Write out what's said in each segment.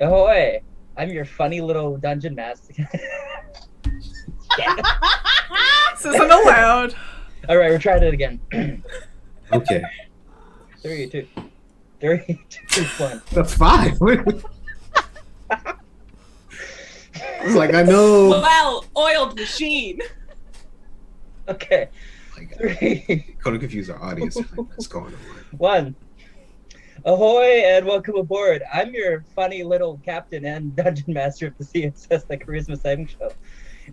Ahoy! I'm your funny little dungeon master. This isn't allowed. Alright, we're trying it again. Okay. 3, 2, 3, 2, 1. That's 5. I was like, I know. Well-oiled machine. Okay. Like, 3, gonna confuse our audience. What's going on? 1. Ahoy and welcome aboard. I'm your funny little captain and dungeon master of the CSS, the Charisma Saving Show.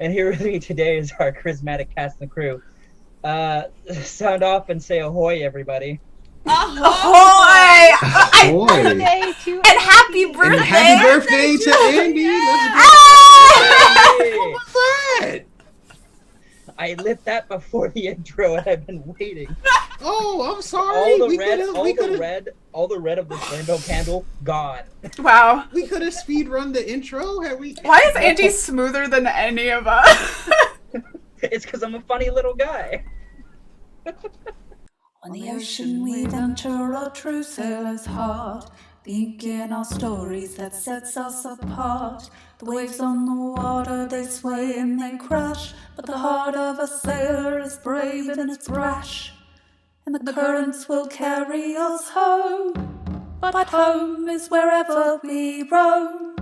And here with me today is our charismatic cast and crew. Sound off and say ahoy, everybody. Ahoy! Ahoy! Birthday to And happy Andy. birthday! And happy birthday to Andy! Let's go. Hey! What was that? I lit that before the intro and I've been waiting. Oh, I'm sorry. All the we red could've of the rainbow candle gone. Wow. We could have speed run the intro. Had we? Why is Andy smoother than any of us? It's because I'm a funny little guy. On the ocean we venture, a true sailor's heart, thinking our stories that sets us apart. The waves on the water, they sway and they crash, but the heart of a sailor is brave and it's brash. And the currents will carry us home, but home is wherever we roam.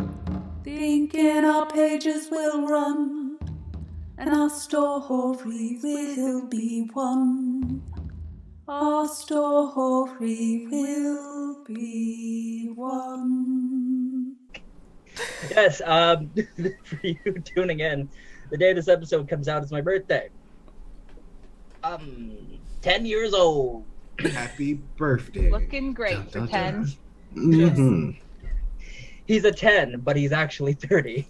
Thinking our pages will run, and our story will be one. Our story will be one. Yes, for you tuning in, the day this episode comes out is my birthday. 10 years old. Happy birthday. Looking great for 10. Mm-hmm. He's a 10, but he's actually 30.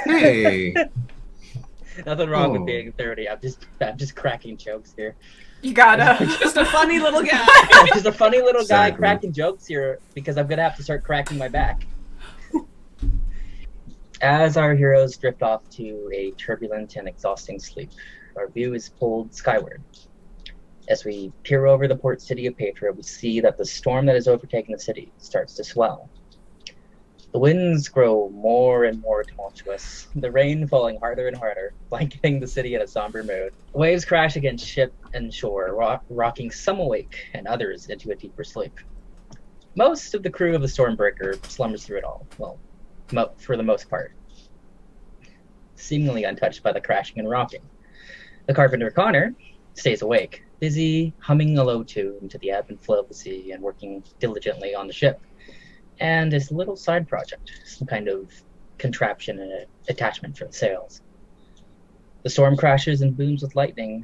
Hey. Nothing wrong with Oh. being 30. I'm just cracking jokes here. You gotta. Just a funny little guy. I'm just a funny little guy Exactly. cracking jokes here because I'm gonna have to start cracking my back. As our heroes drift off to a turbulent and exhausting sleep, our view is pulled skyward. As we peer over the port city of Petra, we see that the storm that has overtaken the city starts to swell. The winds grow more and more tumultuous, the rain falling harder and harder, blanketing the city in a somber mood. Waves crash against ship and shore, rocking some awake and others into a deeper sleep. Most of the crew of the Stormbreaker slumbers through it all, well, for the most part, seemingly untouched by the crashing and rocking. The carpenter Connor stays awake, busy humming a low tune to the ebb and flow of the sea and working diligently on the ship. And his little side project, some kind of contraption and attachment for the sails. The storm crashes and booms with lightning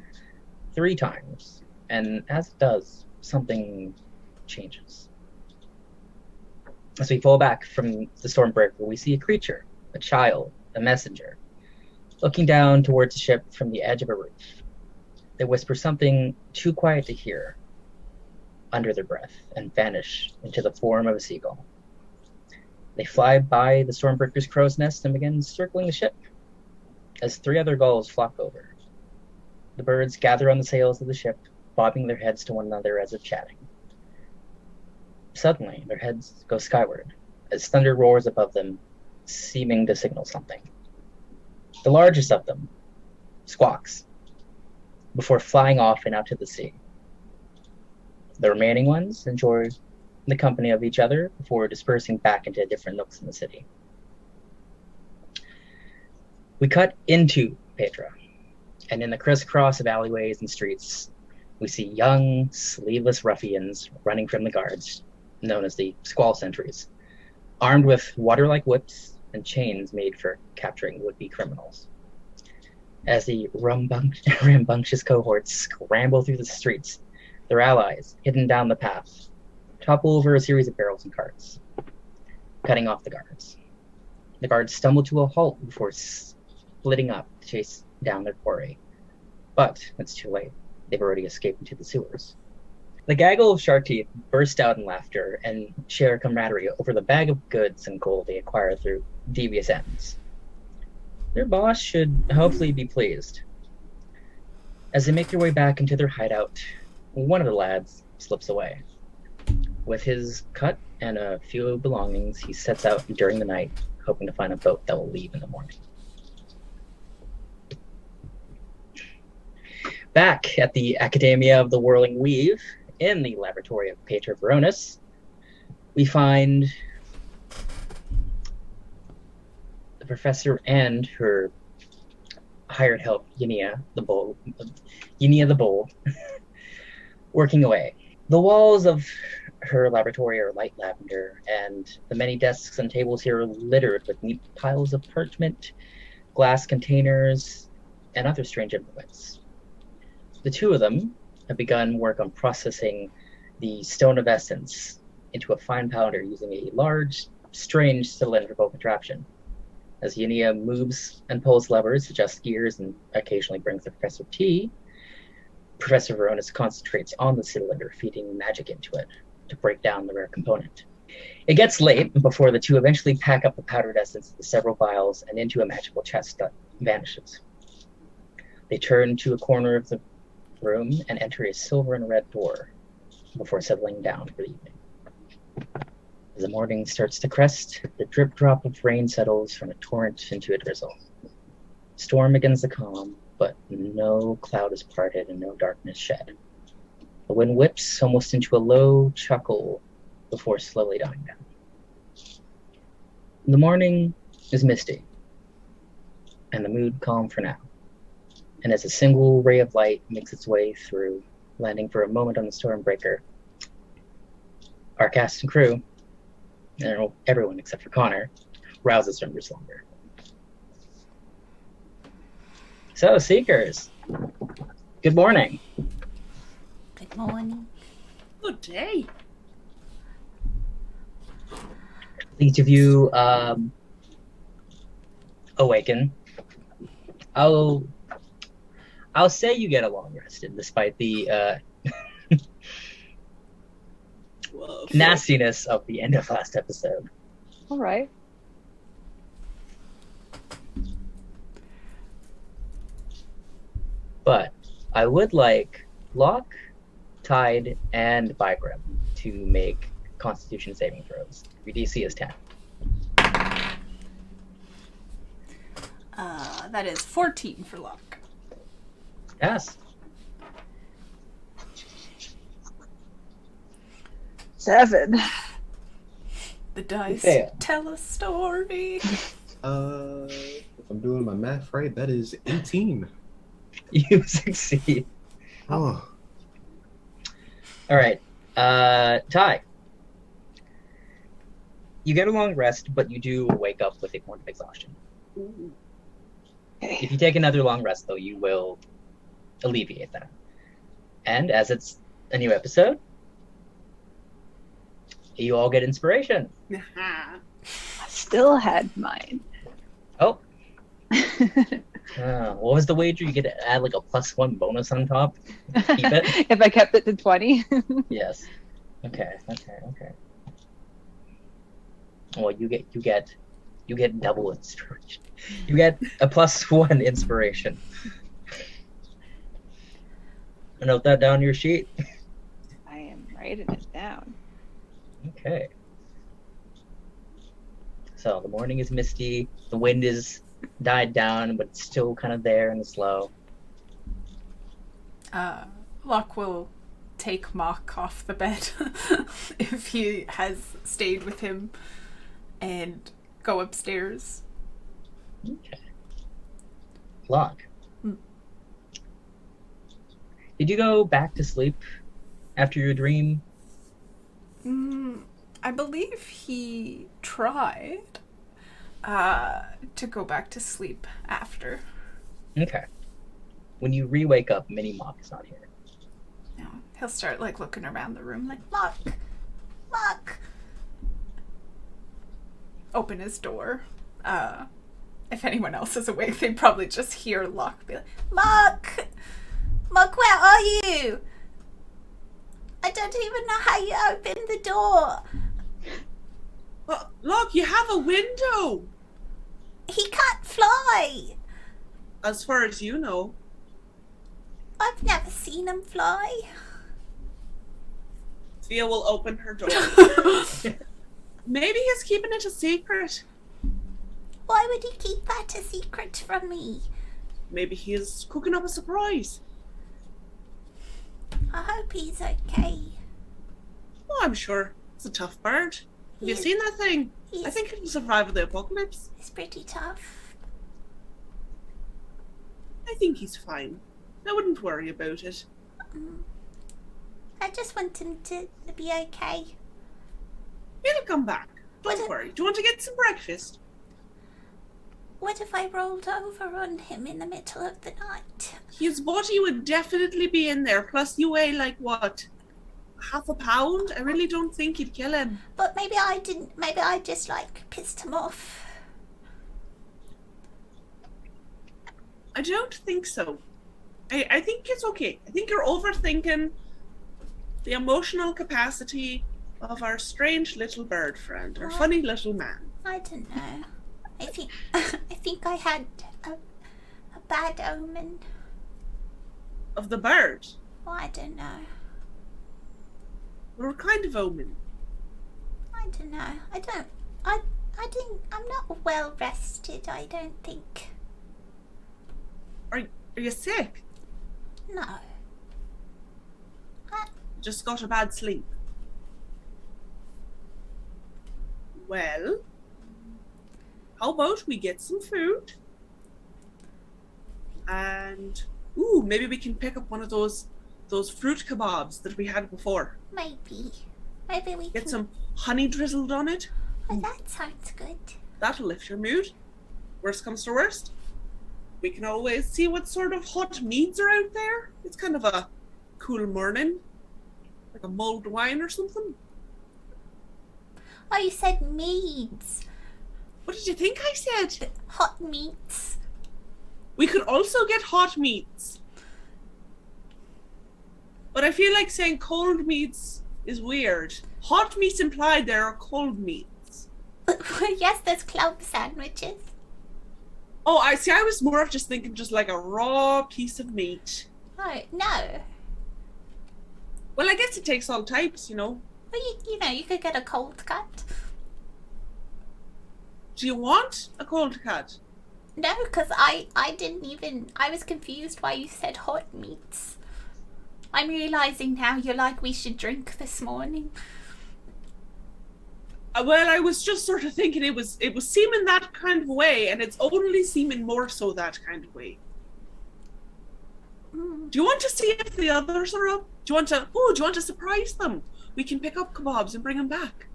3 times, and as it does, something changes. As we fall back from the Stormbreaker, we see a creature, a child, a messenger, looking down towards the ship from the edge of a roof. They whisper something too quiet to hear under their breath and vanish into the form of a seagull. They fly by the Stormbreaker's crow's nest and begin circling the ship as 3 other gulls flock over. The birds gather on the sails of the ship, bobbing their heads to one another as if chatting. Suddenly, their heads go skyward as thunder roars above them, seeming to signal something. The largest of them squawks before flying off and out to the sea. The remaining ones enjoy the company of each other before dispersing back into different nooks in the city. We cut into Petra, and in the crisscross of alleyways and streets, we see young, sleeveless ruffians running from the guards, known as the Squall Sentries, armed with water-like whips and chains made for capturing would-be criminals. As the rambunctious cohorts scramble through the streets, their allies, hidden down the path, topple over a series of barrels and carts, cutting off the guards. The guards stumble to a halt before splitting up to chase down their quarry. But it's too late. They've already escaped into the sewers. The gaggle of shark teeth burst out in laughter and share camaraderie over the bag of goods and gold they acquire through devious ends. Their boss should hopefully be pleased. As they make their way back into their hideout, one of the lads slips away. With his cut and a few belongings, he sets out during the night, hoping to find a boat that will leave in the morning. Back at the Academia of the Whirling Weave, in the laboratory of Pater Veronis, we find the professor and her hired help, Yinia the Bull, working away. The walls of her laboratory are light lavender, and the many desks and tables here are littered with neat piles of parchment, glass containers, and other strange implements. The two of them have begun work on processing the Stone of Essence into a fine powder using a large, strange cylindrical contraption. As Yinia moves and pulls levers, adjusts gears, and occasionally brings the professor tea, Professor Veronis concentrates on the cylinder, feeding magic into it to break down the rare component. It gets late before the two eventually pack up the powdered essence into several vials and into a magical chest that vanishes. They turn to a corner of the room and enter a silver and red door before settling down for the evening. As the morning starts to crest, the drip drop of rain settles from a torrent into a drizzle. Storm begins to calm, but no cloud is parted and no darkness shed. The wind whips almost into a low chuckle before slowly dying down. The morning is misty, and the mood calm for now. And as a single ray of light makes its way through, landing for a moment on the Stormbreaker, our cast and crew, and everyone except for Connor, rouses from their slumber. So, Seekers, good morning. Good morning. Good day. Each of you awaken. I'll say you get a long rested, despite the nastiness of the end of last episode. All right. But I would like Locke, Tide, and Vigram to make Constitution saving throws. Your DC is 10. That is 14 for luck. Yes. 7. The dice Fail. tell a story. If I'm doing my math right, that is 18. You succeed. Oh. All right. Ty. You get a long rest, but you do wake up with a point of exhaustion. If you take another long rest, though, you will alleviate that. And as it's a new episode, you all get inspiration. I still had mine. Oh. What was the wager? You get to add like a +1 bonus on top. Keep it. If I kept it to 20. Yes. Okay. Well, you get double inspiration. You get a +1 inspiration. Note that down your sheet. I am writing it down. Okay. So the morning is misty. The wind is died down, but it's still kind of there and slow. Locke will take Mock off the bed if he has stayed with him and go upstairs. Okay. Locke. Did you go back to sleep after your dream? I believe he tried to go back to sleep after. Okay. When you re-wake up, Mini Mock is not here. No, he'll start like looking around the room like, Mock. Open his door. If anyone else is awake, they'd probably just hear Locke be like, Mock, where are you? I don't even know how you opened the door. Well, look, you have a window. He can't fly. As far as you know. I've never seen him fly. Fiadh will open her door. Maybe he's keeping it a secret. Why would he keep that a secret from me? Maybe he is cooking up a surprise. I hope he's okay. Oh, I'm sure. It's a tough bird. Have you He- seen that thing? he I is- think it'll survive the apocalypse. It's pretty tough. I think he's fine. I wouldn't worry about it. I just want him to be okay. He'll come back. Don't What- worry. Do you want to get some breakfast? What if I rolled over on him in the middle of the night? His body would definitely be in there. Plus, you weigh like what? Half a pound? I really don't think you'd kill him. But maybe I didn't. Maybe I just like pissed him off. I don't think so. I think it's okay. I think you're overthinking the emotional capacity of our strange little bird friend, our What? funny little man. I don't know. I think I think I had a bad omen. Of the bird. Well, I don't know. We're kind of omen. I don't know. I didn't. I'm not well rested. I don't think. Are you sick? No. Just got a bad sleep. Well, how about we get some food? And maybe we can pick up one of those fruit kebabs that we had before. Maybe we Get can. some honey drizzled on it. Oh, that sounds good. That'll lift your mood. Worst comes to worst, we can always see what sort of hot meads are out there. It's kind of a cool morning. Like a mulled wine or something. Oh, you said meads. What did you think I said? Hot meats. We could also get hot meats. But I feel like saying cold meats is weird. Hot meats implied there are cold meats. Yes, there's club sandwiches. Oh, I see. I was more of just thinking just like a raw piece of meat. Oh, no. Well, I guess it takes all types, you know. Well, you know, you could get a cold cut. Do you want a cold cut? No, because I didn't even... I was confused why you said hot meats. I'm realising now you're like, we should drink this morning. Well, I was just sort of thinking it was seeming that kind of way, and it's only seeming more so that kind of way. Mm. Do you want to see if the others are up? Do you want to surprise them? We can pick up kebabs and bring them back.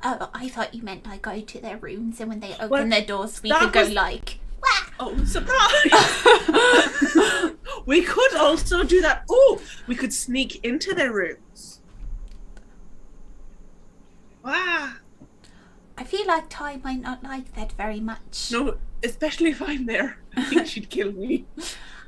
Oh, I thought you meant like go to their rooms and when they open Well, their doors we that could go was- like, wah! Oh, surprise! We could also do that. Oh, we could sneak into their rooms. Wow. I feel like Ty might not like that very much. No, especially if I'm there. I think she'd kill me.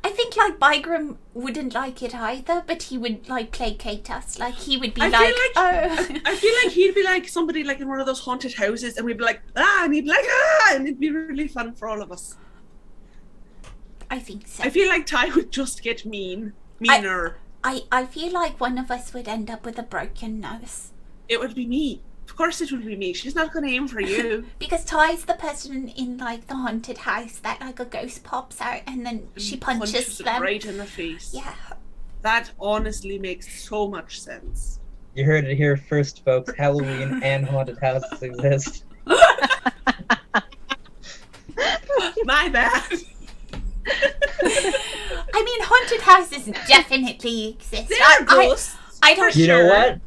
I think like Bygram wouldn't like it either, but he would like placate us. Like he would be I like, feel oh. I feel like he'd be like somebody like in one of those haunted houses, and we'd be like, and he'd be like, and it'd be really fun for all of us. I think so. I feel like Ty would just get meaner. I feel like one of us would end up with a broken nose. It would be me. Of course it would be me. She's not going to aim for you. Because Ty's the person in like the haunted house that like a ghost pops out and then she punches it them. right in the face. Yeah. That honestly makes so much sense. You heard it here first, folks. Halloween and haunted houses exist. My bad. I mean, haunted houses definitely exist. There are ghosts. I don't. You know Sure. what?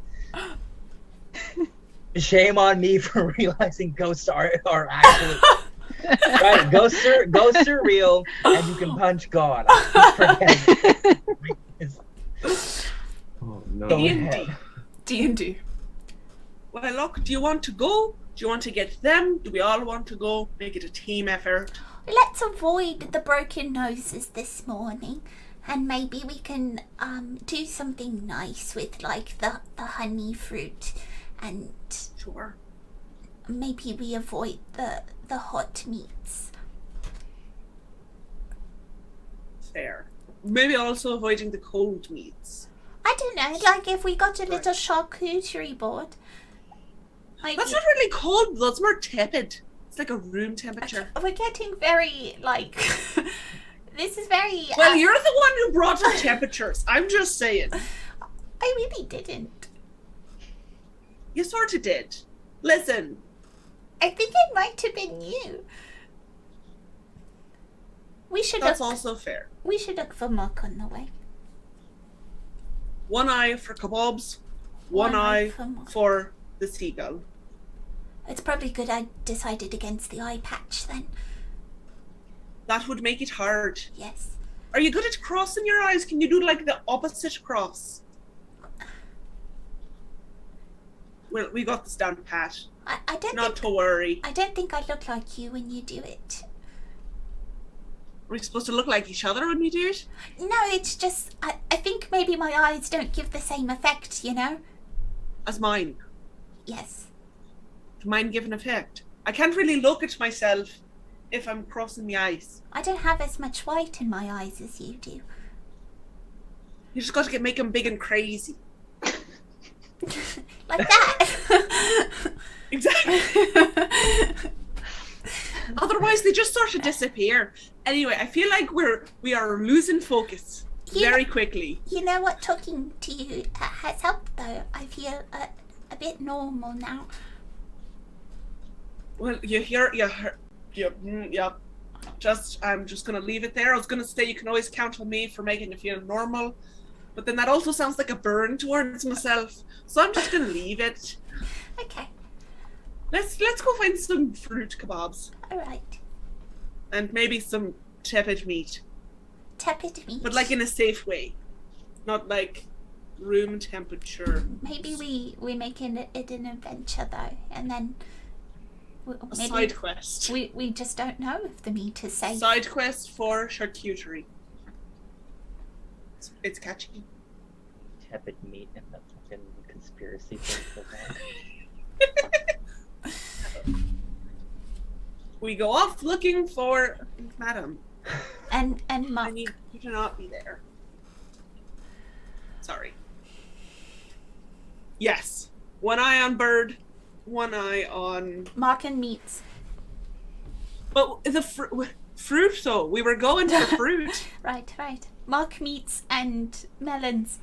Shame on me for realizing ghosts are actually right. Ghosts are real, and you can punch God. I forget. Oh no. Go D&D. ahead. D&D. Well, look, do you want to go? Do you want to get them? Do we all want to go? Make it a team effort. Let's avoid the broken noses this morning, and maybe we can do something nice with like the honey fruit, and Sure. maybe we avoid the hot meats. Fair. Maybe also avoiding the cold meats. I don't know, like if we got a little charcuterie board. That's not really cold, though. It's more tepid. It's like a room temperature. We're getting very, like... this is very... Well, you're the one who brought up temperatures. I'm just saying. I really didn't. You sort of did. Listen. I think it might have been you. That's also fair. We should look for Mark on the way. One eye for kebabs, one eye for the seagull. It's probably good I decided against the eye patch then. That would make it hard. Yes. Are you good at crossing your eyes? Can you do like the opposite cross? Well, we got this down pat. I don't Not to worry. I don't think I look like you when you do it. Are we supposed to look like each other when we do it? No, it's just... I think maybe my eyes don't give the same effect, you know? As mine. Yes. Mine give an effect. I can't really look at myself if I'm crossing the eyes. I don't have as much white in my eyes as you do. You just got to make them big and crazy. Like that. Exactly. Otherwise, they just sort of disappear. Anyway, I feel like we are losing focus very quickly. You know what? Talking to you has helped, though. I feel a bit normal now. Well, I'm just gonna leave it there. I was gonna say you can always count on me for making you feel normal, but then that also sounds like a burn towards myself. So I'm just gonna leave it. Okay. Let's go find some fruit kebabs. All right. And maybe some tepid meat. Tepid meat. But like in a safe way, not like room temperature. Maybe we make it an adventure though, and then a side quest. We just don't know if the meat is safe. Side quest for charcuterie. It's catchy. Tepid meat and the fucking conspiracy thing for that. We go off looking for Madam. And Mark. I need you to not be there. Sorry. Yes. One eye on bird, one eye on... Mark and meats. But the fruit though, we were going for fruit. Right. Mark meats and melons.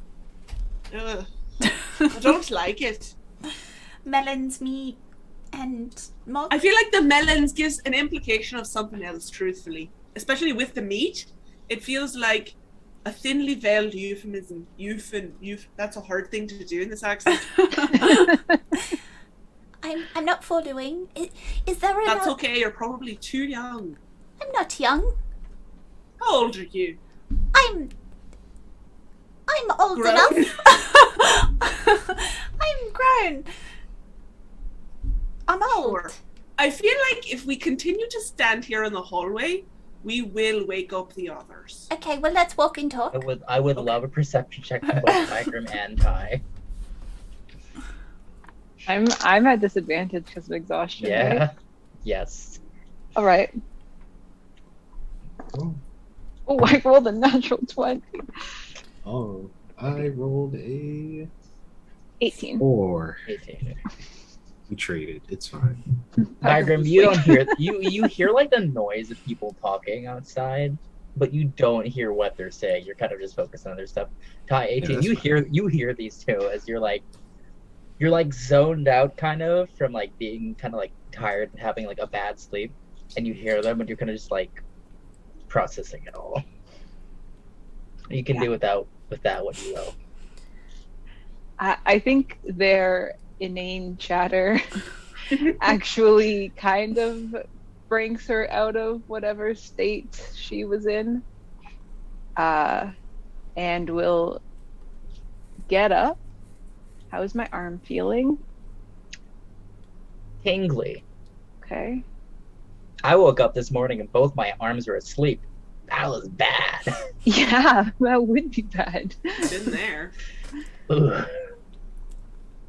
Ugh. I don't like it. Melons, meat, and Mark. I feel like the melons gives an implication of something else, truthfully. Especially with the meat. It feels like a thinly veiled euphemism. That's a hard thing to do in this accent. I'm not following. Is there a... That's okay, you're probably too young. I'm not young. How old are you? I'm old Grown? enough. I'm grown. I'm old. Sure. I feel like if we continue to stand here in the hallway, we will wake up the others. Okay, well let's walk and talk. I would love a perception check from both Tigram and Ty. I'm at disadvantage because of exhaustion. Yeah. Right? Yes. All right. Oh, I rolled a natural 20. Oh, I rolled a 18. 4. 18. We traded. It's fine. Tigram, you don't hear you hear like the noise of people talking outside, but you don't hear what they're saying. You're kind of just focused on other stuff. Ty, 18, Yeah, you hear these two as you're like zoned out kind of from like being kind of like tired and having like a bad sleep, and you hear them and you're kind of just like processing it all. You can do without what you will. I think their inane chatter actually kind of brings her out of whatever state she was in, and will get up. How's my arm feeling? Tingly. Okay. I woke up this morning and both my arms were asleep. That was bad. Yeah, that would be bad. Been there. Ugh.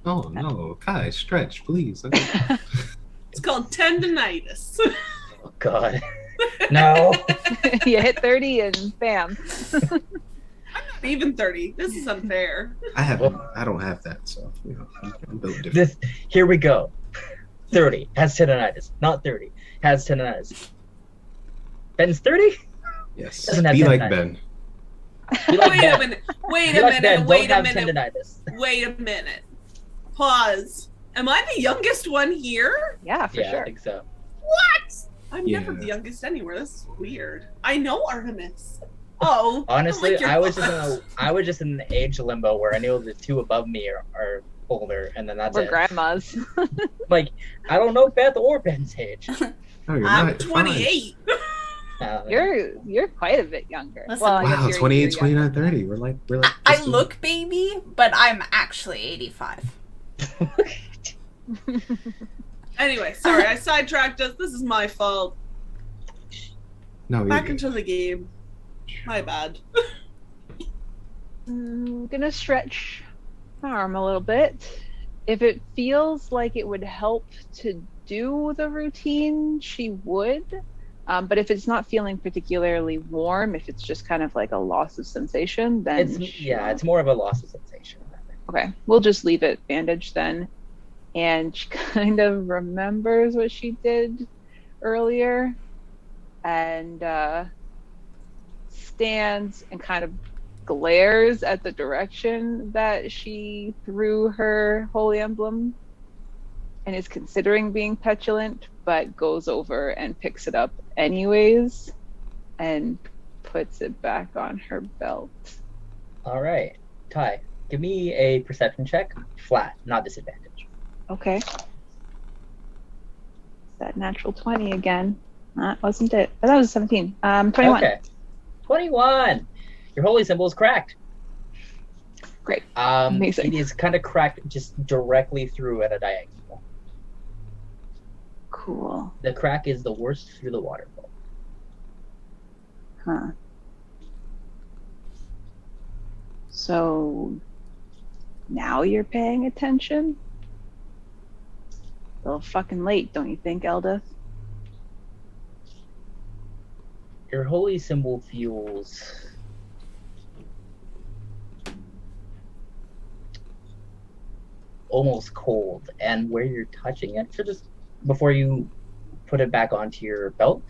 Oh no, Kai, stretch, please. It's called tendinitis. Oh god. No. You hit 30 and bam. I'm Even 30. This is unfair. I don't have that, so I'm built different. Here we go. 30 has tendonitis. Not 30 has tendonitis. Ben's 30. Yes. Doesn't have Be like tendonitis. Ben. Be like Wait a Ben. minute. Wait Be a like Ben. minute. Wait Don't a have minute. tendonitis. Wait a minute. Pause. Am I the youngest one here? Yeah, for Yeah, I sure. think so. What? I'm Yeah. never the youngest anywhere. This is weird. I know Artemis. Oh. Honestly, I'm like, I was just in the age limbo where I knew the two above me are older, and then that's We're it. grandmas. Like, I don't know Beth or Ben's age. No, you're I'm not. You're fine. 28. You're quite a bit younger. Listen, Well, I guess Wow, you're 28, younger. 29, 30. We're like I just- look baby, but I'm actually 85. Anyway, sorry, I sidetracked us. This is my fault. No, you're Back good. into the game. My bad. I'm gonna stretch my arm a little bit. If it feels like it would help to do the routine, she would. But if it's not feeling particularly warm, if it's just kind of like a loss of sensation, then It's more of a loss of sensation. okay. We'll just leave it bandaged then. And she kind of remembers what she did earlier, and stands and kind of glares at the direction that she threw her holy emblem, and is considering being petulant, but goes over and picks it up anyways and puts it back on her belt. All right, Ty, give me a perception check. Flat, not disadvantage. Okay. It's that natural 20 again. That wasn't it. But that was 17. 21. Okay, 21. Your holy symbol is cracked. Great. Amazing. It is kind of cracked just directly through at a diagonal. Cool. The crack is the worst through the waterfall. Huh. So now you're paying attention? A little fucking late, don't you think, Eldith? Your holy symbol feels almost cold, and where you're touching it for this before you put it back onto your belt,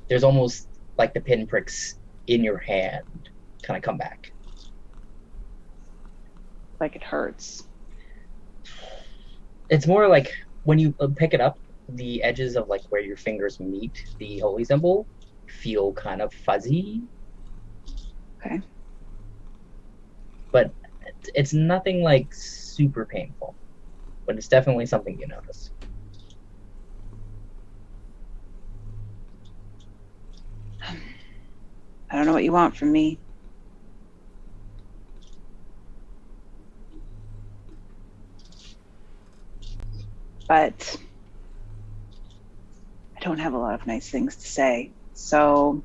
there's almost like the pinpricks in your hand kind of come back. Like it hurts. It's more like when you pick it up, the edges of like where your fingers meet the holy symbol feel kind of fuzzy. Okay. But it's nothing like super painful. But it's definitely something you notice. I don't know what you want from me. But I don't have a lot of nice things to say. So I'm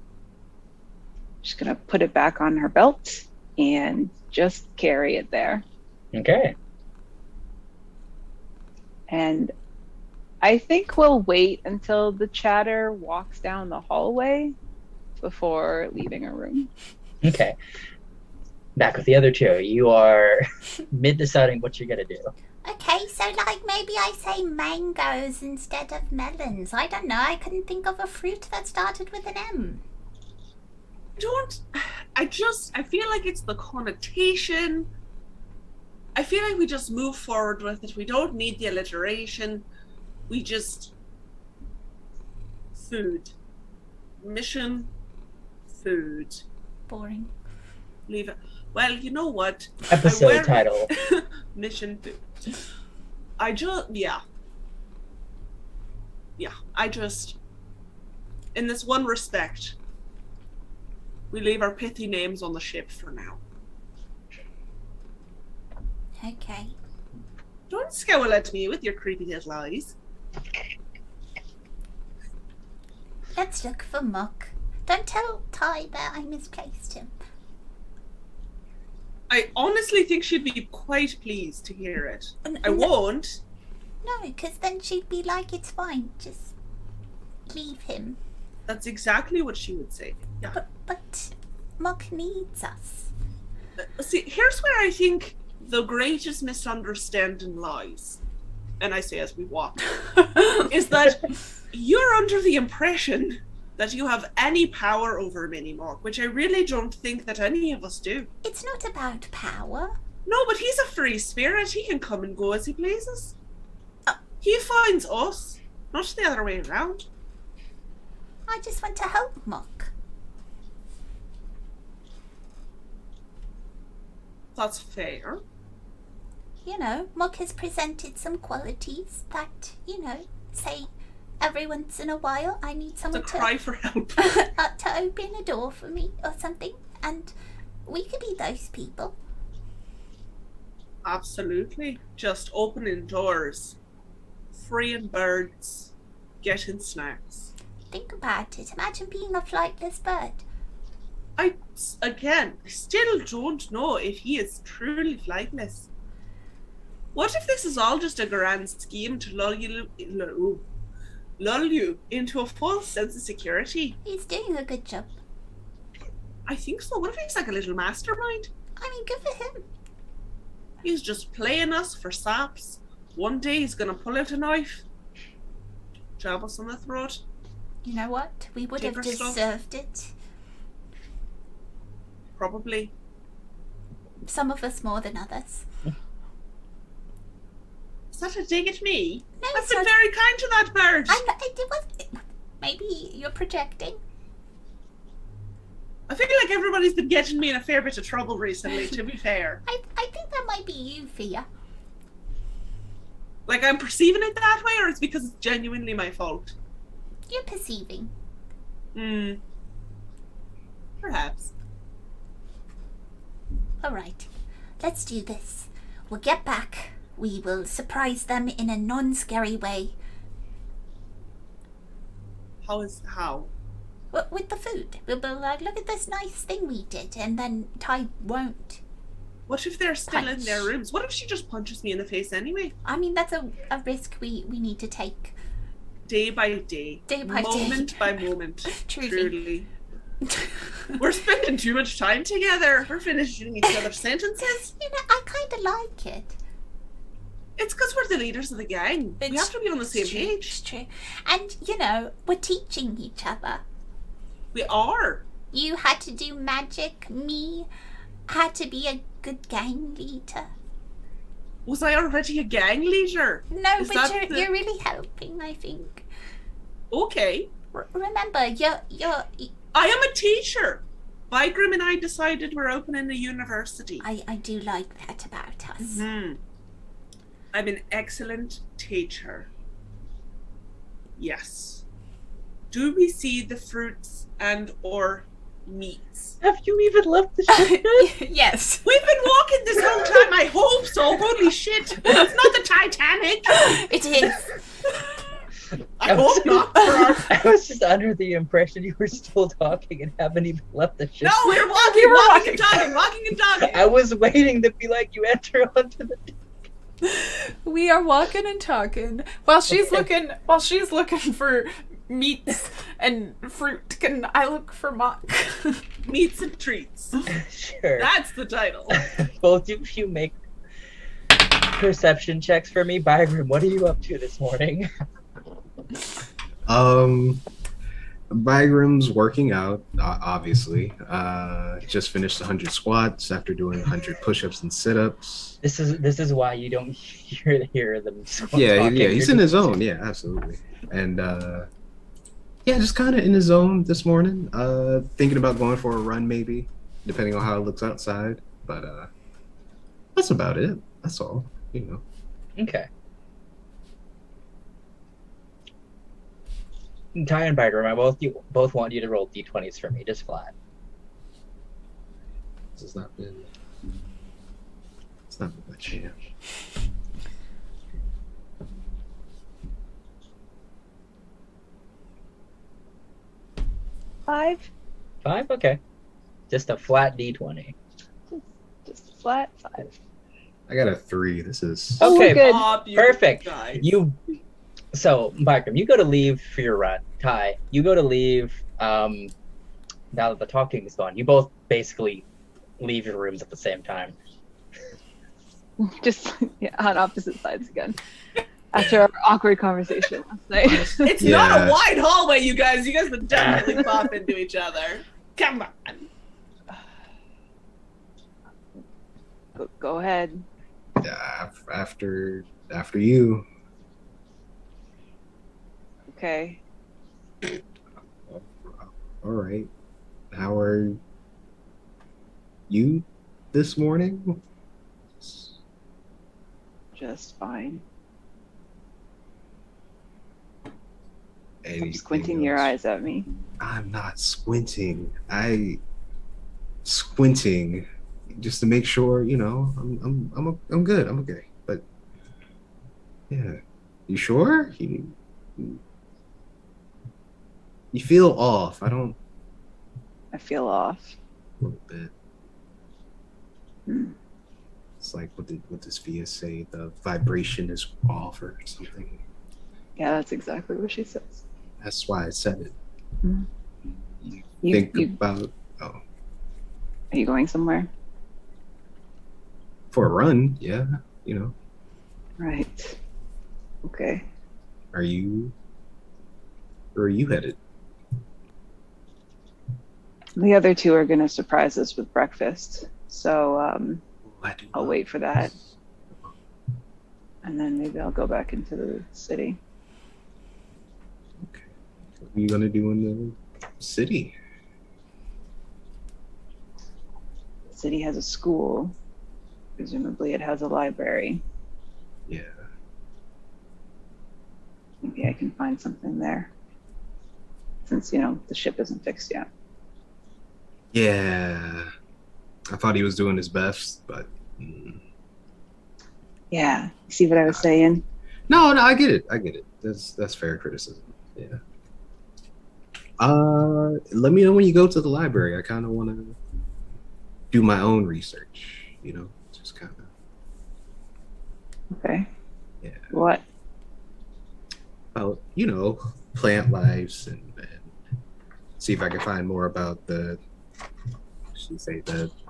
just gonna put it back on her belt and just carry it there. Okay. And I think we'll wait until the chatter walks down the hallway before leaving her room. Okay. Back with the other two. You are mid-deciding what you're going to do. Okay, so like maybe I say mangoes instead of melons. I don't know, I couldn't think of a fruit that started with an M. I feel like it's the connotation. I feel like we just move forward with it. We don't need the alliteration. We just... Food. Mission. Food. Boring. Leave it. Well, you know what? Episode title. Mission food. In this one respect, we leave our pithy names on the ship for now. Okay. Don't scowl at me with your creepy little eyes. Let's look for Muck. Don't tell Ty that I misplaced him. I honestly think she'd be quite pleased to hear it. I No, won't. because then she'd be like, it's fine, just leave him. That's exactly what she would say. Yeah. But Muck needs us. See, here's where I think the greatest misunderstanding lies, and I say as we walk, is that you're under the impression that you have any power over Minimorg, which I really don't think that any of us do. It's not about power. No, but he's a free spirit. He can come and go as he pleases. Oh. He finds us, not the other way around. I just want to help Muck. That's fair. You know, Muck has presented some qualities that, say every once in a while I need It's a someone cry for help. to open a door for me or something, and we could be those people. Absolutely. Just opening doors, freeing birds, getting snacks. Think about it. Imagine being a flightless bird. I still don't know if he is truly flightless. What if this is all just a grand scheme to lull you into a false sense of security? He's doing a good job. I think so. What if he's like a little mastermind? I mean, good for him. He's just playing us for saps. One day he's gonna pull out a knife, jab us on the throat. You know what? We would Take have our stuff. deserved it. Probably. Some of us more than others. Is that a dig at me? No, I've it's been not. very kind to that bird. Maybe you're projecting. I feel like everybody's been getting me in a fair bit of trouble recently, to be fair. I think that might be you, Fiadh. Like, I'm perceiving it that way, or it's because it's genuinely my fault? You're perceiving. Perhaps. Alright, let's do this. We'll get back. We will surprise them in a non-scary way. How? With the food. We'll be like, look at this nice thing we did, and then Ty won't. What if they're still in Punch. their rooms? What if she just punches me in the face anyway? I mean, that's a risk we need to take. Day by day. Day by day. Moment by moment. Truly. We're spending too much time together. We're finishing each other's sentences. I kind of like it. It's because we're the leaders of the gang. We have to be on the same It's true, page. It's true. And, we're teaching each other. We are. You had to do magic. Me had to be a good gang leader. Was I already a gang leader? No, Is but that you're really helping, I think. Okay. Remember, you're I am a teacher. Vigrim and I decided we're opening a university. I do like that about us. I'm an excellent teacher. Yes. Do we see the fruits and or meats? Have you even left the ship yet? Yes. We've been walking this whole time. I hope so. Holy shit. It's not the Titanic. It is. I hope not. For our... I was just under the impression you were still talking and haven't even left the ship. No, we're walking, walking and talking. I was waiting to be like, you enter onto the deck. We are walking and talking while she's looking for meats and fruit. Can I look for Mock? Meats and treats. Sure. That's the title. Both of you make perception checks for me. Bygram, what are you up to this morning? Bygram's working out, obviously. Just finished 100 squats after doing 100 push-ups and sit-ups. This is why you don't hear them. Yeah, he's in his zone. Yeah, absolutely. And just kind of in his zone this morning. Thinking about going for a run, maybe, depending on how it looks outside. But that's about it. That's all. Okay. Ty and Bygram, I both want you to roll d20s for me, just flat. This has not been. It's not been much, yeah. Five. 5? Okay. Just a flat d20. Just flat 5. I got a 3. This is. Oh, Okay, good. Aw, you perfect. guys. So, Bygram, you go to leave for your run. Ty, you go to leave now that the talking is gone. You both basically leave your rooms at the same time. Just on opposite sides again. After our awkward conversation last night. It's not a wide hallway, you guys. You guys would definitely bump into each other. Come on. Go ahead. After you. Okay. All right. How are you this morning? Just fine. Anything Squinting else? your eyes at me. I'm not squinting. Squinting just to make sure, you know, I'm good. I'm okay. But yeah, you sure? You feel off. I feel off. A little bit. Hmm. It's like what does Fiadh say? The vibration is off or something. Yeah, that's exactly what she says. That's why I said it. Hmm. You think about Are you going somewhere? for a run, yeah, you know. Right. Okay. Where are you headed? The other two are gonna surprise us with breakfast. So I'll wait for that. And then maybe I'll go back into the city. Okay. What are you gonna do in the city? The city has a school. Presumably it has a library. Yeah. Maybe I can find something there. Since, you know, the ship isn't fixed yet. Yeah. I thought he was doing his best, but Yeah. You see what I was saying? No, I get it. That's fair criticism. Yeah. Let me know when you go to the library. I kind of want to do my own research, you know, just kind of. Okay. Yeah. What? About, you know, plant lives and see if I can find more about the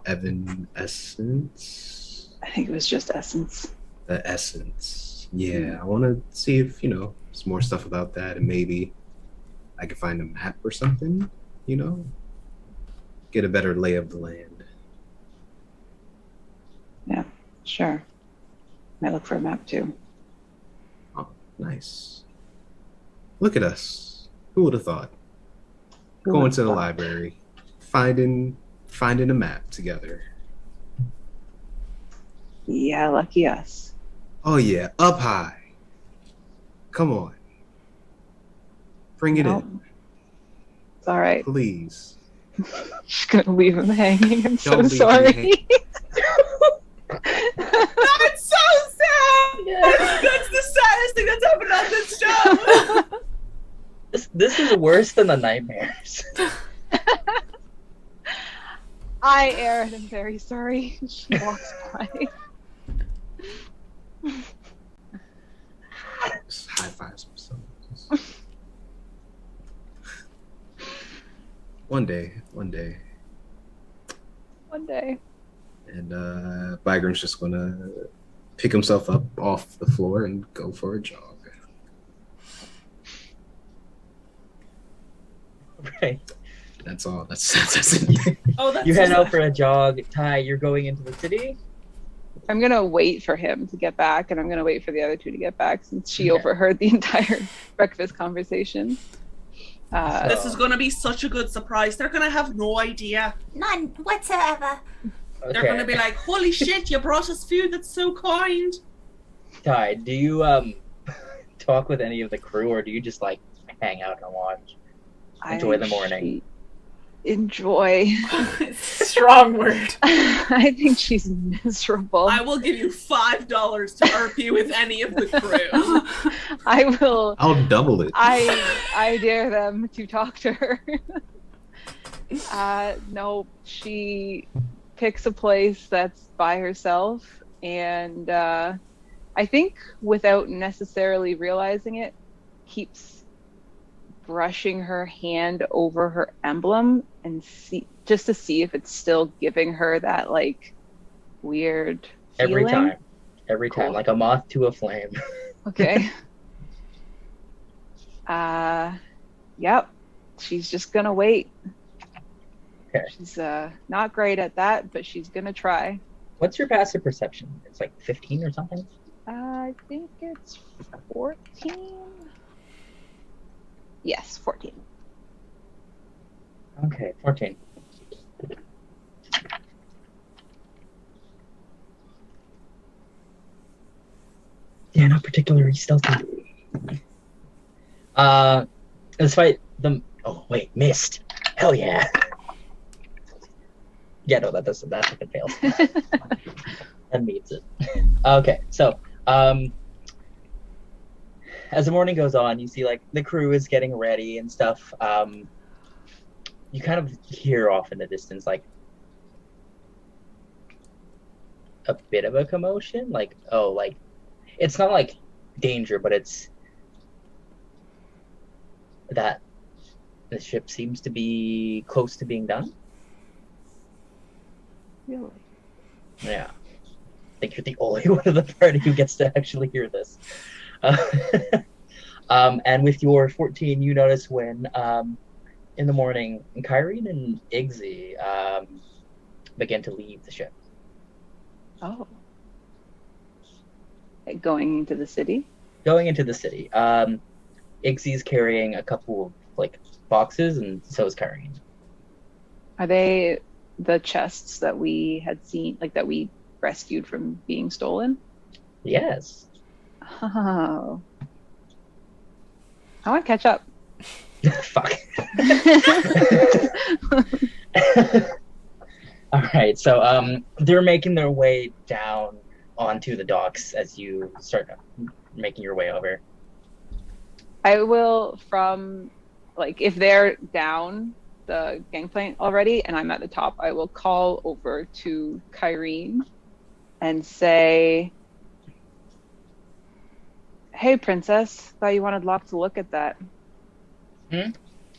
evanescence. I think it was just essence. The essence. Yeah, I want to see if, you know, there's more stuff about that, and maybe I can find a map or something, you know, get a better lay of the land. Yeah, sure. Might look for a map too. Oh, nice. Look at us. Who would have thought? Who Going would've to the thought? library, finding a map together. Yeah, lucky us. Oh yeah, up high. Come on. Bring it Nope. in, It's all right. please. Just gonna leave him hanging. I'm so Don't leave me sorry. hanging. That's so sad! That's the saddest thing that's happened on this show! This is worse than the nightmares. Erin, am very sorry. She walks by. Just high fives myself. One day. One day. And Bygram's just gonna pick himself up off the floor and go for a jog. Right. That's all. That's it. Oh, that's You head so out sad. for a jog. Ty, you're going into the city? I'm gonna wait for him to get back, and I'm gonna wait for the other two to get back since she Okay. overheard the entire breakfast conversation. This is gonna be such a good surprise. They're gonna have no idea. None whatsoever. Okay. They're gonna be like, "Holy shit! You brought us food. That's so kind." Ty, do you talk with any of the crew, or do you just like hang out and watch? Enjoy the morning. Enjoy. Strong word. I think she's miserable. I will give you $5 to RP with any of the crew. I will. I'll double it. I dare them to talk to her. No, she picks a place that's by herself, and I think without necessarily realizing it, keeps brushing her hand over her emblem and see just to see if it's still giving her that like weird Every feeling. Every time, Cool. like a moth to a flame. Okay. Yep. She's just gonna wait. Okay. She's not great at that, but she's gonna try. What's your passive perception? It's like 15 or something? I think it's 14. Yes, 14. Okay, 14. Yeah, not particularly stealthy. Despite the oh wait, missed. Hell yeah. Yeah, no, that doesn't. That fucking fails. That means it. Okay, so as the morning goes on, you see like the crew is getting ready and stuff. You kind of hear off in the distance like a bit of a commotion. Like, oh, like it's not like danger, but it's that the ship seems to be close to being done. Really? Yeah. I think you're the only one of the party who gets to actually hear this. And with your 14, you notice when in the morning, Kyrene and Iggsy begin to leave the ship. Oh. Like going into the city? Going into the city. Iggsy's carrying a couple of like boxes, and so is Kyrene. Are they the chests that we had seen, like that we rescued from being stolen? Yes. Oh. I want to catch up. Fuck. All right, so they're making their way down onto the docks as you start making your way over. I will, from like if they're down the gangplank already and I'm at the top, I will call over to Kyrene and say, "Hey, princess, thought you wanted Locke to look at that."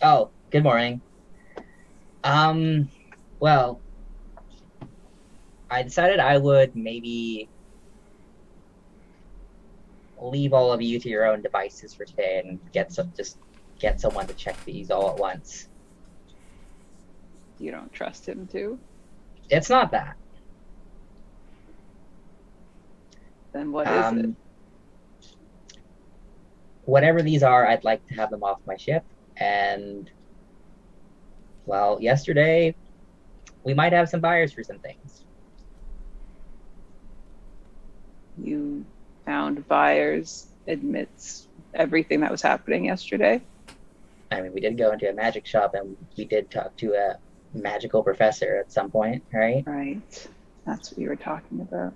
Oh, good morning. Well, I decided I would maybe leave all of you to your own devices for today and get someone to check these all at once. You don't trust him to? It's not that. Then what is it? Whatever these are, I'd like to have them off my ship. And, well, yesterday, we might have some buyers for some things. You found buyers amidst everything that was happening yesterday? I mean, we did go into a magic shop and we did talk to a magical professor at some point, right? Right. That's what you were talking about.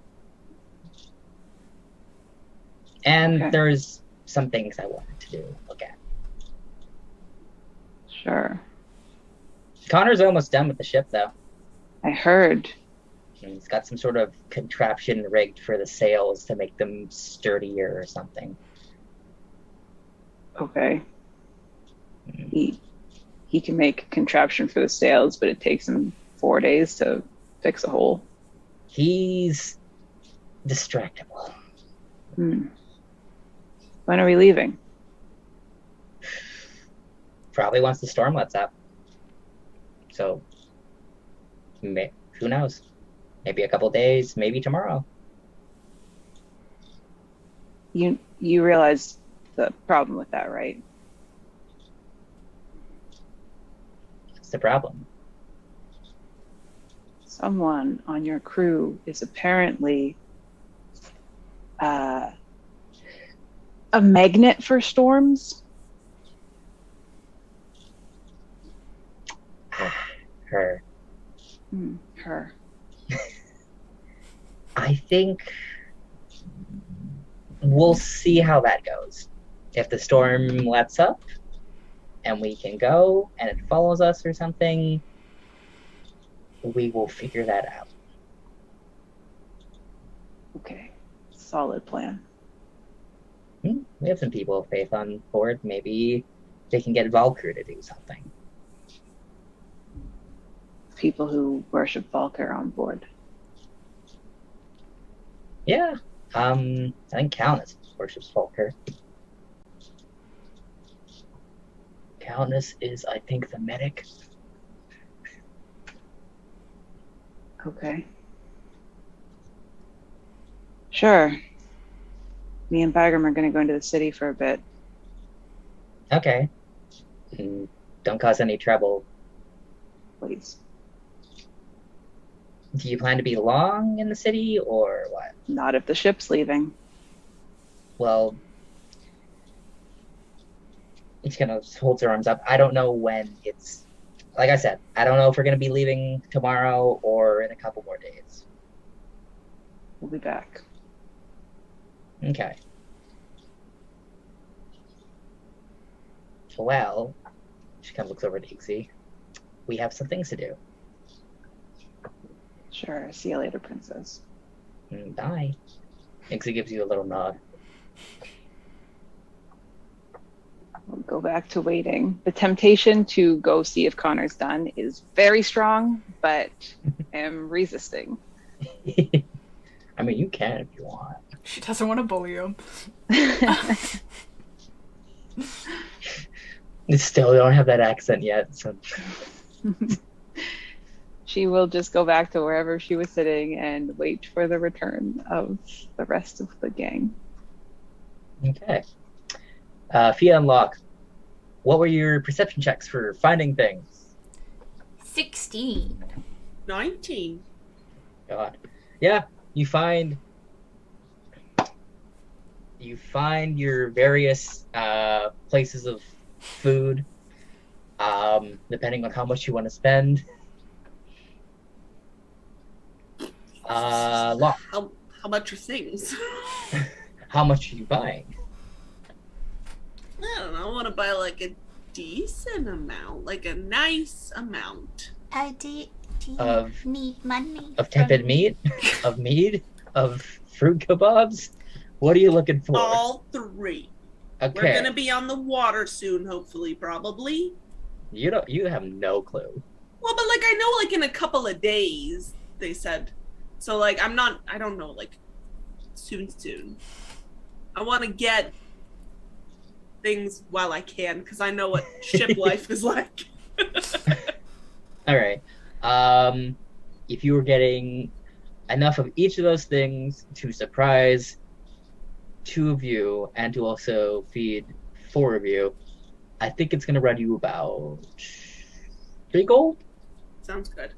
And Okay. there's some things I wanted to look at. Sure. Connor's almost done with the ship, though. I heard. And he's got some sort of contraption rigged for the sails to make them sturdier or something. Okay. He can make a contraption for the sails, but it takes him 4 days to fix a hole. He's distractible. When are we leaving? Probably once the storm lets up. So, who knows? Maybe a couple days, maybe tomorrow. You realize the problem with that, right? What's the problem? Someone on your crew is apparently a magnet for storms. Her. Her. I think we'll see how that goes. If the storm lets up and we can go and it follows us or something, we will figure that out. Okay. Solid plan. We have some people of faith on board. Maybe they can get Valkyr to do something. People who worship Valkyr on board. Yeah. I think Countess worships Valkyr. Countess is, I think, the medic. Okay. Sure. Me and Bagram are going to go into the city for a bit. Okay. Don't cause any trouble. Please. Do you plan to be long in the city, or what? Not if the ship's leaving. Well, he's gonna hold her arms up. I don't know when it's... Like I said, I don't know if we're gonna be leaving tomorrow or in a couple more days. We'll be back. Okay. Well, she kind of looks over at Ixie. We have some things to do. Sure. See you later, princess. Bye. Ixie gives you a little nod. We'll go back to waiting. The temptation to go see if Connor's done is very strong, but am resisting. I mean, you can if you want. She doesn't want to bully him. You still don't have that accent yet, so... She will just go back to wherever she was sitting and wait for the return of the rest of the gang. Okay. Fiadh and Locke, what were your perception checks for finding things? 16. 19. God. Yeah, you find your various places of food, depending on how much you want to spend. Locke, How much are things? how much are you buying? I don't know. I want to buy like a decent amount, like a nice amount. Do you Of- need money? Of tepid from- meat? Of meat? Of fruit kebabs? What are you looking for? All three. We're Okay. gonna be on the water soon, hopefully, probably. You have no clue. Well, but like I know, like in a couple of days, they said. So like I don't know, like soon. I want to get things while I can because I know what ship life is like. All right. If you were getting enough of each of those things to surprise 2 of you and to also feed 4 of you, I think it's going to run you about 3 gold. Sounds good.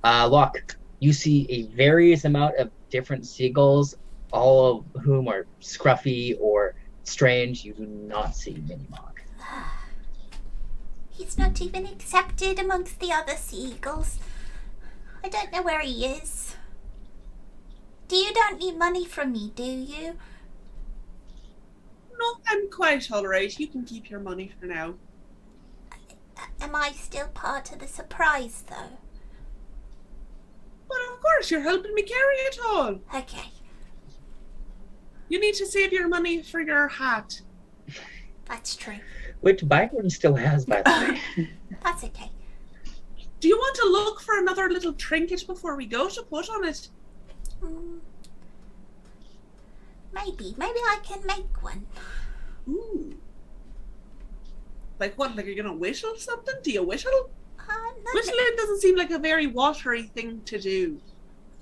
Locke, you see a various amount of different seagulls, all of whom are scruffy or strange. You do not see Minimog. He's not even accepted amongst the other seagulls. I don't know where he is. You don't need money from me, do you? No, I'm quite alright. You can keep your money for now. Am I still part of the surprise, though? But of course, you're helping me carry it all. Okay, You need to save your money for your hat. that's true. Which Byron still has, by the way. That's okay. Do you want to look for another little trinket before we go to put on it? Maybe I can make one. Ooh. Like what? Like you're gonna whistle something? Do you whistle? No, Whistling doesn't seem like a very watery thing to do.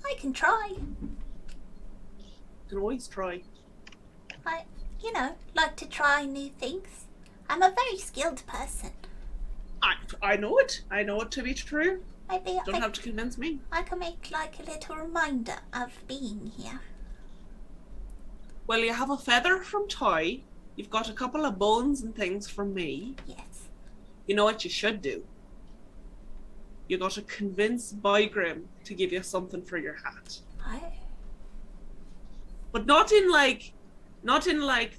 I can try. You can always try. I, like to try new things. I'm a very skilled person. I know it. I know it to be true. Maybe Don't have to convince me. I can make like a little reminder of being here. Well, you have a feather from Toy. You've got a couple of bones and things from me. Yes. You know what you should do? You got to convince Bygrim to give you something for your hat. But not in like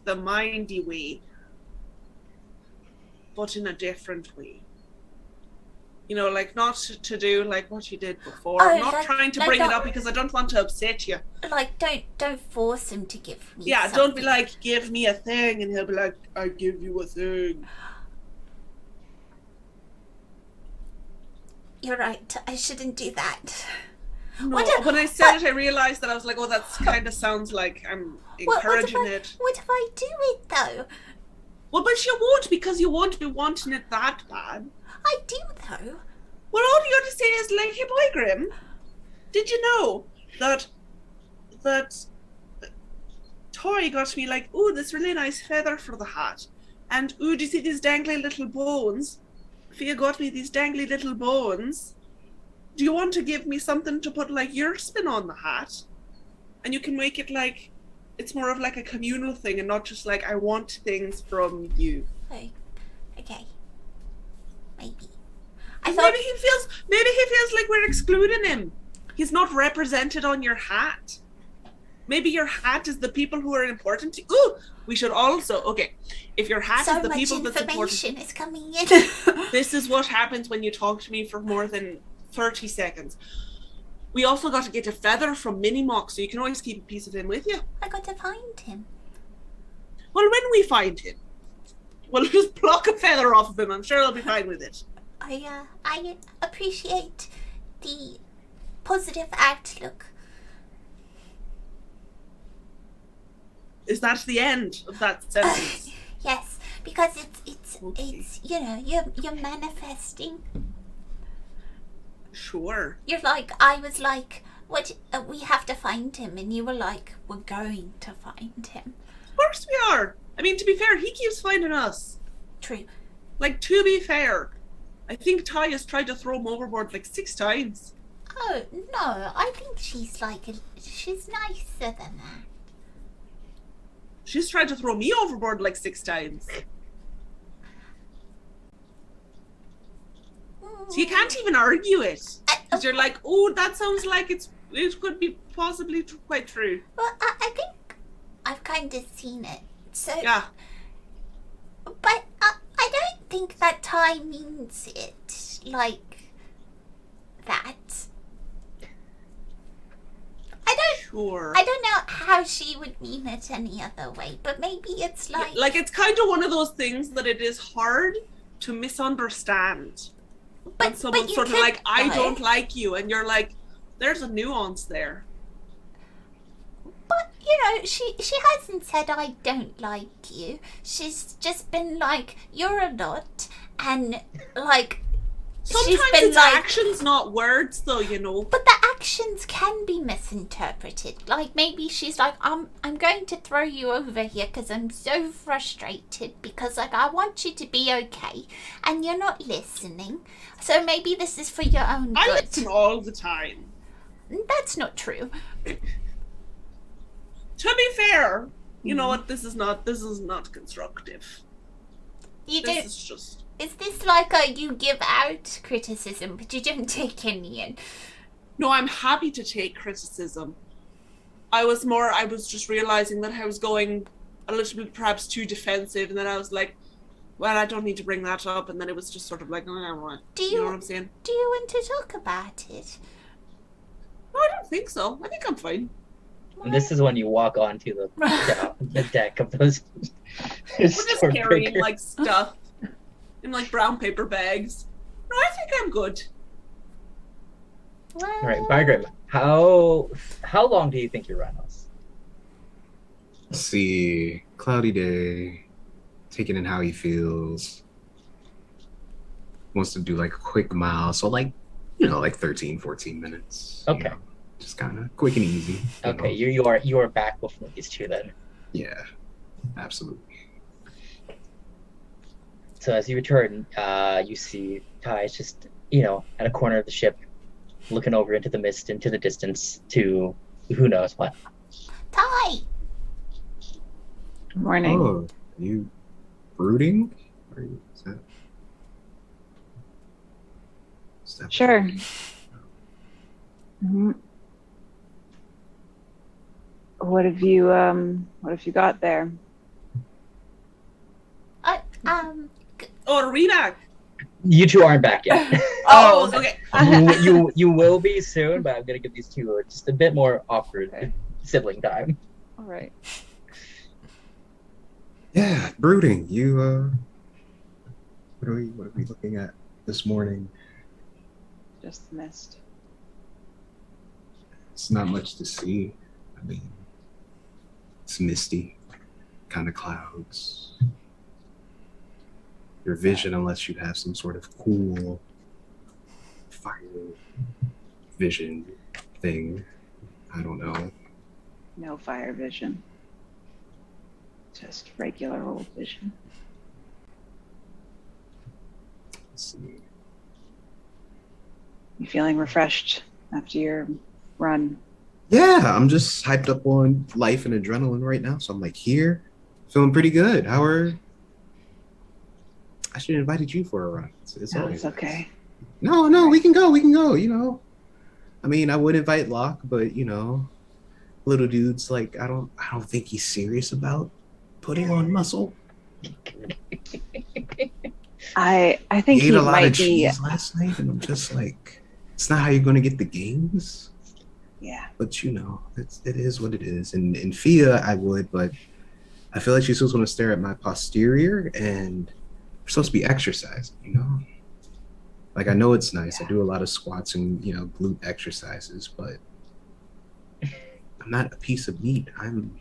the mindy way, but in a different way. like not to do like what you did before. Oh, Not like- trying to like bring it not- up because I don't want to upset you. Like, don't force him to give me Yeah, don't be something. like, give me a thing, and he'll be like, I give you a thing. You're right. I shouldn't do that. No, What if- when I said it, I realized that I was like, oh, that kind of sounds like I'm encouraging it. What if I do it though? Well, but you won't, because you won't be wanting it that bad. I do though. Well, all you have to say is, like, hey, boy, Grim, did you know that Toy got me, like, ooh, this really nice feather for the hat. And, ooh, do you see these dangly little bones? Fiadh got me these dangly little bones. Do you want to give me something to put, like, your spin on the hat? And you can make it, like, it's more of, like, a communal thing and not just, like, I want things from you. Oh, okay. Maybe. Maybe he feels like we're excluding him. He's not represented on your hat. Maybe your hat is the people who are important to you. Ooh, we should also, okay, if your hat so is the much people that's important, information is coming in. this is what happens when you talk to me for more than 30 seconds. We also got to get a feather from Minimock, so you can always keep a piece of him with you. I got to find him. Well, when we find him, we'll just pluck a feather off of him. I'm sure he'll be fine with it. I appreciate the positive outlook. Is that the end of that sentence? Yes, because it's Okay. you're manifesting. Sure. I was like, what? We have to find him, and you were like, we're going to find him. Of course we are. I mean, to be fair, he keeps finding us. True. Like, to be fair, I think Ty has tried to throw him overboard like 6 times. Oh no, I think she's she's nicer than that. She's tried to throw me overboard like 6 times. So you can't even argue it. Because you're like, oh, that sounds like it could be possibly quite true. Well, I think I've kind of seen it. So Yeah. But I don't think that Ty means it like that. Sure. I don't know how she would mean it any other way, but maybe it's like... Like, it's kind of one of those things that it is hard to misunderstand. When someone's you sort of could, like, I though. don't like you, and you're like, there's a nuance there. But, she hasn't said I don't like you. She's just been like, you're a lot, and like... Sometimes she's been it's like, actions, not words, though, But the actions can be misinterpreted. Like, maybe she's like, I'm going to throw you over here because I'm so frustrated because, like, I want you to be okay and you're not listening. So maybe this is for your own I good. listen all the time. That's not true. To be fair, you know what? This is not constructive. You This don't... is just... Is this like you give out criticism, but you don't take any in? No, I'm happy to take criticism. I was just realizing that I was going a little bit perhaps too defensive, and then I was like, well, I don't need to bring that up, and then it was just sort of like, oh, you know what I'm saying? Do you want to talk about it? No, I don't think so. I think I'm fine. And this is when you walk onto the deck of those. We're just carrying like stuff in like brown paper bags. No, I think I'm good. Well, All right, Margaret, how long do you think you run us? Let's see. Cloudy day. Taking in how he feels. Wants to do like a quick mile. So like 13, 14 minutes. Okay. Just kind of quick and easy. Okay, you are back before these two then. Yeah, absolutely. So as you return, you see Ty's just, at a corner of the ship, looking over into the mist, into the distance, to who knows what. Ty! Morning. Oh, are you brooding? Is that Sure. Mhm. What have you got there? Oh, Reback. You two aren't back yet. Oh, okay. you will be soon, but I'm gonna give these two just a bit more awkward Okay. sibling time. All right. Yeah, brooding. You what are we looking at this morning? Just the mist. It's not much to see. I mean, it's misty, kind of clouds. Your vision, unless you have some sort of cool fire vision thing, I don't know. No fire vision. Just regular old vision. Let's see. You feeling refreshed after your run? Yeah, I'm just hyped up on life and adrenaline right now. So I'm like here, feeling pretty good. I should have invited you for a run. It's No, always it's okay. nice. No, we can go, you know. I mean, I would invite Locke, but you know, little dude's like, I don't think he's serious about putting on muscle. I think He ate he a lot might of be. cheese last night, and I'm just like, it's not how you're going to get the gains. Yeah. But you know, it is what it is. And in Fiadh, I would, but I feel like she's supposed to stare at my posterior, and we're supposed to be exercising, you know? Like, I know it's nice. Yeah. I do a lot of squats and, you know, glute exercises, but I'm not a piece of meat. I'm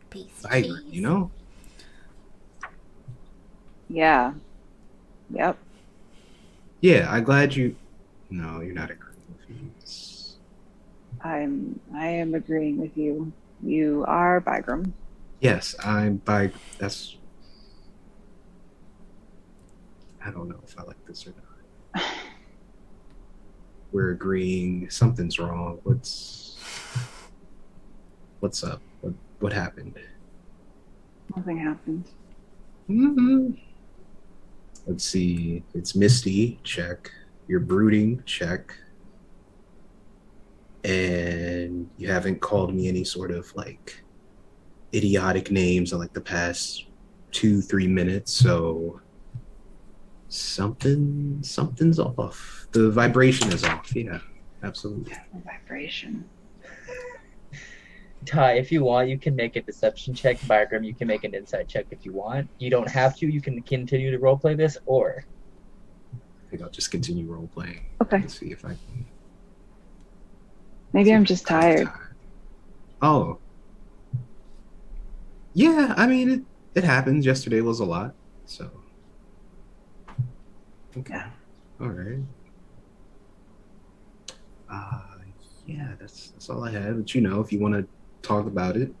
Piece of vibrant, cheese. you know? Yeah. Yep. Yeah, I'm glad you... No, you're not agreeing with me. I am agreeing with you. You are Bygram. Yes, that's... I don't know if I like this or not. We're agreeing something's wrong. What's up? What happened? Nothing happened. Mm-hmm. Let's see. It's misty. Check. You're brooding. Check. And you haven't called me any sort of like idiotic names in like the past 2-3 minutes. So something's off. The vibration is off. Yeah, absolutely. The vibration. Ty, if you want, you can make a deception check. Bygram, you can make an insight check if you want. You don't have to. You can continue to roleplay this, or... I think I'll just continue role playing. Okay. Let's see if I can. Maybe I'm just tired. Oh. Yeah, I mean, it happens. Yesterday was a lot, so. Okay. Yeah. All right. Yeah, that's all I had. But you know, if you want to talk about it,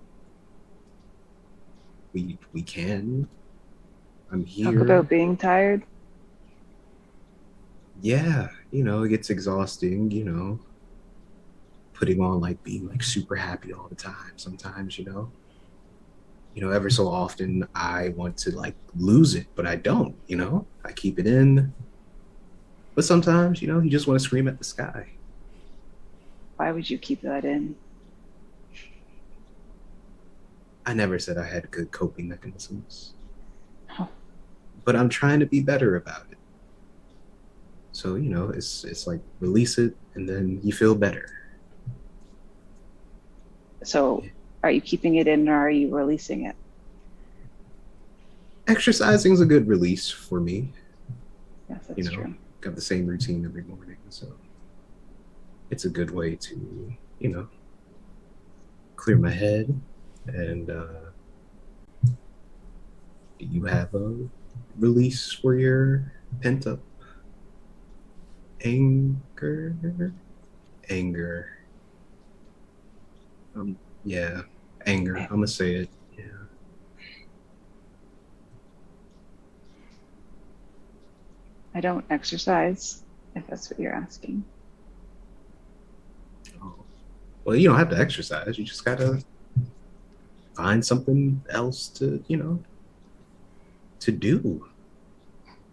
we can. I'm here. Talk about being tired. Yeah, you know, it gets exhausting, you know, putting on like being like super happy all the time. Sometimes, you know, ever so often I want to like lose it, but I don't, you know, I keep it in. But sometimes, you know, you just want to scream at the sky. Why would you keep that in? I never said I had good coping mechanisms, Oh. but I'm trying to be better about it. So, you know, it's like release it and then you feel better. So, are you keeping it in or are you releasing it? Exercising is a good release for me. Yes, that's You know, true. got the same routine every morning, so it's a good way to, you know, clear my head. And do you have a release for your pent up anger? Yeah, anger. I'm gonna say it. Yeah. I don't exercise, if that's what you're asking. Oh. Well, you don't have to exercise. You just gotta find something else to, you know, to do.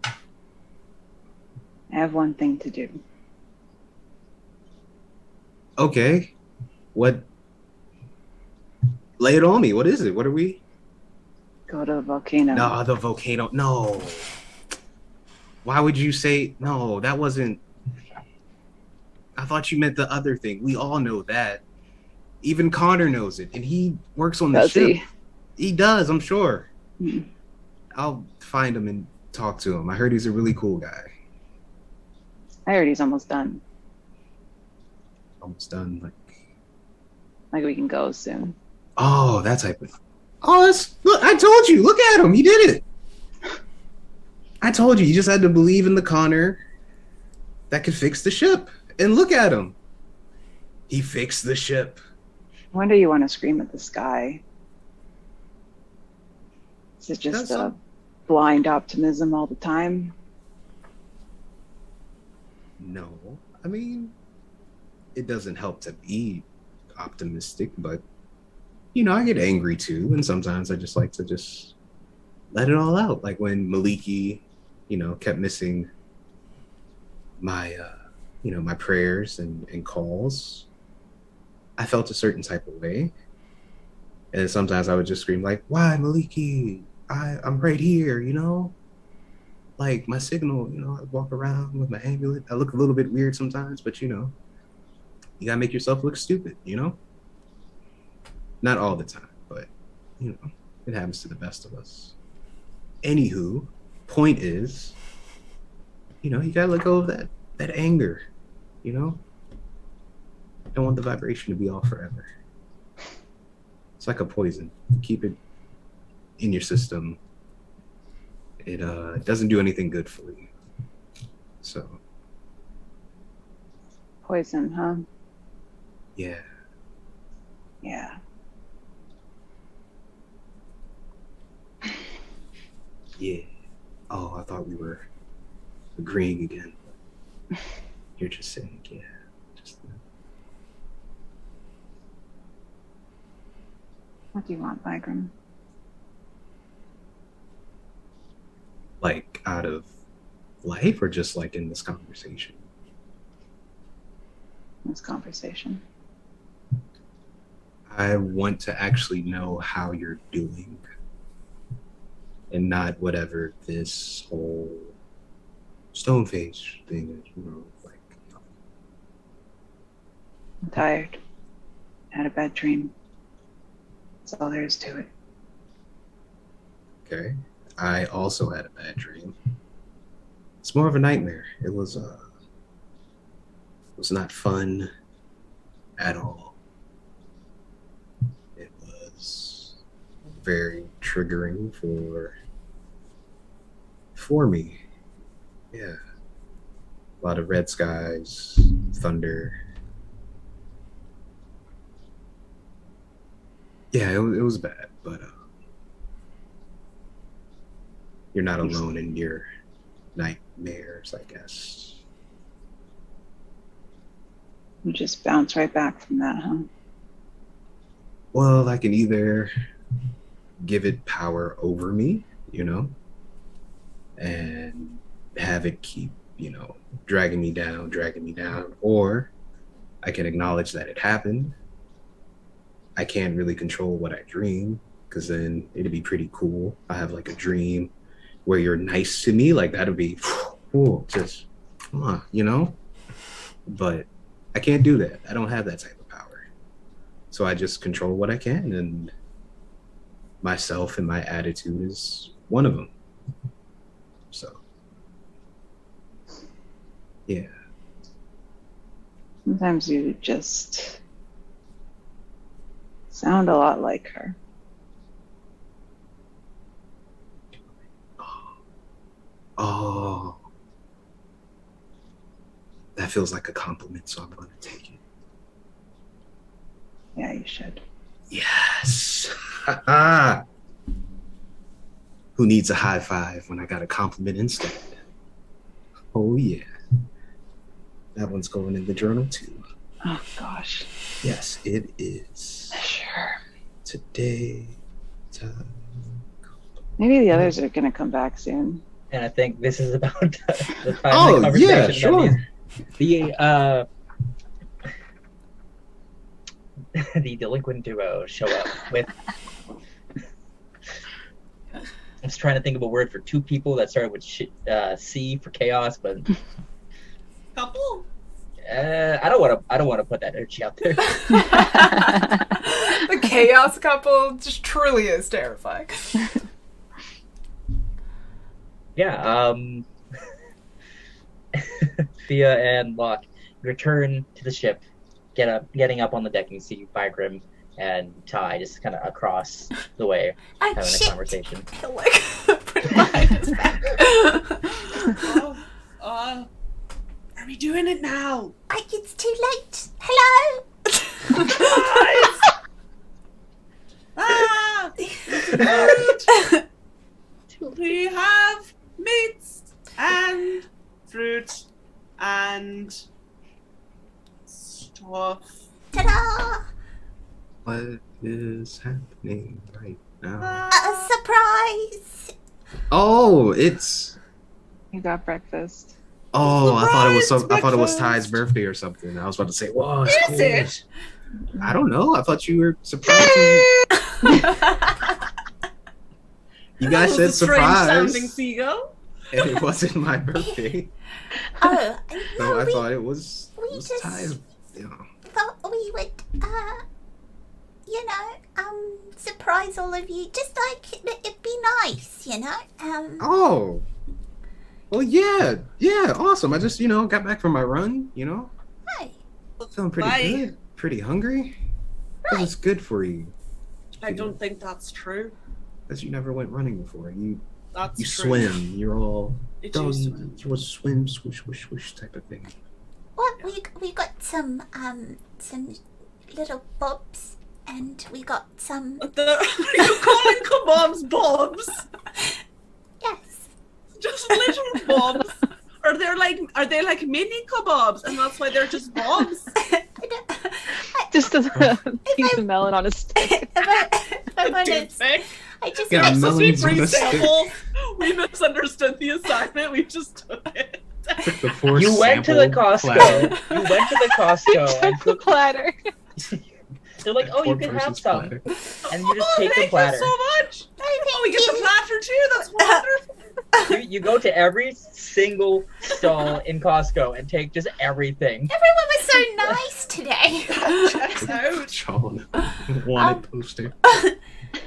I have one thing to do. Okay. What? Lay it on me. What is it? What are we? Go to the volcano. No, the volcano. No. Why would you say no? That wasn't. I thought you meant the other thing. We all know that. Even Connor knows it, and he works on the Does ship. he? He does, I'm sure. Hmm. I'll find him and talk to him. I heard he's a really cool guy. I heard he's almost done. Almost done. Like we can go soon. Oh, that type of. Oh, look! I told you. Look at him. He did it. I told you. You just had to believe in the Connor that could fix the ship. And look at him. He fixed the ship. When do you want to scream at the sky? Is it just That's a blind optimism all the time? No. I mean, it doesn't help to be optimistic, but I get angry too, and sometimes I just like to just let it all out. Like when Maliki, kept missing my my prayers and calls. I felt a certain type of way. And sometimes I would just scream like, why, Maliki? I'm right here, Like my signal, I walk around with my amulet. I look a little bit weird sometimes, but you gotta make yourself look stupid, Not all the time, but it happens to the best of us. Anywho, point is, you gotta let go of that anger, Don't want the vibration to be off forever. It's like a poison. Keep it in your system. It doesn't do anything good for you. So. Poison, huh? Yeah. Yeah. Yeah. Oh, I thought we were agreeing again. You're just saying, yeah. What do you want, Vigram? Like out of life or just like in this conversation? This conversation. I want to actually know how you're doing and not whatever this whole stone face thing is, I'm tired. Had a bad dream. That's all there is to it. Okay. I also had a bad dream. It's more of a nightmare. It was not fun at all. It was very triggering for me. Yeah. A lot of red skies, thunder. Yeah, it was bad, but you're not alone in your nightmares, I guess. You just bounce right back from that, huh? Well, I can either give it power over me, and have it keep, dragging me down, or I can acknowledge that it happened. I can't really control what I dream, because then it'd be pretty cool. I have like a dream where you're nice to me, like that'd be just but I can't do that. I don't have that type of power, so I just control what I can, and myself and my attitude is one of them. So yeah, Sometimes you just sound a lot like her. oh, that feels like a compliment, so I'm gonna take it. Yeah, you should. Yes. Who needs a high five when I got a compliment instead? Oh yeah. That one's going in the journal too. Oh gosh. Yes, it is. Sure. Today. Maybe the others are gonna come back soon. And I think this is about the time Oh, the conversation yeah, that sure. the delinquent duo show up with I was trying to think of a word for two people that started with C for chaos, but Couple? I don't want to put that energy out there. The chaos couple just truly is terrifying. Yeah. Fiadh and Locke return to the ship, getting up on the deck, and you see Bygrim and Ty just kind of across the way having a conversation. Like, put it behind his back. Are we doing it now? It's too late. Hello? Ah! We have meats and fruit and stuff. Ta-da! What is happening right now? A surprise! Oh, it's. You got breakfast. Oh, I thought it was Surprise I thought it was breakfast. Ty's birthday or something. I was about to say, "Whoa, it's Is cool." it? I don't know. I thought you were surprised. You guys said Strange-sounding surprise, seagull. and it wasn't my birthday, Oh, so no, I we thought it was just- Ty's. You know. thought we would, surprise all of you. Just like, it'd be nice, Oh, well, yeah, awesome. I just got back from my run. Hey, Feeling pretty Bye. good, pretty hungry. Because it's good for you. I don't think that's true. Because you never went running before. You That's you true. swim. You're all It done. is swim. You was swim, swish, swish, swish type of thing. well, we got some little bobs, and we got some, Are you calling kebabs bobs? yes. Just little bobs? Are they like mini kebabs, and that's why they're just bobs? Just a piece of melon on a stick. If I'm honest, Toothpick. I just Yeah, got So we melons on a stick. pre-sampled. We misunderstood the assignment. We just took it. Took the four You went to the sample Costco. platter. You went to the Costco and Took the took. platter. They're like, oh, you can have Four-person's some, platter. and you just take the Thank platter. you so much. I Oh, we get the platter too. That's wonderful. You go to every single stall in Costco and take just everything. Everyone was so nice today. Checks out. Sean, wanted poster.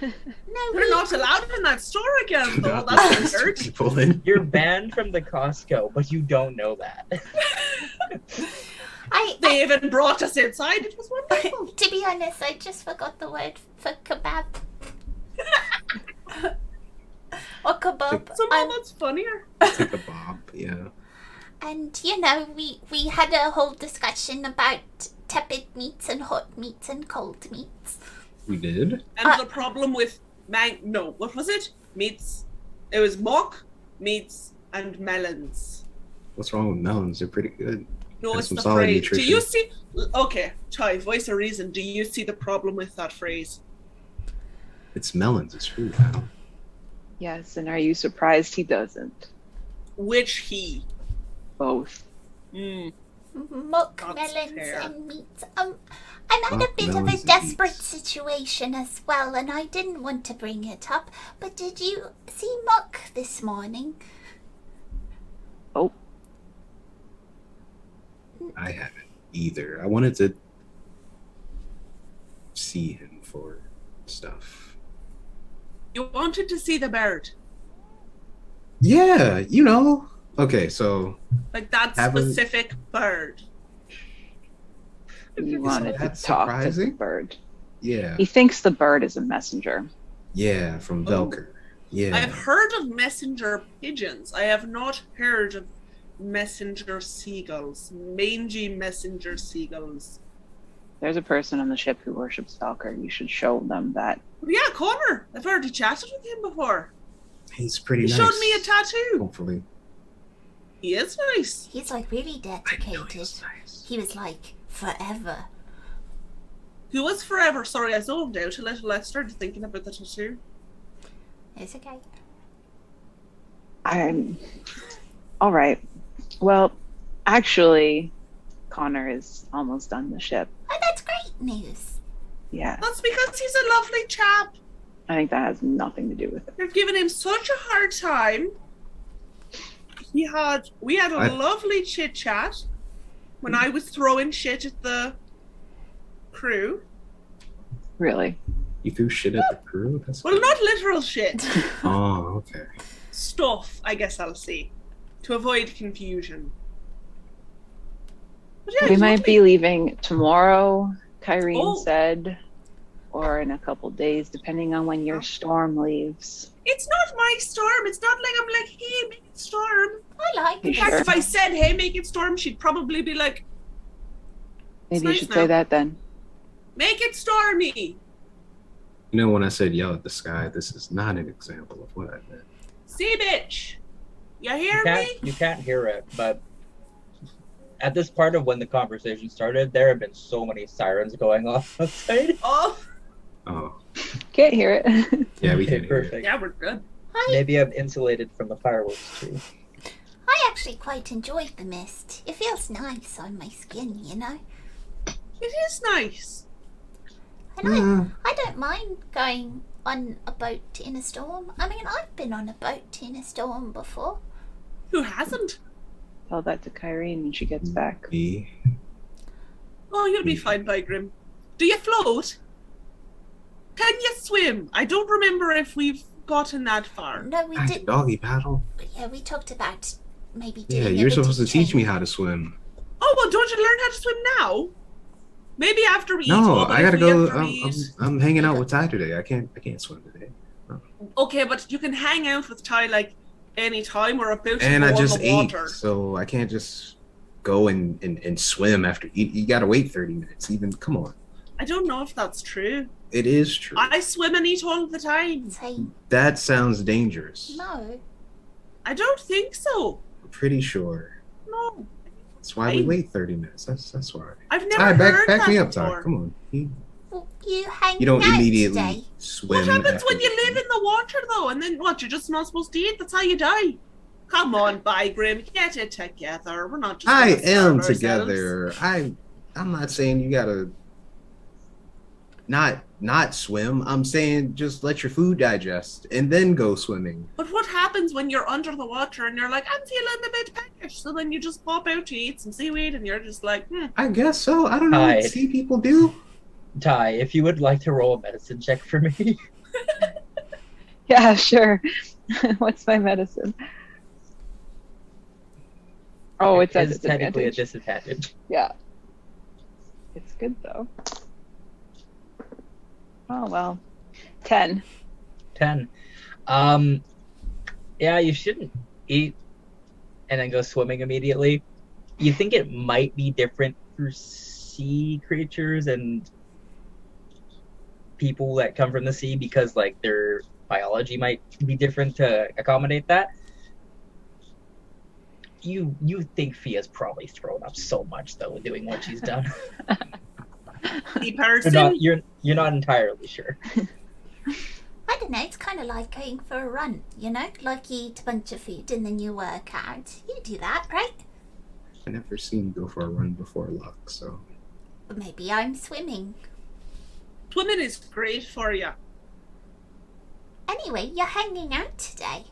No, We're not allowed in that store again, though. Not That's the weird. people in. You're banned from the Costco, but you don't know that. They even brought us inside. It was wonderful. To be honest, I just forgot the word for kebab. Or kebab. Somehow that's funnier. Take a bob, yeah. And we had a whole discussion about tepid meats and hot meats and cold meats. We did. And the problem with what was it? Meats. It was mock, meats, and melons. What's wrong with melons? They're pretty good. No, Has it's some the solid phrase. nutrition. Do you see? Okay, Ty, voice of reason. Do you see the problem with that phrase? It's melons. It's fruit. Now. Yes, and are you surprised he doesn't? Which he? Both. Muck That's melons fair. and meats. I'm at a Muck bit of a melons and desperate meats. situation as well, and I didn't want to bring it up. But did you see Muck this morning? Oh, I haven't either. I wanted to see him for stuff. You wanted to see the bird, Yeah, Okay, so like that Have a- specific bird. you wanted to That's talk to the surprising. bird. yeah, He thinks the bird is a messenger. yeah, from Velker. Yeah, I've heard of messenger pigeons. I have not heard of messenger seagulls. Mangy messenger seagulls. There's a person on the ship who worships Valkyr. You should show them that. Yeah, Connor. I've already chatted with him before. he's pretty He nice. showed me a tattoo. Hopefully, He is nice. He's like really I know dedicated. he's nice. He was like forever. Who was forever? Sorry, I zoned out a little. I started thinking about the tattoo. It's okay. I'm all right. Well, actually, Connor is almost on the ship. Oh, that's great news. Yeah, That's because he's a lovely chap. I think that has nothing to do with it. They've given him such a hard time. We had a lovely chit chat when I was throwing shit at the crew. Really? You threw shit at the crew? That's Well, not literal shit. Oh, okay. Stuff, I guess I'll say, to avoid confusion. But yeah, We it's might lovely. be leaving tomorrow, Kyrene Oh. said, or in a couple days, depending on when your storm leaves. It's not my storm. It's not like I'm like, hey, make it storm. I like You In fact, sure? if I said, hey, make it storm, she'd probably be like, Maybe nice you should now. say that then. make it stormy. You know, when I said yell at the sky, this is not an example of what I meant. See, bitch. You hear You me? can't hear it, but at this part of when the conversation started, there have been so many sirens going off outside. Oh, Oh, Can't hear it. yeah, we Okay, can hear it. perfect. yeah, we're good. Maybe I'm insulated from the fireworks too. I actually quite enjoyed the mist. It feels nice on my skin, you know? It is nice. And I don't mind going on a boat in a storm. I mean, I've been on a boat in a storm before. Who hasn't? Tell that to Kyrene when she gets back. Me. Oh, you'll be fine, Bygrim. Do you float? Can you swim? I don't remember if we've gotten that far. No, we I did. doggy paddle. Yeah, we talked about maybe doing Yeah, a you're bit of supposed to teach me training. how to swim. Oh, well, don't you learn how to swim now? Maybe after we eat. No, Oh, but I if gotta we go. after we eat- I'm hanging out with Ty today. I can't swim today. Okay, but you can hang out with Ty like any time. We're about to And go I just on the ate, water. so I can't just go and swim after. You gotta wait 30 minutes. Even come on, I don't know if that's true. it is true. I swim and eat all the time. Say That sounds dangerous. no. I don't think so. I'm pretty sure. No, That's why we Fine. wait 30 minutes. That's why. I've never Ty, heard back that me up, before. Ty. Come on. Well, you hang You don't out immediately today. swim. What happens after when you live in the water, though? And then what? You're just not supposed to eat? That's how you die. Come on, Bygrim, get it together. We're not just. I gonna am starve ourselves. together. I'm not saying you gotta not swim. I'm saying just let your food digest and then go swimming. But what happens when you're under the water and you're like, I'm feeling a bit peckish? So then you just pop out to eat some seaweed and you're just like, I guess so. I don't know what Tide. sea people do. Ty, if you would like to roll a medicine check for me. Yeah, sure. What's my medicine? Oh, it's at It's technically a disadvantage. disadvantage. Yeah. It's good though. Oh well. 10. 10. Yeah, you shouldn't eat and then go swimming immediately. You think it might be different for sea creatures and people that come from the sea because like their biology might be different to accommodate that. You think Fia's probably thrown up so much though doing what she's done. the You're person. not you're not entirely sure. I don't know, it's kind of like going for a run, you know? Like you eat a bunch of food and then you work out. You do that, right? I never seen you go for a run before luck, so But maybe I'm swimming. Swimming is great for you. Anyway, you're hanging out today.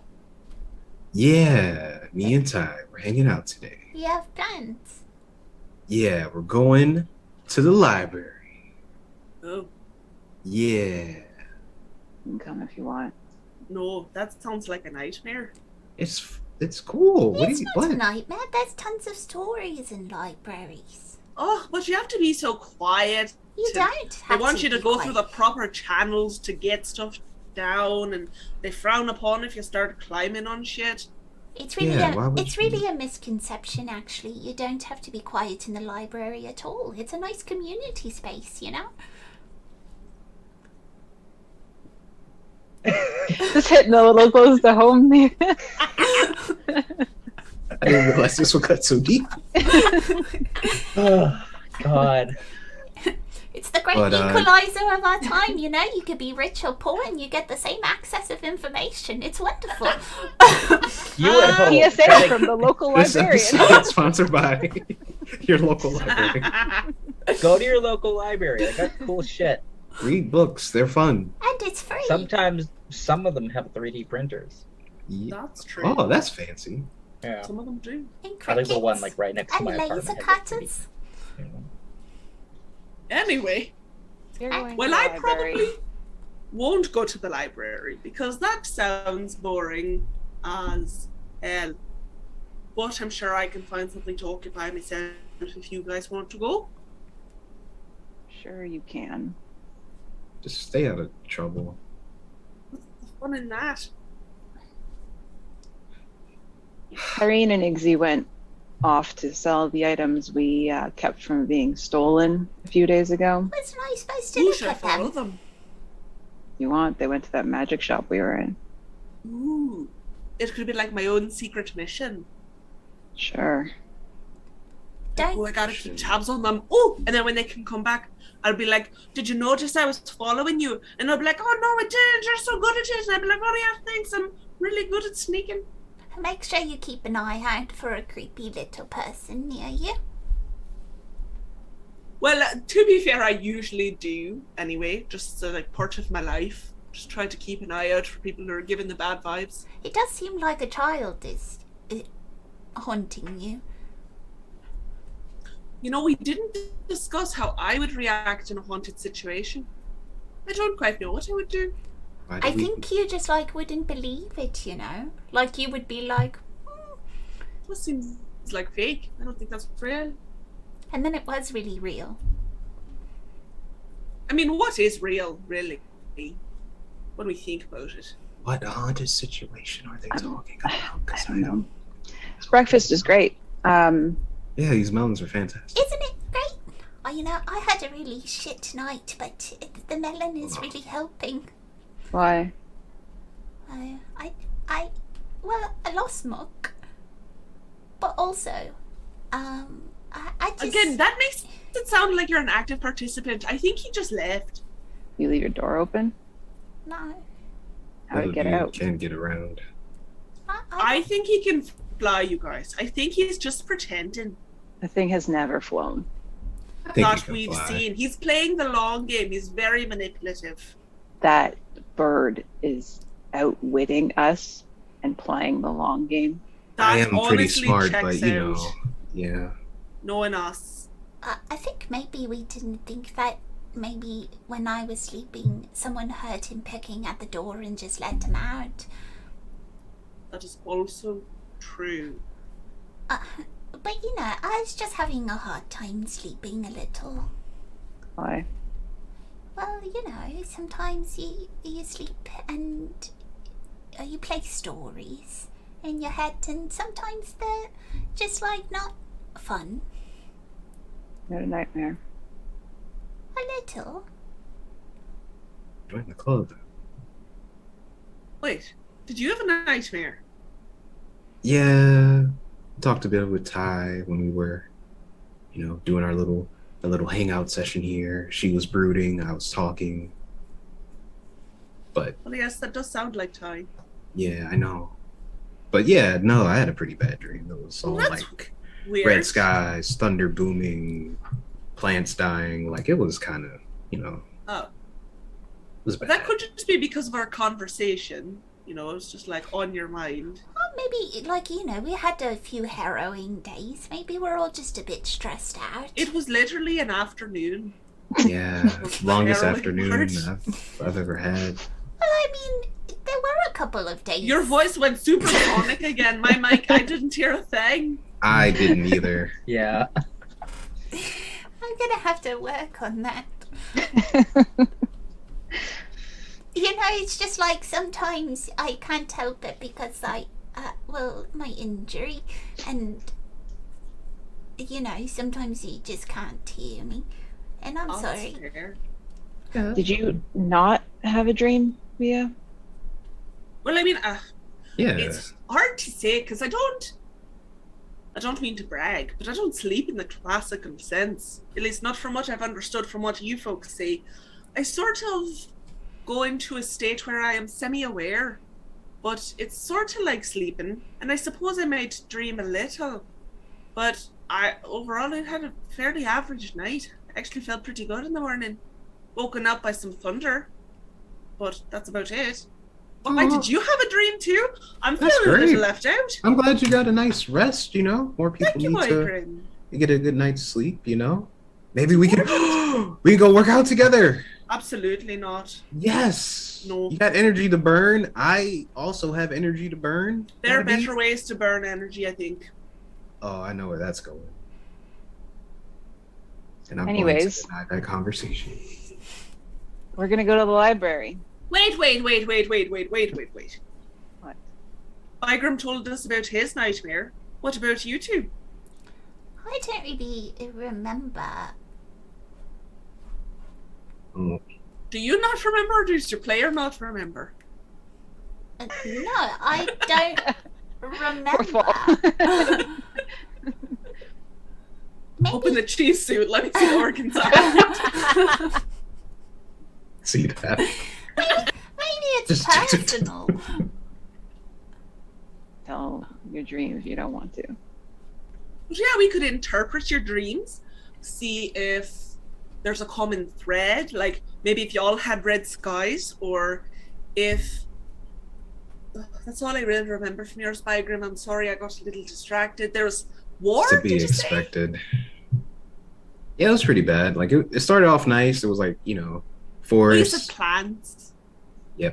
yeah, me and Ty, we're hanging out today. You have plans. Yeah, we're going to the library. Oh, Yeah, You can come if you want. no, that sounds like a nightmare. it's cool. What do It's you not what? a nightmare. There's tons of stories in libraries. Oh, but you have to be so quiet. You to- don't They have want you to be go quiet. through the proper channels to get stuff down, and they frown upon if you start climbing on shit. It's really Yeah, why would it's you- really a misconception actually. You don't have to be quiet in the library at all. It's a nice community space, you know? Just hitting a little close to home there. I didn't realize this one got so deep. Oh God. It's the great But, equalizer of our time, you know? You could be rich or poor and you get the same access of information. It's wonderful. You at home. PSA from the local This librarian. episode is sponsored by your local library. Go to your local library. I got cool shit. Read books; they're fun. And It's free. Sometimes some of them have 3D printers. Yeah. That's true. Oh, that's fancy. Yeah. Some of them do. And I think the one crickets like right next to and my apartment laser has a 3D cutters. printer. Anyway, You're going well, to the I library. probably won't go to the library because that sounds boring as hell. But I'm sure I can find something to occupy myself if you guys want to go. Sure you can. Just stay out of trouble. What's the fun in that? Irene and Iggsy went off to sell the items we kept from being stolen a few days ago. Wasn't I supposed to Who look should at follow them? them? You want? They went to that magic shop we were in. Ooh. It could be like my own secret mission. Sure. Oh, I gotta keep tabs on them. Oh, and then when they can come back, I'll be like, did you notice I was following you? And they'll be like, oh no, I didn't. You're so good at it. And I'll be like, oh yeah, thanks. I'm really good at sneaking. Make sure you keep an eye out for a creepy little person near you. Well, to be fair, I usually do anyway, just like part of my life. Just try to keep an eye out for people who are giving the bad vibes. It does seem like a child is haunting you. You know, we didn't discuss how I would react in a haunted situation. I don't quite know what I would do. I think you just like wouldn't believe it, you know? Like you would be like, This seems like fake. I don't think that's real. and then it was really real. I mean, what is real, really? When we think about it. What haunted situation are they talking about? 'Cause I don't know. This breakfast is great. Yeah, these melons are fantastic. Isn't it great? Oh, you know, I had a really shit night, but the melon is really helping. Why? Well, I lost Muck, but also, I just... Again, that makes it sound like you're an active participant. I think he just left. You leave your door open? No. How to get out? Can't get around. I think he can fly, you guys. I think he's just pretending. The thing has never flown. I think he That can we've fly. seen. He's playing the long game. He's very manipulative. That bird is outwitting us and playing the long game. That I am pretty honestly smart, checks but you know, out. yeah. Knowing us. I think maybe we didn't think that maybe when I was sleeping, someone heard him pecking at the door and just let him out. That is also true. But you know, I was just having a hard time sleeping a little. Why? Well, you know, sometimes you sleep and you play stories in your head, and sometimes they're just like not fun. You had a nightmare. A little. Join the club. Wait, did you have a nightmare? Yeah. Talked a bit with Ty when we were, you know, doing our little hangout session here. She was brooding, I was talking. But Well, yes, that does sound like Ty. yeah, I know. But yeah, no, I had a pretty bad dream. It was all That's like Weird. red skies, thunder booming, plants dying. Like it was kind of, you know, Oh. it was bad. That could just be because of our conversation. You know, it's just like on your mind. Or maybe, like, you know, we had a few harrowing days. Maybe we're all just a bit stressed out. It was literally an afternoon. Yeah, Was longest harrowing afternoon part. I've ever had. Well, I mean, there were a couple of days. Your voice went super sonic again. My mic, I didn't hear a thing. I didn't either. Yeah. I'm gonna have to work on that. You know, it's just like sometimes I can't help it because my injury, and you know, sometimes you just can't hear me, and I'm Oh, sorry. that's fair. Did you not have a dream, Mia? Well, I mean, Yeah. it's hard to say because I don't mean to brag, but I don't sleep in the classical sense. At least not from what I've understood from what you folks say. I sort of go into a state where I am semi-aware, but it's sort of like sleeping, and I suppose I might dream a little, but overall I had a fairly average night. I actually felt pretty good in the morning. Woken up by some thunder. but that's about it. Why, did you have a dream too? I'm That's feeling a great. little left out. I'm glad you got a nice rest, you know? More people Thank you, need to Erin. get a good night's sleep, you know? Maybe we can we can go work out together. Absolutely not. Yes. No. You got energy to burn. I also have energy to burn. There are Wanna be? better ways to burn energy, I think. Oh, I know where that's going. And I'm Anyways. going to deny that conversation. We're gonna go to the library. Wait. What? Bygram told us about his nightmare. What about you two? I don't really remember. Oh, Do you not remember, or does your player not remember? No, I don't Poor Fall. remember. Open the cheese suit. Let me see the organs out. see that? Maybe it's Just- personal. Tell your dream if you don't want to. But yeah, we could interpret your dreams, see if there's a common thread, like maybe if you all had red skies, or if... That's all I really remember from yours, Bygram. I'm sorry, I got a little distracted. There was war, To be did you say? expected. Yeah, it was pretty bad. Like it started off nice. It was like, you know, Piece forest. of plants. Yeah,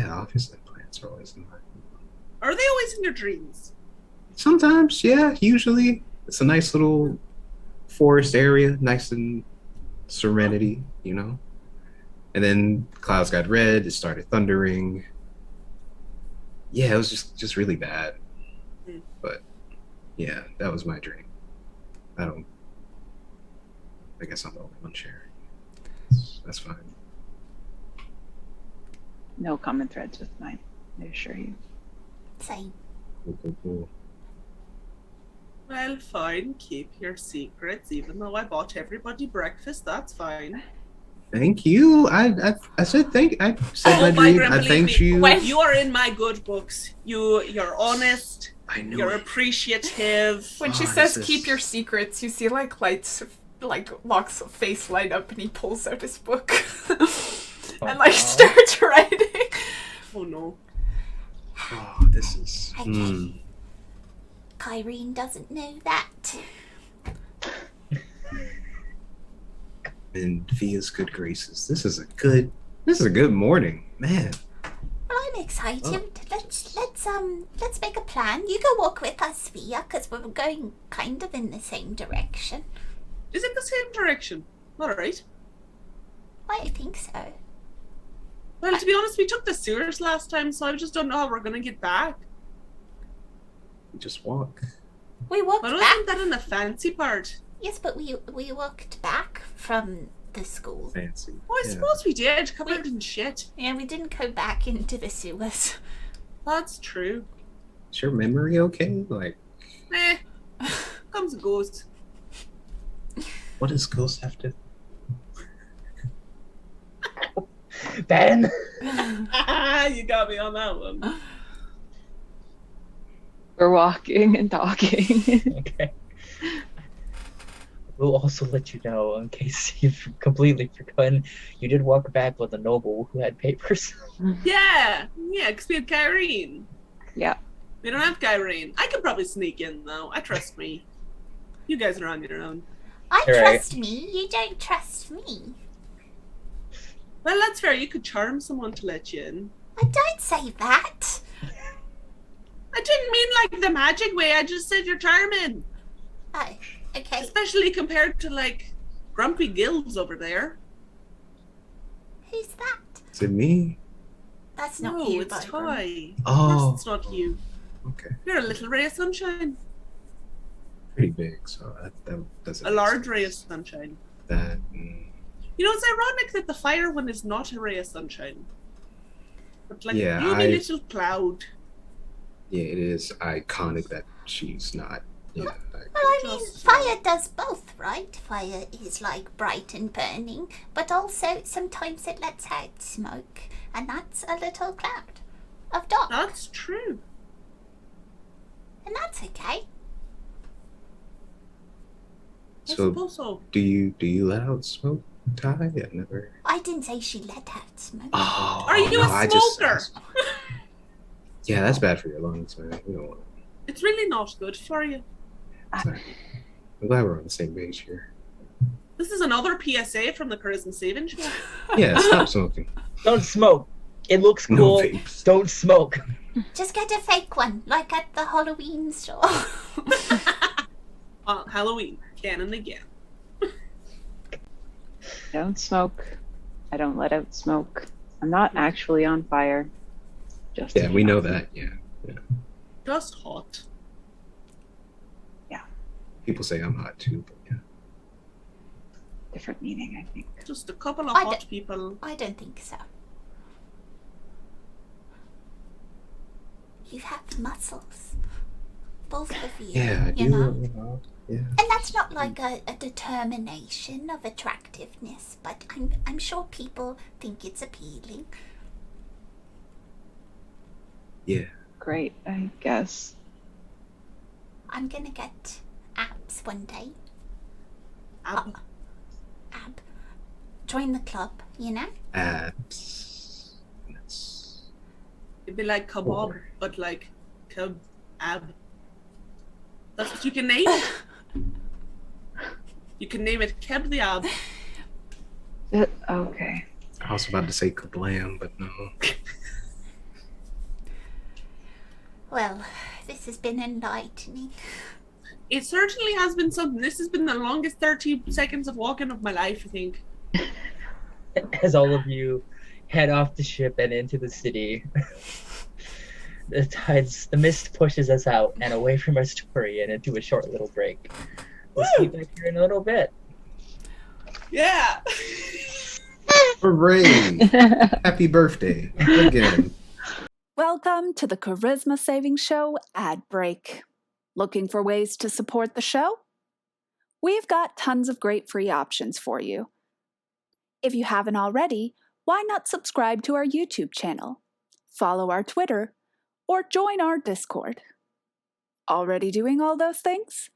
obviously plants are always in my. Are they always in your dreams? Sometimes, yeah. Usually, it's a nice little forest area, nice and serenity, you know. And then clouds got red. It started thundering. Yeah, it was just really bad. Hmm. But yeah, that was my dream. I guess I'm the only one sharing. That's fine. No common threads with mine, I assure you. Same. Cool. Well, fine. Keep your secrets, even though I bought everybody breakfast. That's fine. Thank you. I said thank. I said my Oh, dream. Bygram, I believe thanked me, you. When you are in my good books, you're honest. I knew You're it. When appreciative. she Oh, says this keep is- your secrets, you see like lights, like Locke's face light up and he pulls out his book and like wow. starts writing. Oh no. Oh, this is. Okay. Kyrene doesn't know that. In Fia's good graces. This is a good morning, man. Well, I'm excited. Oh. Let's make a plan. You go walk with us, Fia, because we're going kind of in the same direction. Is it the same direction? Alright. I think so. Well, to be honest, we took the sewers last time, so I just don't know how we're gonna get back. We just walk. We walked But back. wasn't that in the fancy part? Yes, but we walked back from the school. Fancy. Oh, I Yeah. suppose we did, covered in shit. Yeah, we didn't go back into the sewers. That's true. Is your memory okay? Like, Eh. Comes and goes. what does ghosts have to? Ben? You got me on that one. We're walking and talking. Okay. We'll also let you know, in case you've completely forgotten, you did walk back with a noble who had papers. Yeah, because we had Kyrene. Yeah. We don't have Kyrene. I could probably sneak in, though. I trust me. You guys are on your own. I You're right. trust me. You don't trust me. Well, that's fair. You could charm someone to let you in. I don't say that. I didn't mean like the magic way. I just said you're charming. Oh, okay. Especially compared to, like, Grumpy Gills over there. Who's that? Is it me? That's not No, you, it's Byron. Toy. Of Oh. course it's not you. Okay. You're a little ray of sunshine. Pretty big, so that doesn't. A large ray of sunshine. That. You know, it's ironic that the fire one is not a ray of sunshine. But like Yeah, a gloomy I- little cloud. Yeah, it is iconic that she's not. Yeah. Like, Well, I mean, Just- fire does both, right? Fire is like bright and burning, but also sometimes it lets out smoke, and that's a little cloud of dark, That's true. and that's okay. I so suppose so. do you let out smoke, Ty? I never. I I didn't say she let her smoke. Oh, Are you a smoker? Yeah, that's bad for your lungs, man. You don't want it. It's really not good for you. Sorry. I'm glad we're on the same page here. This is another PSA from the Charisma Saving Show. Yeah, stop smoking. Don't smoke. It looks No cool. vapes. Don't smoke. Just get a fake one, like at the Halloween store. Halloween, again and again. Don't smoke. I don't let out smoke. I'm not actually on fire. Just Yeah, we know that. Yeah. Just hot. People say I'm hot too, but yeah. different meaning, I think. Just a couple of I hot don't- people. I don't think so. You have muscles. Both of you. Yeah, I do. You know? You know, yeah. And that's not like a determination of attractiveness, but I'm sure people think it's appealing. Yeah. Great, I guess. I'm gonna get abs one day. Ab. Join the club, you know? Abs. Yes. It'd be like kebab, but like ab. That's what you can name it. You can name it Keb the Ab. Okay. I was about to say kablam, but no. Well, this has been enlightening. It certainly has been something. This has been the longest 30 seconds of walking of my life, I think. As all of you head off the ship and into the city, the mist pushes us out and away from our story and into a short little break. We'll see you back here in a little bit. Yeah. Hooray! Happy birthday again. Welcome to the Charisma Saving Show ad break. Looking for ways to support the show? We've got tons of great free options for you. If you haven't already, why not subscribe to our YouTube channel, follow our Twitter, or join our Discord? Already doing all those things?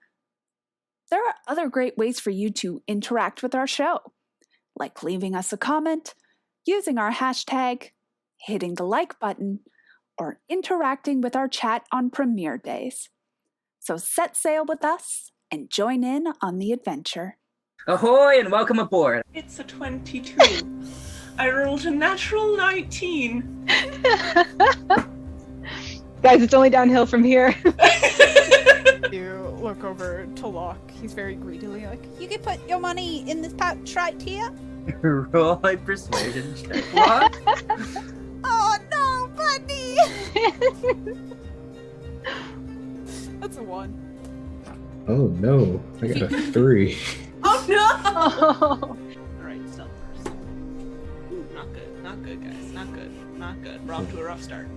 There are other great ways for you to interact with our show, like leaving us a comment, using our hashtag, hitting the like button, or interacting with our chat on premiere days. So set sail with us and join in on the adventure. Ahoy and welcome aboard. It's a 22. I rolled a natural 19. Guys, it's only downhill from here. You look over to Locke. He's very greedily like, you can put your money in this pouch right here. Roll a persuasion check. What? Oh no, buddy! That's a 1. Oh no, I got a 3. Oh no! Oh. Alright, stealth first. Ooh, not good. Not good, guys. Not good. Not good. We're off to a rough start.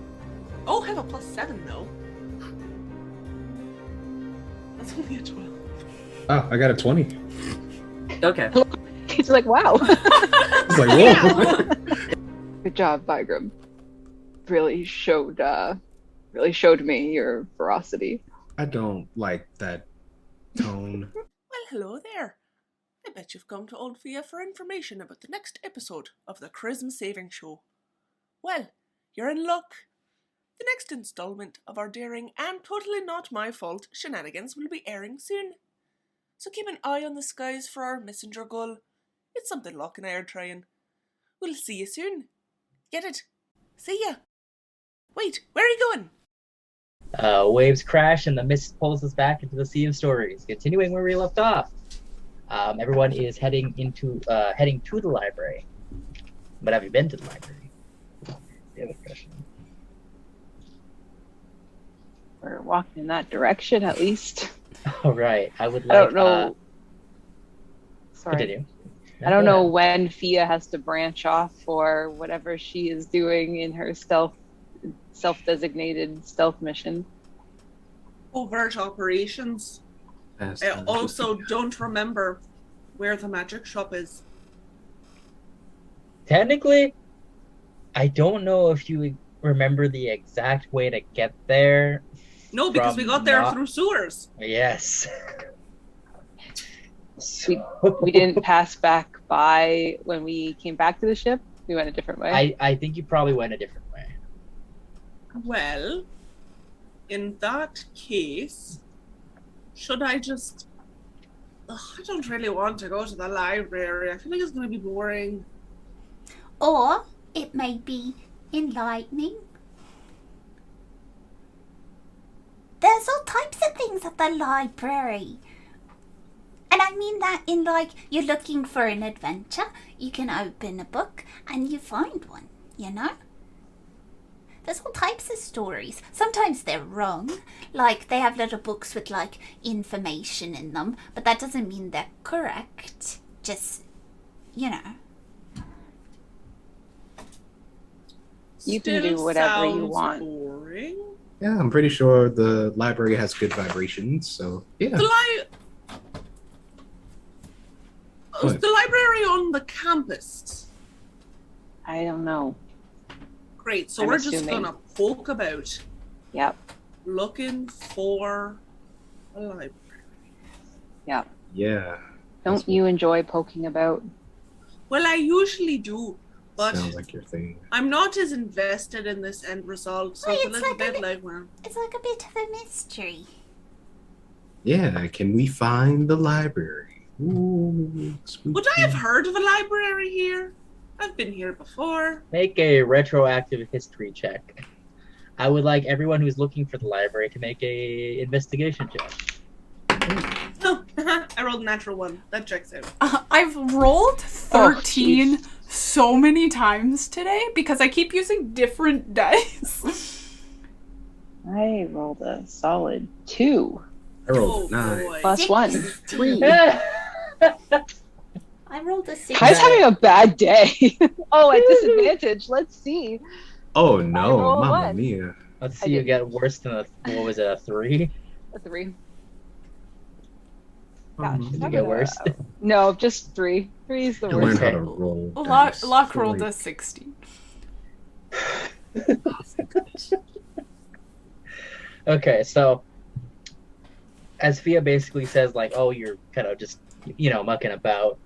Oh, have a +7 though. That's only a 12. Oh, I got a 20. Okay. He's like, wow. It's like, whoa. Good job, Vigram. Really showed me your ferocity. I don't like that tone. Well, hello there. I bet you've come to Old Fiadh for information about the next episode of the Charisma Saving Show. Well, you're in luck. The next installment of our daring and totally not my fault shenanigans will be airing soon. So keep an eye on the skies for our messenger gull. It's something Locke and I are trying. We'll see you soon. Get it? See ya. Wait, where are you going? Waves crash and the mist pulls us back into the sea of stories. Continuing where we left off. Everyone is heading to the library. But have you been to the library? You have a question. We're walking in that direction, at least. All right. I would I like. don't know. Sorry. Continue. I don't know when Fiadh has to branch off for whatever she is doing in her self-designated stealth mission. Overt operations. I also don't remember where the magic shop is. Technically, I don't know if you remember the exact way to get there. No, because we got there through sewers. Yes. We didn't pass back by when we came back to the ship. We went a different way. I think you probably went a different way. Well, in that case, should I just... Ugh, I don't really want to go to the library. I feel like it's going to be boring. Or it may be enlightening. There's all types of things at the library. And I mean that in like, you're looking for an adventure, you can open a book and you find one, you know? There's all types of stories. Sometimes they're wrong. Like, they have little books with, like, information in them. But that doesn't mean they're correct. Just, you know. You can do whatever you sounds want. Boring. Yeah, I'm pretty sure the library has good vibrations, so yeah. Is the library on the campus? I don't know. Great, so I'm we're assuming. just gonna poke about Yep. looking for a library. Yep. Yeah. Don't you enjoy poking about? Well, I usually do, but Sounds like your thing. I'm not as invested in this end result, so Wait, it's a it's little like a bit bit- like, well, It's like a bit of a mystery. Yeah, can we find the library? Ooh, spooky. would I have heard of a library here? I've been here before. Make a retroactive history check. I would like everyone who's looking for the library to make a investigation check. Oh, I rolled a natural one. That checks out. I've rolled 13 so many times today because I keep using different dice. I rolled a solid 2. I rolled a 9. boy. Plus 1. 3. I rolled a 6. Kai's having a bad day. Oh, at disadvantage. Let's see. Oh I no, roll a mamma 1. mia. Let's I see you didn't. get worse than a 3. A 3. Mamma Gosh, Did mia. you get worse? No, just 3. 3 is the To learn worst. how Okay. to roll. Locke dice. rolled Great. a 16. Okay, so as Fiadh basically says, like, oh, you're kind of just, mucking about.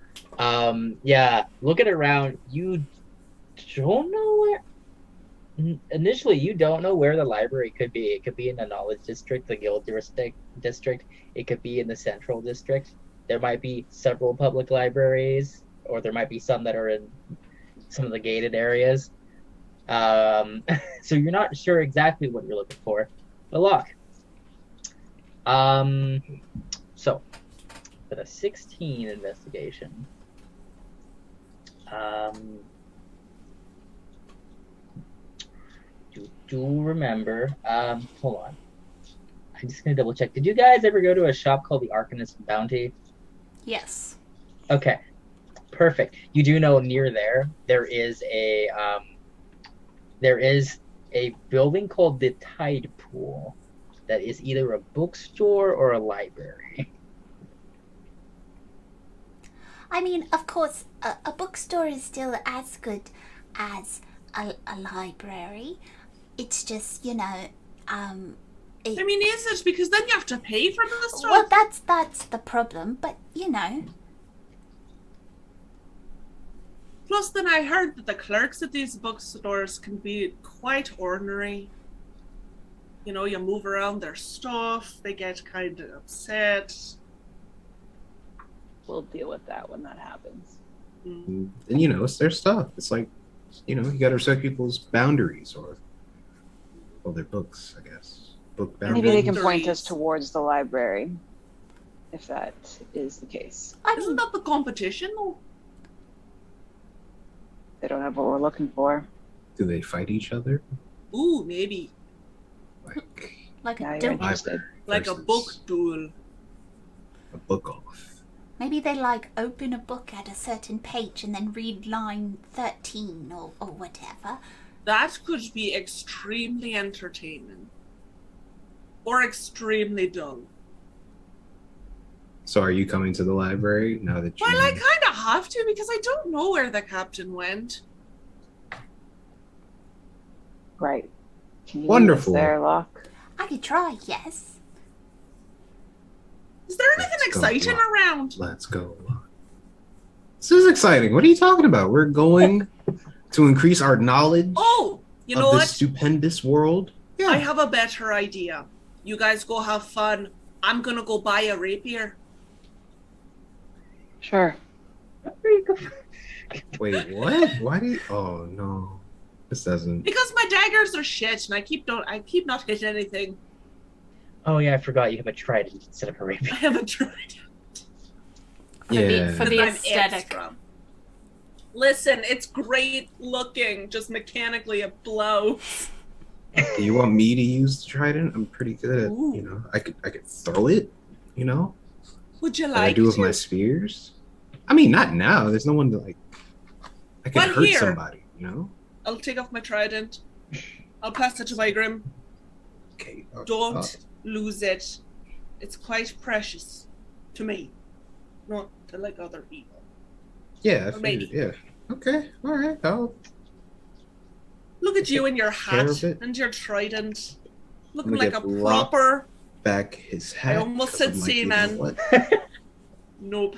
Yeah, looking around, you don't know where. Initially, you don't know where the library could be. It could be in the Knowledge District, the Guild District. It could be in the Central District. There might be several public libraries, or there might be some that are in some of the gated areas. So you're not sure exactly what you're looking for. But Locke. So, with a 16 investigation, do remember, hold on. I'm just gonna double check. Did you guys ever go to a shop called the Arcanist Bounty? Yes. Okay, perfect. You do know near there is a building called the Tide Pool that is either a bookstore or a library. I mean, of course, a bookstore is still as good as a library. It's just, I mean, is it? Because then you have to pay for the stuff. well, that's the problem. But Plus, then I heard that the clerks at these bookstores can be quite ornery. You move around their stuff, they get kind of upset. We'll deal with that when that happens. Mm. And it's their stuff. It's like, you gotta respect people's boundaries or their books, I guess. Book boundaries. Maybe they can point Boundaries. us towards the library, if that is the case. Isn't that the competition, though? They don't have what we're looking for. Do they fight each other? Ooh, maybe. Like, like Now a you're duel. interested. Like a versus book duel. A book off. Maybe they open a book at a certain page and then read line 13 or whatever. That could be extremely entertaining. Or extremely dull. So are you coming to the library now that you Well, I kind of have to because I don't know where the captain went. Right. Can you Wonderful. lead us there, Locke? I could try, yes. Is there anything Let's go, exciting Locke. around? Let's go. This is exciting. What are you talking about? We're going to increase our knowledge Oh, you know of what? this stupendous world. Yeah. I have a better idea. You guys go have fun. I'm gonna go buy a rapier. Sure. Wait, what? Why do you... Oh, no. This doesn't... Because my daggers are shit, and I keep not hitting anything. Oh yeah, I forgot you have a trident instead of a rapier. I haven't tried. For Yeah. the I'm aesthetic. extra. Listen, it's great looking. Just mechanically, it blows. Do you want me to use the trident? I'm pretty good at, Ooh. you know, I could throw it, you know? Would you Like I like do with to? my spears. I mean, not now. There's no one to, like... I could Well, hurt here. somebody, you know? I'll take off my trident. I'll pass it to my Grim. Okay. Don't lose it. It's quite precious to me, not to like other people. Yeah, I Or maybe. figured, yeah. Okay, all right. I'll Look at you in your care hat of it. and your trident, looking I'm like gonna a get Locke proper. back his hat. almost 'cause said I'm like, seaman. you know what? Nope.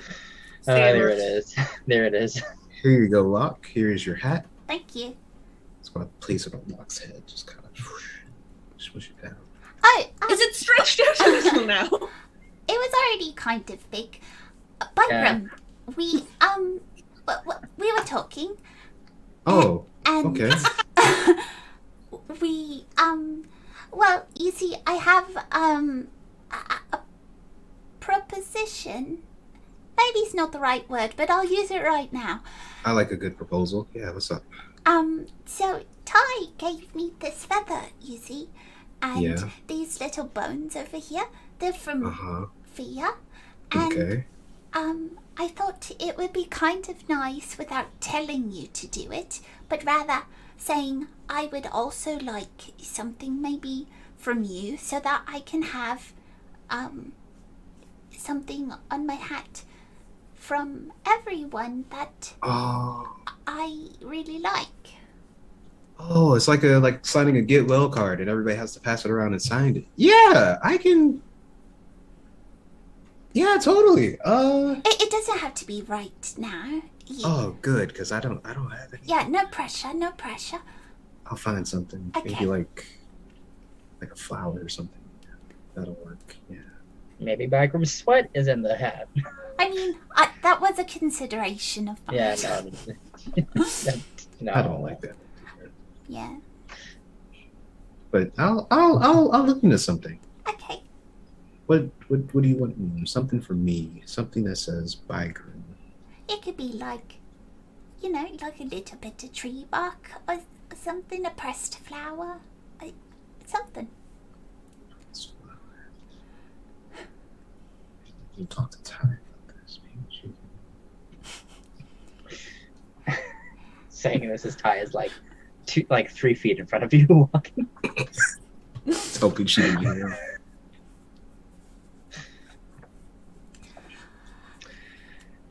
There it is. There it is. Here you go, Locke. Here is your hat. Thank you. It's going to place it on Locke's head. Just kind of smush it down. Oh, Is it stretched out a little now? it was already kind of big. Byram, we we were talking, Oh, and okay. we well, you see, I have a proposition. Maybe it's not the right word, but I'll use it right now. I like a good proposal. Yeah, what's up? So Ty gave me this feather, you see, and Yeah. these little bones over here. They're from Uh-huh. Fiadh, and Okay. I thought it would be kind of nice without telling you to do it, but rather saying I would also like something maybe from you so that I can have something on my hat from everyone that Oh. I really like. Oh, it's like signing a get well card and everybody has to pass it around and sign it. Yeah, I can. Yeah, totally. It doesn't have to be right now. Oh, good, because I don't have any. Yeah, no pressure, no pressure. I'll find something. Okay. Maybe like a flower or something. That'll work. Yeah. Maybe Bagram's sweat is in the hat. I mean, that was a consideration of mine. Yeah, no. I don't like that. Yeah. But I'll look into something. Okay. What do you want? Something for me. Something that says Bygram. It could be like, like a little bit of tree bark or something, a pressed flower, something. You talk to Ty about this. Maybe she Saying this as Ty is like 3 feet in front of you walking. It's hoping she didn't hear him.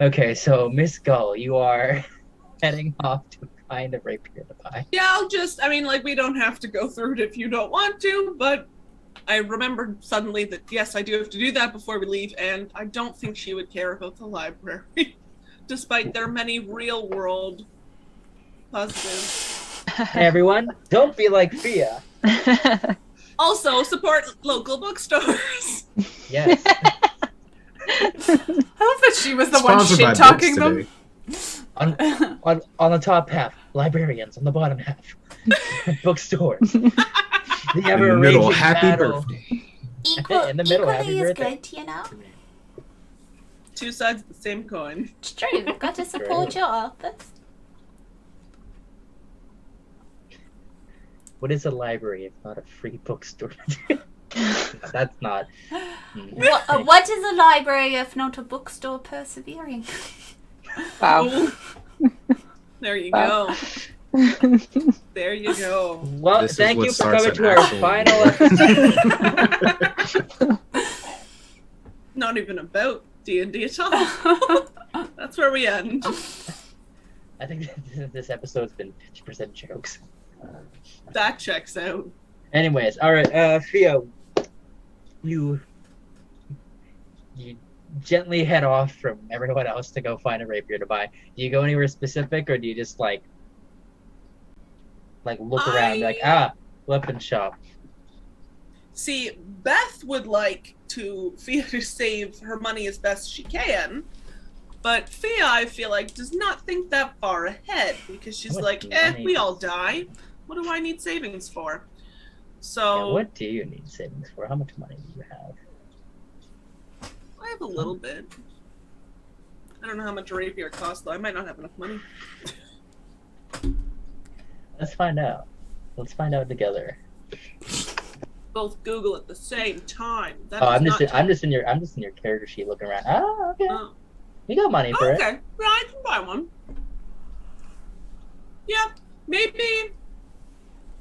Okay, so Miss Gull, you are heading off to find a rapier to buy. Yeah, we don't have to go through it if you don't want to, but I remembered suddenly that, yes, I do have to do that before we leave, and I don't think she would care about the library, despite their many real-world positives. Hey everyone, don't be like Fiadh. Also, support local bookstores. Yes. I love that she was the one Sponsored by shit talking books them. today. On the top half, librarians. On the bottom half, bookstores. The In the ever middle, raging happy battle. birthday. In the middle, happy equally as birthday. good, Two sides of the same coin. It's true. We've got to support your authors. What is a library if not a free bookstore? That's not. What is a library if not a bookstore persevering? Wow. There you Wow. go. There you go. Well, This is thank what you for starts coming an to our actual- final episode. Not even about D&D at all. That's where we end. I think this episode's been 50% jokes. That checks out. Anyways, all right, Fiadh, you you gently head off from everyone else to go find a rapier to buy. Do you go anywhere specific, or do you just like look around, like weapon shop? See, Beth would like to Fiadh save her money as best she can, but Fiadh, I feel like, does not think that far ahead because she's like, we all die. What do I need savings for? So, yeah, what do you need savings for? How much money do you have? I have a little bit. I don't know how much a rapier costs, though. I might not have enough money. Let's find out. Let's find out together. Both Google at the same time. I'm just in your character sheet looking around. Oh, okay. Oh. You got money for it. Okay, yeah, I can buy one. Yeah, maybe.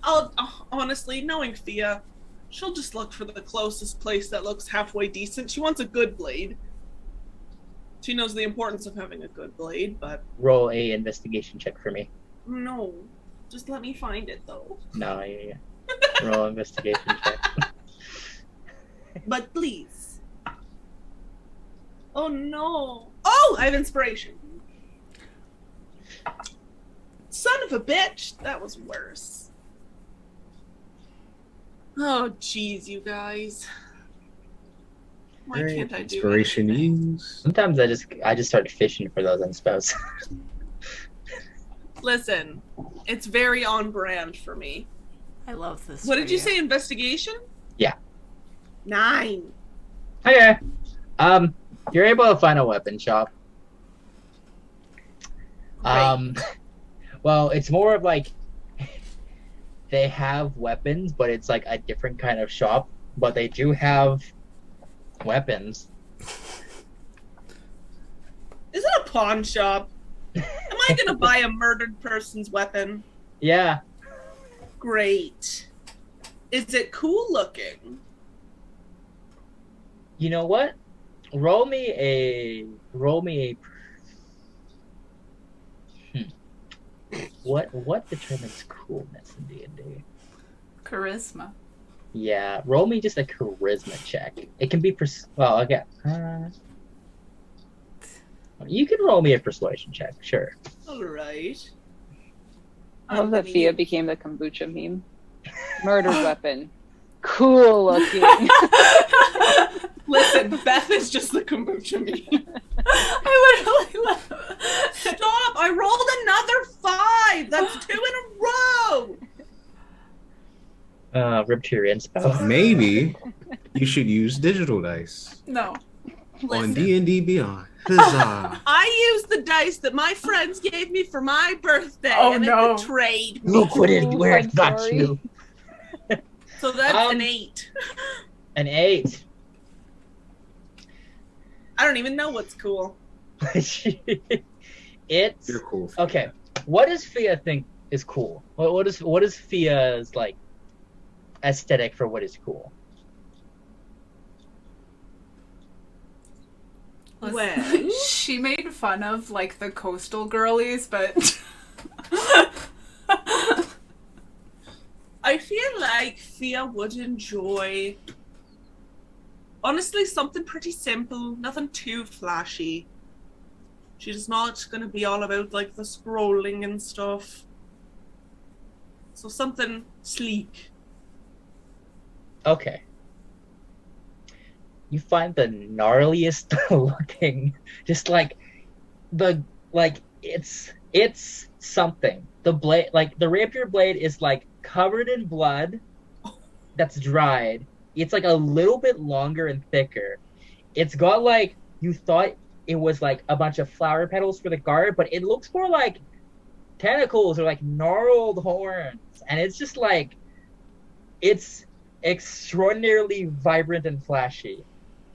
I'll honestly, knowing Fiadh, she'll just look for the closest place that looks halfway decent. She wants a good blade. She knows the importance of having a good blade, but Roll a investigation check for me. no, just let me find it though. No, yeah. Roll investigation check. But please. Oh no! Oh, I have inspiration. Son of a bitch, that was worse. Oh, jeez, you guys. Why can't I do inspiration anything? use? Sometimes I just start fishing for those inspos. Listen, it's very on brand for me. I love this. What for did you say, investigation? Yeah. 9. Okay. You're able to find a weapon shop. Well, it's more of like they have weapons, but it's like a different kind of shop. But they do have weapons. Is it a pawn shop? Am I gonna buy a murdered person's weapon? Yeah. Great. Is it cool looking? You know what? Roll me a. What determines coolness in D&D? Charisma. Yeah, roll me just a charisma check. It can be well, okay. You can roll me a persuasion check, sure. All right. I love that Fiadh became the kombucha meme. Murder weapon. Cool looking. Listen, Beth is just the kombucha meme. I literally love it. Stop! I rolled another 5! That's 2 in a row! Rip to your inspo. Maybe you should use digital dice No. on Listen, D&D Beyond. Huzzah! I used the dice that my friends gave me for my birthday, Oh, and no. it betrayed me. Look where I'm it got sorry. you. So that's an 8. An 8. I don't even know what's cool. It's You're cool. okay. What does Fiadh think is cool? What is Fia's like aesthetic for what is cool? Listen, Well- she made fun of like the coastal girlies, but I feel like Fiadh would enjoy, honestly, something pretty simple, nothing too flashy. She's not going to be all about like the scrolling and stuff. So something sleek. Okay. You find the gnarliest looking, just like it's something. The blade, like the rapier blade, is like covered in blood that's dried. It's like a little bit longer and thicker. It's got like, you thought it was like a bunch of flower petals for the guard, but it looks more like tentacles or like gnarled horns. And it's just like, it's extraordinarily vibrant and flashy,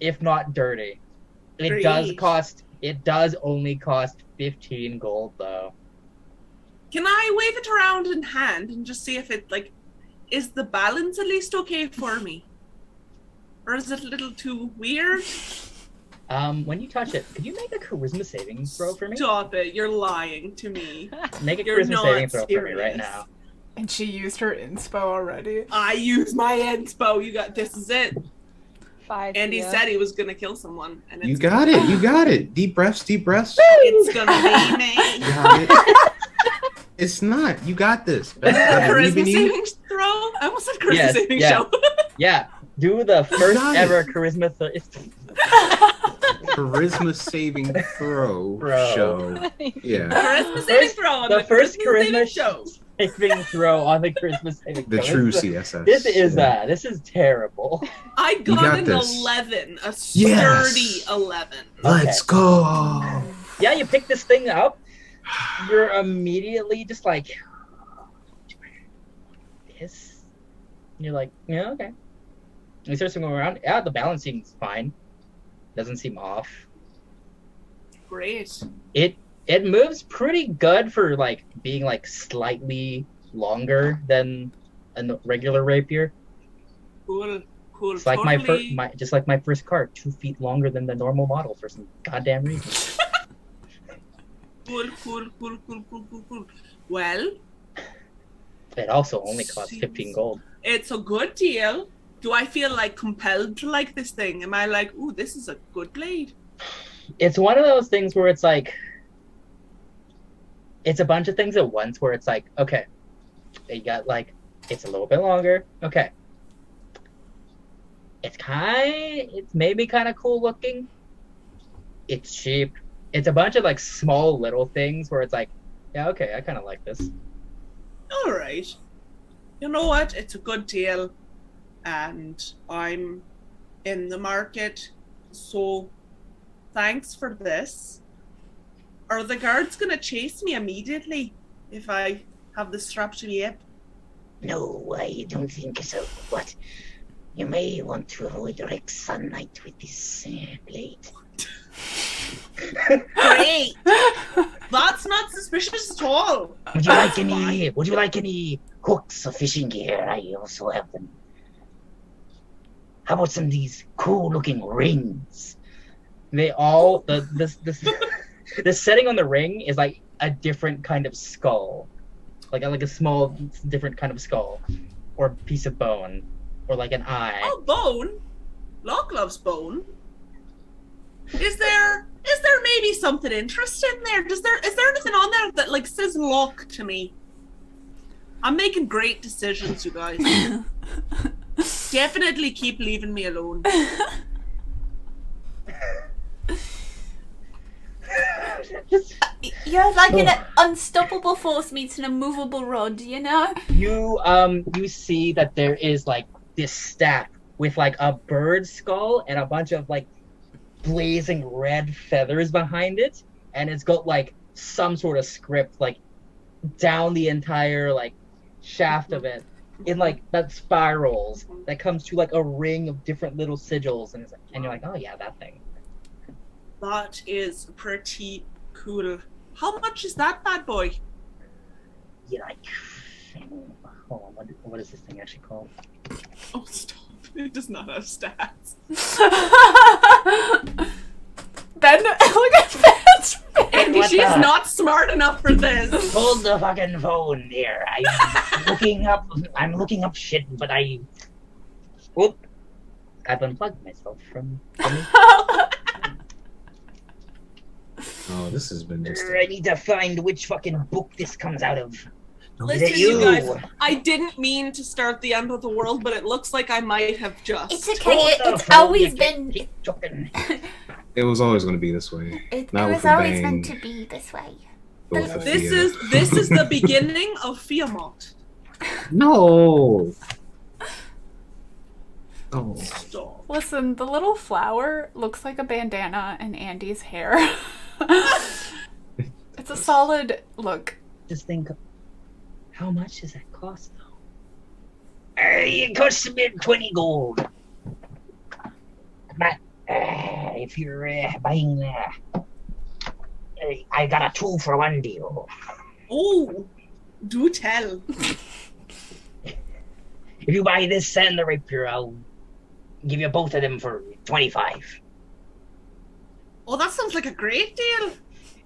if not dirty. It does only cost 15 gold though. Can I wave it around in hand and just see if it, like, is the balance at least okay for me? Or is it a little too weird? When you touch it, could you make a charisma saving throw for me? Stop it, you're lying to me. Make a You're charisma not saving throw for me right serious. now. and she used her inspo already. I use my inspo, this is it. 5. Andy said he was gonna kill someone, and it's You got it. You got it. Deep breaths. Deep breaths. It's gonna be me. You got it. It's not. You got this. Beth, I believe Charisma in you. saving throw. I almost said charisma saving yeah. show. Yeah, do the first got ever it. charisma. Charisma saving throw Bro. show. Yeah. Charisma saving throw on the the first charisma saving charisma show. saving throw on the charisma saving The throw. true This CSS. this is terrible. I got got an this. 11, a Yes. sturdy 11. Let's go. Yeah, you pick this thing up. You're immediately just like, this. And you're like, yeah, okay. And you start going around. Yeah, the balance seems fine. Doesn't seem off. Great. It moves pretty good for like being like slightly longer than a regular rapier. Cool. It's like my just like my first card, 2 feet longer than the normal model for some goddamn reason. Cool. Well, It also only costs 15 gold. it's a good deal. Do I feel like compelled to like this thing? Am I like, ooh, this is a good blade? It's one of those things where it's like, it's a bunch of things at once where it's like, okay, you got like, it's a little bit longer. Okay. It's maybe kind of cool looking. It's cheap. It's a bunch of like small little things where it's like, yeah, okay, I kind of like this. All right. You know what? It's a good deal. And I'm in the market. So thanks for this. Are the guards going to chase me immediately if I have the strap to the hip? No, I don't think so. But you may want to avoid direct sunlight with this blade. Great. That's not suspicious at all. Would you like any hooks or fishing gear? I also have them. How about some of these cool-looking rings? They all the setting on the ring is like a different kind of skull, like a small different kind of skull, or piece of bone, or like an eye. Oh, bone? Locke loves bone. Is there maybe something interesting there? Is there anything on there that like says Locke to me? I'm making great decisions, you guys. Definitely keep leaving me alone. You're like an unstoppable force meets an immovable rod, you know? You see that there is like this staff with like a bird skull and a bunch of like blazing red feathers behind it, and it's got like some sort of script like down the entire like shaft of it in like that spirals that comes to like a ring of different little sigils, and it's like, and you're like, oh yeah, that thing. That is pretty cool. How much is that bad boy? Yeah, like, hold on, what is this thing actually called? Oh, stop. It does not have stats. Ben, look at Ben's Andy, What she is the- not smart enough for this. Hold the fucking phone there. I'm looking up shit, but Whoop. I've unplugged myself from Oh, this has been just. I need to find which fucking book this comes out of. Listen, it you you? guys, I didn't mean to start the end of the world, but it looks like I might have just. It's okay. Hold the It's phone, always you been. keep talking. It was always going to be this way. It Not was with a always bang. meant to be this way. Both of This you. is the beginning of Fiadh. No. Oh. Stop. Listen, the little flower looks like a bandana in Andy's hair. It's a solid look. Just think, how much does that cost though? It costs me 20 gold. But if you're buying, I got a 2-for-1 deal. Oh, do tell. If you buy this and the rapier, I'll give you both of them for 25. Oh, that sounds like a great deal.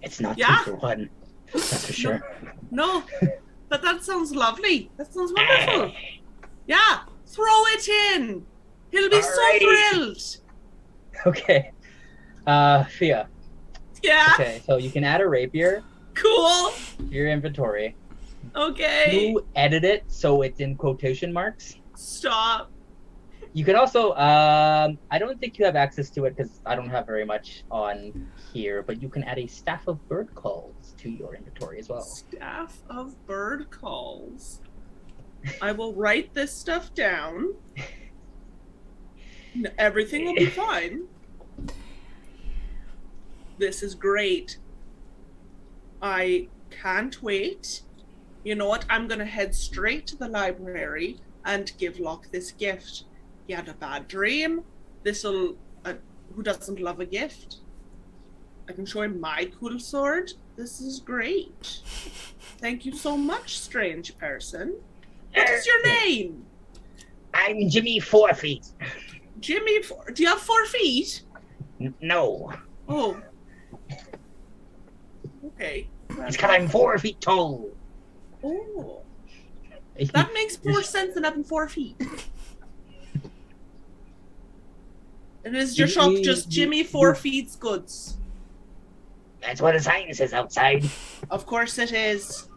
It's not Yeah. 2 for 1. That's for sure. No, but that sounds lovely. That sounds wonderful. Yeah, throw it in. He'll be so Alrighty. thrilled. Okay. Fiadh. Yeah, Okay, so you can add a rapier cool. to your inventory. Okay. You edit it so it's in quotation marks. Stop. You can also, I don't think you have access to it because I don't have very much on here, but you can add a staff of bird calls to your inventory as well. Staff of bird calls. I will write this stuff down. Everything will be fine. This is great. I can't wait. You know what? I'm gonna head straight to the library and give Locke this gift. He had a bad dream. This'll... who doesn't love a gift? I can show him my cool sword. This is great. Thank you so much, strange person. What is your name? I'm Jimmy 4 Feet. Jimmy, do you have 4 feet? No, Oh. Okay. it's because I'm 4 feet tall. Oh. That makes more sense than having 4 feet. And is your shop just Jimmy 4 Feet's Goods? That's what the sign says outside. Of course it is.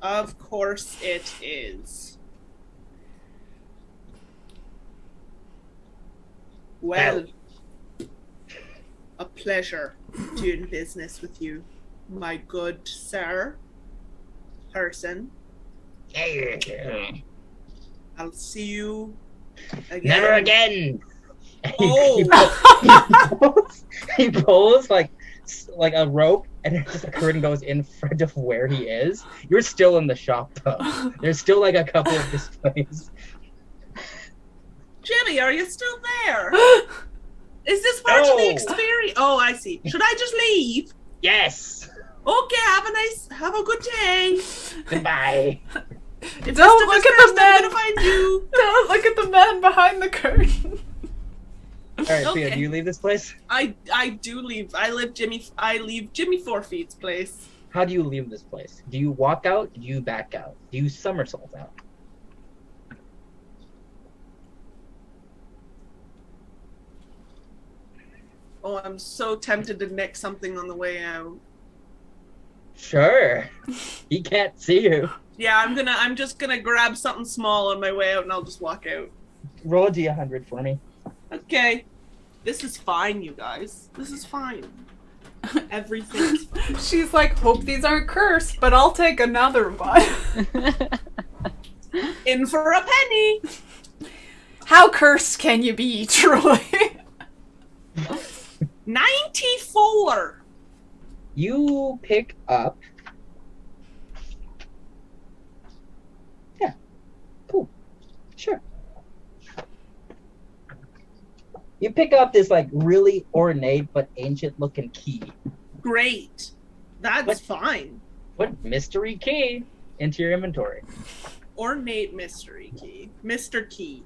Of course it is. Well, a pleasure doing business with you, my good sir, person. I'll see you again. Never again. Oh, he pulls like a rope, and then just a curtain goes in front of where he is. You're still in the shop though. There's still like a couple of displays. Jimmy, are you still there? Is this part of the experience? Oh, I see. Should I just leave? Yes. Okay, have a good day. Goodbye. If Don't Mr. look Whiskers, at the I'm man. gonna find you. Don't look at the man behind the curtain. All right, Okay. Fiadh, do you leave this place? I do leave. I leave Jimmy 4 Feet's place. How do you leave this place? Do you walk out? Do you back out? Do you somersault out? Oh, I'm so tempted to nick something on the way out. Sure. He can't see you. Yeah, I'm just gonna grab something small on my way out and I'll just walk out. Roll a d100 for me. Okay. This is fine, you guys. This is fine. Everything's fine. She's like, hope these aren't cursed, but I'll take another one. In for a penny. How cursed can you be, Troy? 94. You pick up. Yeah. Cool. Sure. You pick up this like really ornate but ancient looking key. Great. That's What? fine. Put mystery key into your inventory. Ornate mystery key. Mr. Key.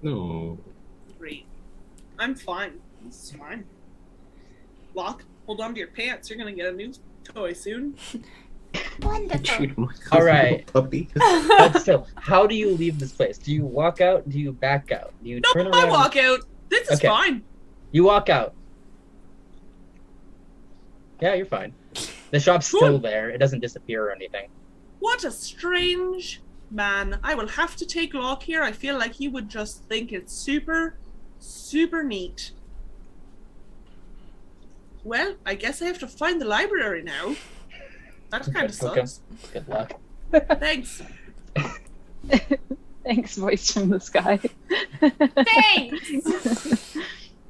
No. Great. I'm fine. This is fine. Locke, hold on to your pants. You're gonna get a new toy soon. Wonderful. Treat him like All a right. little puppy. But still, how do you leave this place? Do you walk out? Do you back out? Do you turn No, around? I walk out. This is Okay. fine. You walk out. Yeah, you're fine. The shop's still there. It doesn't disappear or anything. What a strange man. I will have to take Locke here. I feel like he would just think it's super, super neat. Well, I guess I have to find the library now. That kind of Okay. sucks. Good luck. Thanks. Thanks, voice from the sky. Thanks.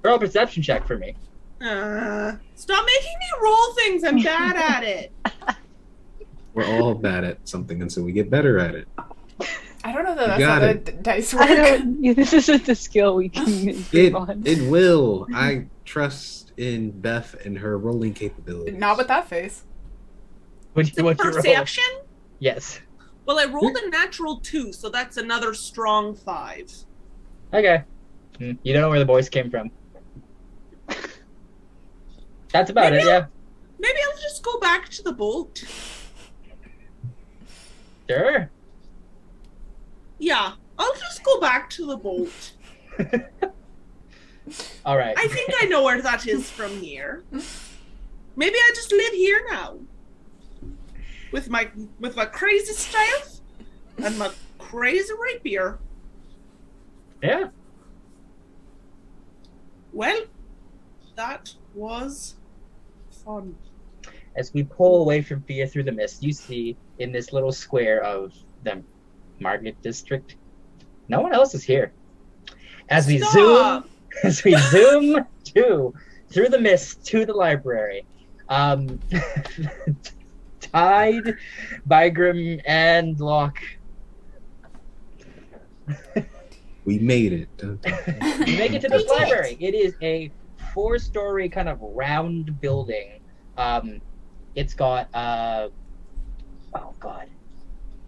Roll a perception check for me. Stop making me roll things. I'm bad at it. We're all bad at something until we get better at it. I don't know that You that's how got the it. dice I work. don't. Yeah, this isn't a skill we can improve on. It will. I trust in Beth and her rolling capabilities. Not with that face. What'd you roll? Perception? Yes. Well, I rolled a natural 2, so that's another strong 5. Okay. You don't know where the voice came from. That's about Maybe it, yeah. Maybe I'll just go back to the boat. Sure. Yeah, I'll just go back to the boat. All right. I think I know where that is from here. Maybe I just live here now. With my crazy staff and my crazy rapier. Yeah. Well, that was fun. As we pull away from Fiadh through the mist, you see in this little square of the Market District, no one else is here. As we Stop! zoom through the mist to the library, Tide, Bygram, and Locke. We made it. You make it to this library. It is a 4-story kind of round building. It's got oh god,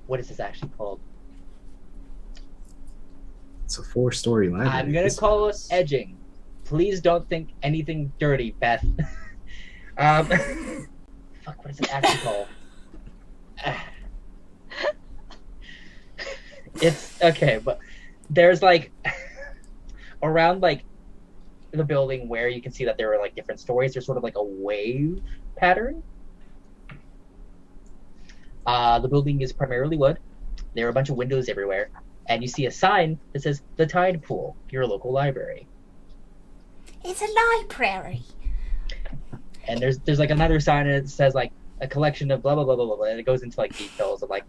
what is this actually called? It's a 4-story library. I'm gonna call it edging. Please don't think anything dirty, Beth. Fuck, what is it actually called? It's okay, but there's like around like the building where you can see that there are like different stories. There's sort of like a wave pattern. The building is primarily wood. There are a bunch of windows everywhere, and you see a sign that says "The Tide Pool, your local library." It's a library. And there's like another sign that says like a collection of blah blah blah blah blah, and it goes into like details of like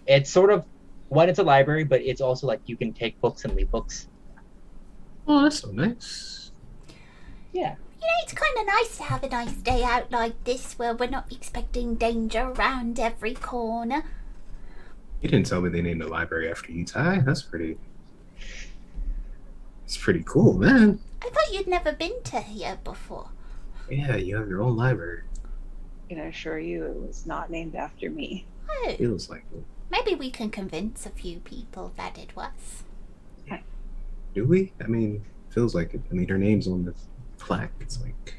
it's sort of it's a library, but it's also like you can take books and leave books. Oh, that's so nice. Yeah. You know, it's kind of nice to have a nice day out like this where we're not expecting danger around every corner. You didn't tell me they named the library after you, Ty. It's pretty cool, man. I thought you'd never been to here before. Yeah, you have your own library. I can assure you it was not named after me. Oh, Feels like it. maybe we can convince a few people that it was. Do we? I mean, feels like it. I mean, her name's on the plaque. It's like...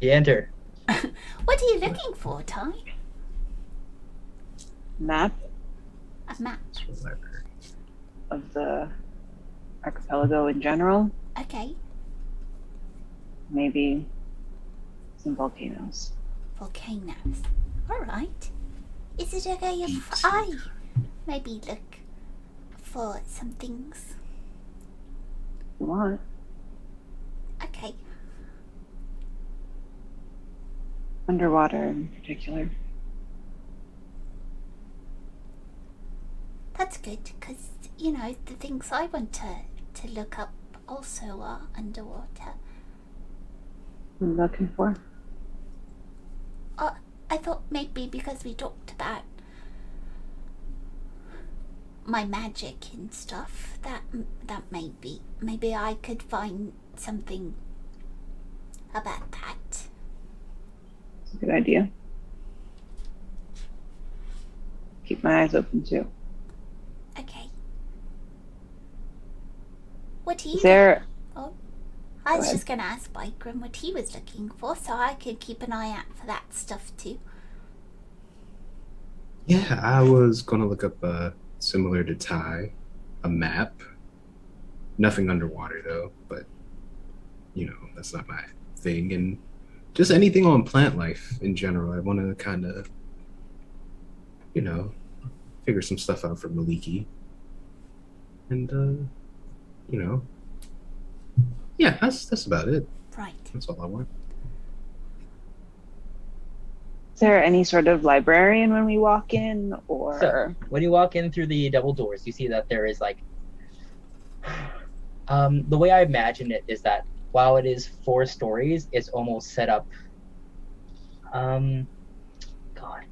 You enter. What are you looking for, Ty? Map A map. It's for the library. of the archipelago in general. Okay. Maybe some volcanoes. Volcanoes. Alright. Is it okay if I maybe look for some things? If you want. Okay. Underwater in particular. That's good, because, you know, the things I want to look up also are underwater. What are you looking for? I thought maybe because we talked about my magic and stuff, that maybe I could find something about that. It's a good idea. Keep my eyes open too. Okay. What do you Is there I was Go ahead. just going to ask Bygram what he was looking for, so I could keep an eye out for that stuff too. Yeah, I was gonna look up similar to Ty, a map. Nothing underwater though, but you know, that's not my thing. And just anything on plant life in general. I want to kind of, you know, figure some stuff out for Maliki. And you know, yeah, that's about it. Right. That's all I want. Is there any sort of librarian when we walk in, or So, when you walk in through the double doors, you see that there is like the way I imagine it is that while it is 4 stories, it's almost set up God.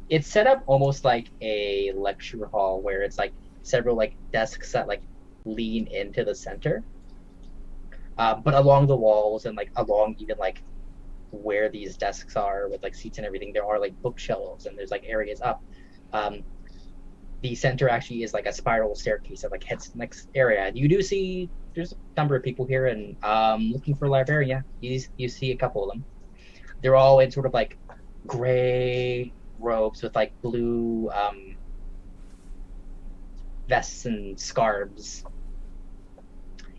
It's set up almost like a lecture hall where it's like several like desks that like lean into the center. But along the walls and like along even like where these desks are with like seats and everything, there are like bookshelves and there's like areas up. The center actually is like a spiral staircase that like heads to the next area. You do see there's a number of people here and looking for a librarian. Yeah, you see a couple of them. They're all in sort of like gray robes with like blue vests and scarves.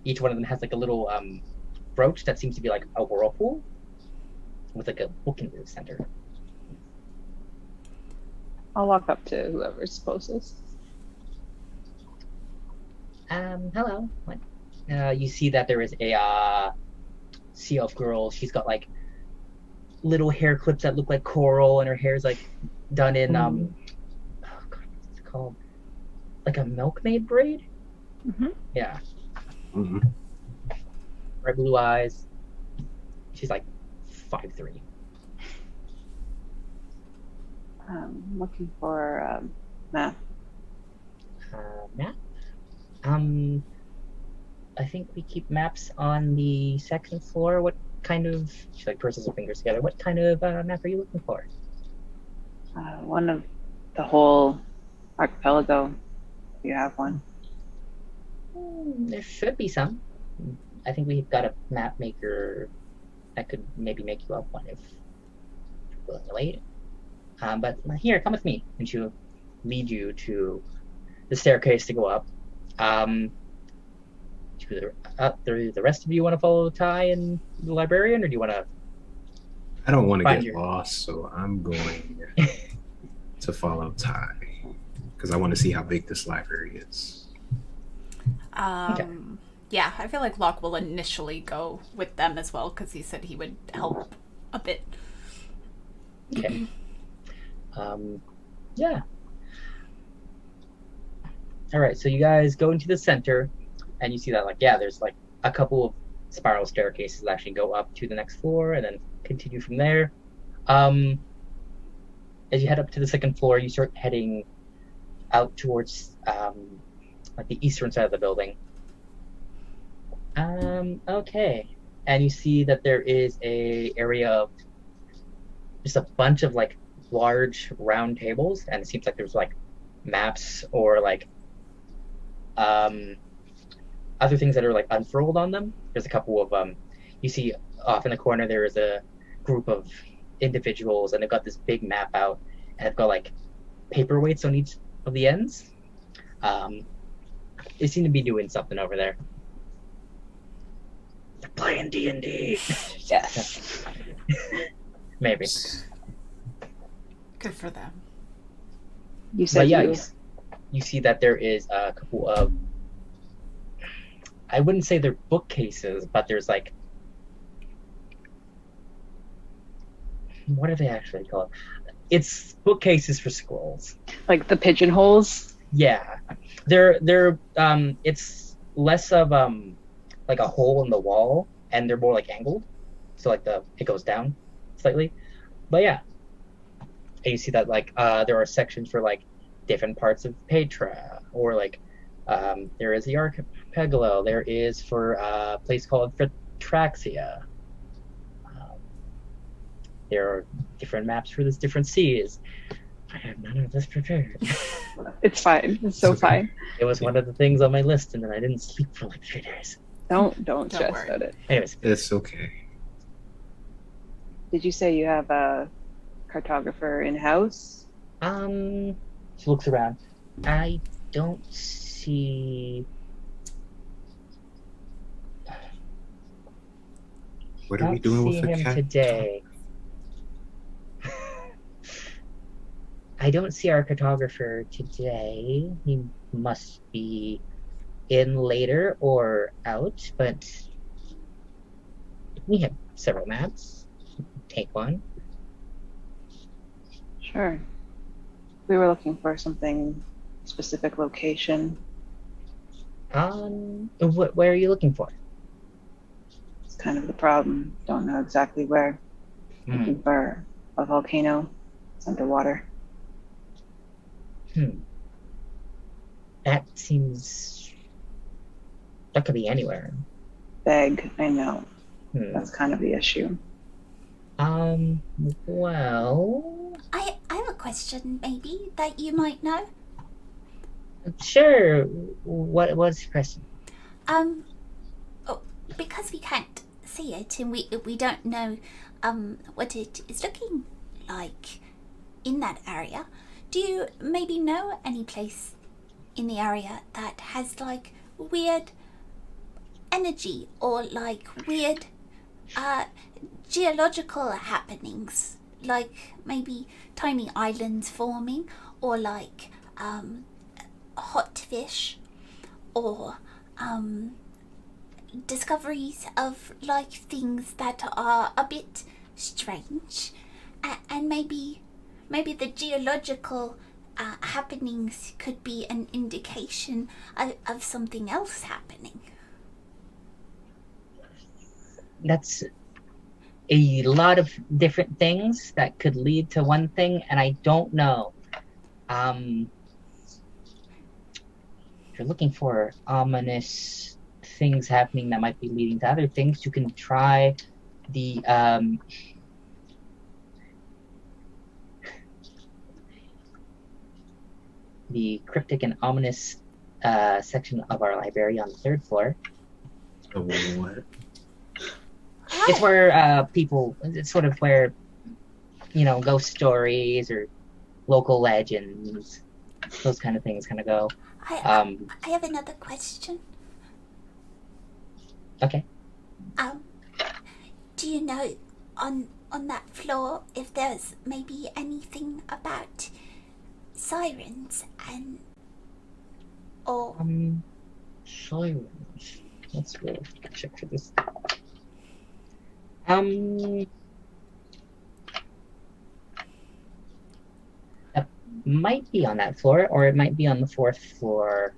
Each one of them has like a little brooch that seems to be like a whirlpool with like a book in the center. I'll walk up to whoever's closest. Hello. What? You see that there is a sea elf girl. She's got like little hair clips that look like coral, and her hair's like done in oh God, what's it called? Like a milkmaid braid? Mm-hmm. Yeah. Mm-hmm. Red blue eyes. She's like 5'3". Looking for map. Map? I think we keep maps on the second floor. What kind of, she like purses her fingers together, what kind of map are you looking for? One of the whole archipelago, if you have one. There should be some. I think we've got a map maker that could maybe make you up one if you're willing to wait. But here, come with me, and she'll lead you to the staircase to go up. Do the rest of you want to follow Ty and the librarian, or do you want to? I don't want to get lost, so I'm going to follow Ty because I want to see how big this library is. Okay. Yeah, I feel like Locke will initially go with them as well because he said he would help a bit. Okay. Yeah. All right, so you guys go into the center, and you see that, like, yeah, there's like a couple of spiral staircases that actually go up to the next floor, and then continue from there. As you head up to the second floor, you start heading out towards like the eastern side of the building. Okay, and you see that there is a area of just a bunch of like large round tables, and it seems like there's like maps or like other things that are like unfurled on them. There's a couple of you see off in the corner there is a group of individuals, and they've got this big map out, and they've got like paperweights on each of the ends. They seem to be doing something over there. They're playing D&D. Yes. Maybe. Good for them. You said But yeah, you see that there is a couple of, I wouldn't say they're bookcases, but there's like, what are they actually called? It's bookcases for scrolls. like the pigeonholes. Yeah, they're it's less of like a hole in the wall, and they're more like angled, so like it goes down slightly. But yeah, and you see that like there are sections for like different parts of Petra, or like there is the archipelago. There is for a place called Fratraxia. There are different maps for these different seas. I have none of this prepared. It's fine. It's so fine. It was one of the things on my list, and then I didn't sleep for like 3 days. Don't stress worry. about it. Anyways, It's okay. Did you say you have a cartographer in house? she looks around. I don't see. What are we doing with the him cat? today? I don't see our cartographer today. He must be in later or out, but we have several maps. Take one. Sure. We were looking for something specific location. Where are you looking for? It's kind of the problem. Don't know exactly where. Looking for a volcano. It's underwater. That seems... That could be anywhere. Vague, I know. That's kind of the issue. Well... I have a question, maybe, that you might know. Sure. What's your question? Because we can't see it and we don't know what it is looking like, in that area. Do you maybe know any place in the area that has, like, weird energy or, like, weird geological happenings? Like, maybe tiny islands forming, or, like, hot fish, or discoveries of, like, things that are a bit strange, and maybe the geological happenings could be an indication of something else happening. That's a lot of different things that could lead to one thing, and I don't know. If you're looking for ominous things happening that might be leading to other things, you can try the cryptic and ominous section of our library on the 3rd floor. What? It's where it's sort of where, ghost stories or local legends, those kind of things kind of go. I have another question. Okay. Do you know on that floor if there's maybe anything about sirens or Sirens. Let's go check for this. That might be on that floor, or it might be on the 4th floor.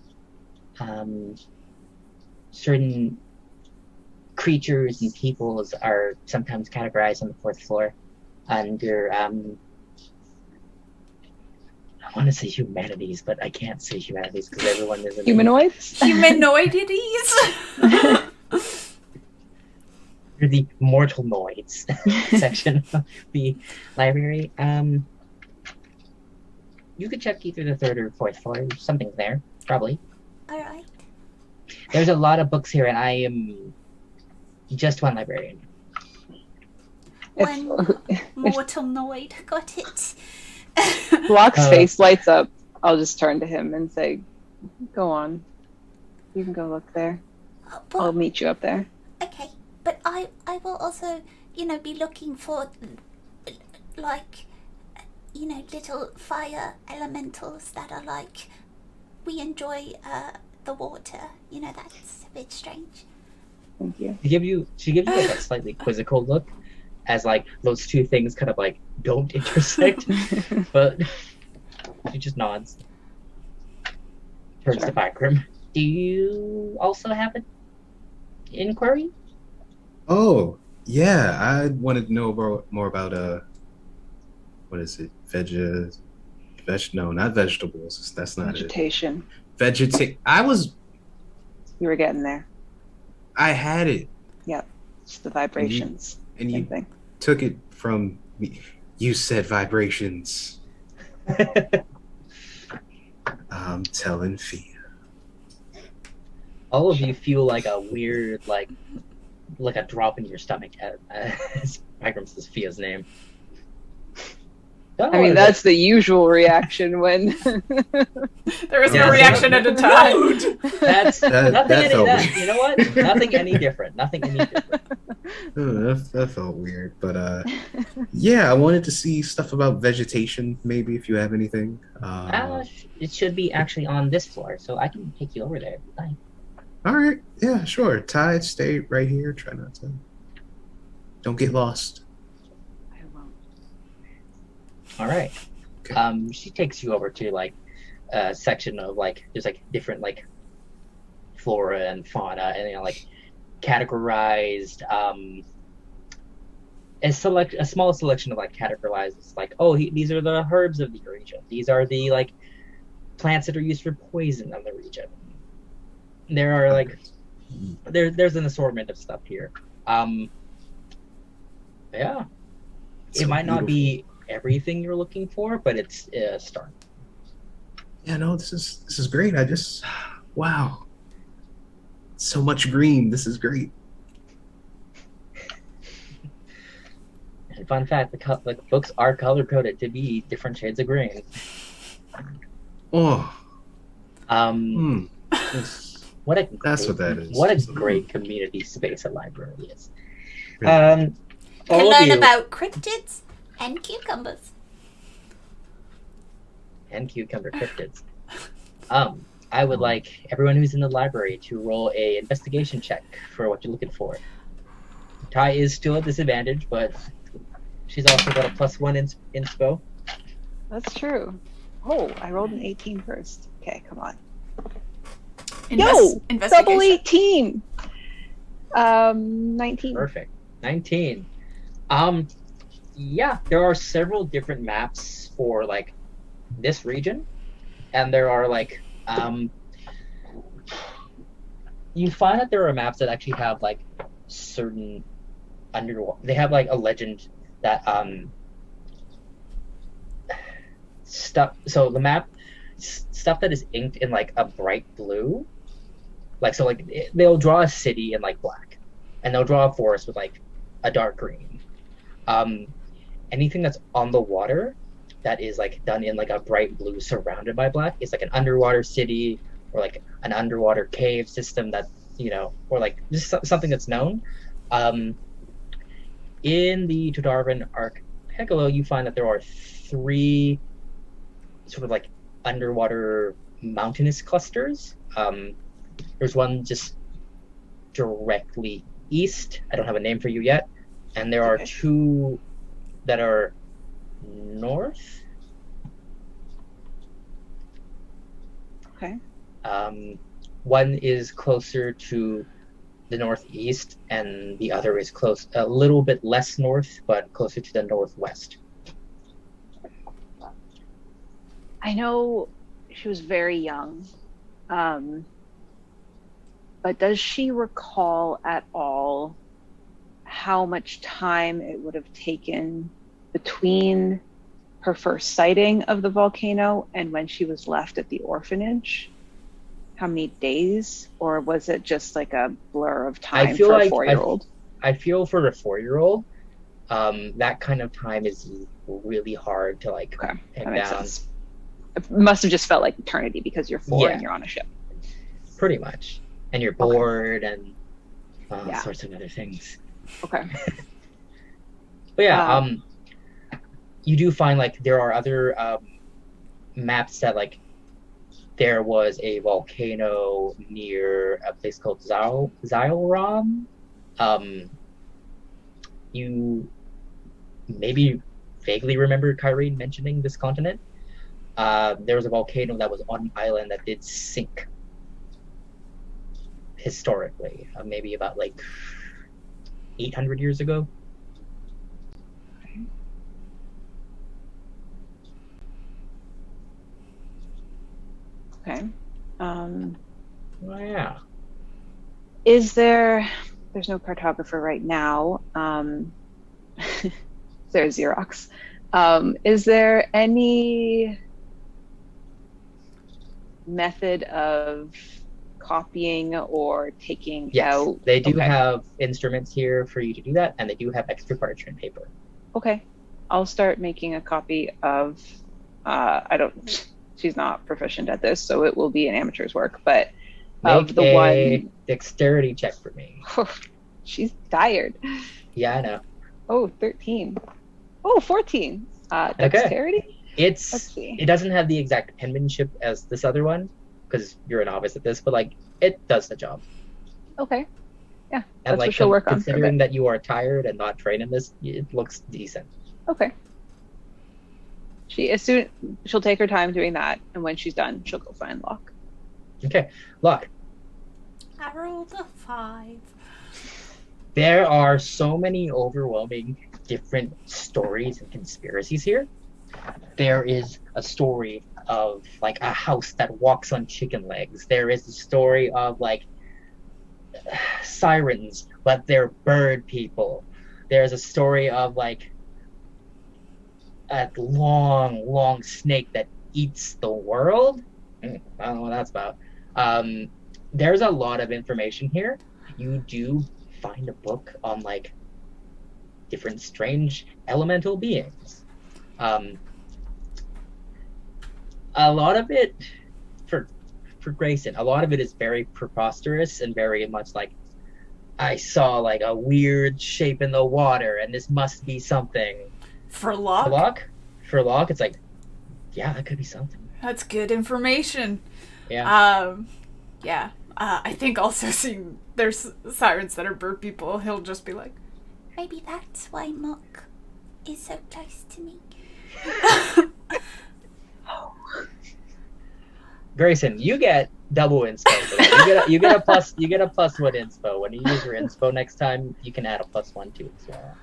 Certain creatures and peoples are sometimes categorized on the 4th floor under I want to say humanities, but I can't say humanities because everyone is in Humanoids? Humanoidities? the mortal noids section of the library. You could check either the 3rd or 4th floor. Something's there, probably. all right. There's a lot of books here, and I am just one librarian. One mortal noid, got it. Block's face lights up. I'll just turn to him and say, go on. You can go look there. I'll meet you up there. Okay, but I will also, be looking for, like, little fire elementals that are like, we enjoy the water. That's a bit strange. Thank you. She gives you like a slightly quizzical look, as like those two things kind of like don't intersect, but she just nods. Turns to Vikram. Do you also have an inquiry? Oh, yeah. I wanted to know more about what is it? No, not vegetables. That's not Vegetation. it. You were getting there. I had it. Yep. It's the vibrations. And you Same thing. took it from me. You said vibrations. I'm telling Fiadh. All of you feel like a weird, like a drop in your stomach as Vikram says Fia's name. I mean, that's the usual reaction when There is no reaction at a time. That's That felt weird. You know what? Nothing any different. Oh, that felt weird, but yeah, I wanted to see stuff about vegetation. Maybe if you have anything. It should be actually on this floor, so I can take you over there. Bye. All right, yeah, sure. Ty, stay right here. Try not to. Don't get lost. I won't. All right. Okay. She takes you over to like a section of like there's like different like flora and fauna, and like categorized a small selection of like categorized like these are the herbs of the region. These are the like plants that are used for poison of the region. There are like there's an assortment of stuff here. Yeah. It's It so might not beautiful. be everything you're looking for, but it's a start. Yeah, no, this is great. Wow, so much green. This is great. Fun fact: the books are color coded to be different shades of green. Oh, What a that's what great, that is. what a great community space a library is. Really. Can All of learn you about cryptids and cucumbers. and cucumber cryptids. I would like everyone who's in the library to roll a investigation check for what you're looking for. Ty is still at disadvantage, but she's also got a +1 inspo. That's true. Oh, I rolled an 18 first. Okay, come on. Investigation. Double 18. 19. Perfect. 19. Yeah, there are several different maps for like this region, and there are like you find that there are maps that actually have like certain underwater. They have like a legend that stuff. So the map stuff that is inked in like a bright blue, like so like they'll draw a city in like black, and they'll draw a forest with like a dark green. Anything that's on the water that is like done in like a bright blue surrounded by black is like an underwater city or like an underwater cave system that, you know, or like just something that's known. In the Todarvan Archipelago, you find that there are 3 sort of like underwater mountainous clusters. There's one just directly east. I don't have a name for you yet. And there are 2 that are north. Okay. One is closer to the northeast, and the other is a little bit less north, but closer to the northwest. I know she was very young, but does she recall at all how much time it would have taken between her first sighting of the volcano and when she was left at the orphanage? How many days? Or was it just like a blur of time for a 4-year-old? I feel for the 4-year-old, that kind of time is really hard to like Okay, pin that makes down. sense. It must have just felt like eternity because you're 4 Yeah. and you're on a ship. Pretty much. And you're bored and all Yeah. sorts of other things. Okay. But yeah, you do find like there are other maps that like there was a volcano near a place called Zyelron. You maybe vaguely remember Kyrene mentioning this continent. There was a volcano that was on an island that did sink historically, maybe about like 800 years ago. Okay. Oh yeah. Is there's no cartographer right now. There's Xerox. Is there any method of copying or taking Yes, out? they do Okay. have instruments here for you to do that, and they do have extra parchment paper. Okay. I'll start making a copy of, she's not proficient at this, so it will be an amateur's work, but of Make the a one, dexterity check for me. she's tired. Yeah, I know. Oh, 13. Oh, 14. Dexterity? Let's see. It doesn't have the exact penmanship as this other one, because you're a novice at this, but like it does the job. Okay. Yeah. And That's like what she'll work on. for a considering bit. that you are tired and not trained in this, it looks decent. Okay. She'll take her time doing that, and when she's done, she'll go find Locke. Okay, look. I rolled a 5. There are so many overwhelming different stories and conspiracies here. There is a story of like a house that walks on chicken legs. There is a story of like sirens, but they're bird people. There's a story of like a long snake that eats the world. I don't know what that's about. There's a lot of information here. You do find a book on like different strange elemental beings. A lot of it, for Grayson, a lot of it is very preposterous and very much like, I saw like a weird shape in the water and this must be something. For Locke? For Locke, it's like, yeah, that could be something. That's good information. Yeah. Yeah. I think also seeing there's sirens that are bird people, he'll just be like, Maybe that's why Mock is so close to me. Grayson, you get double inspo for that. You get a plus one inspo. When you use your inspo next time, you can add a +1 too as well.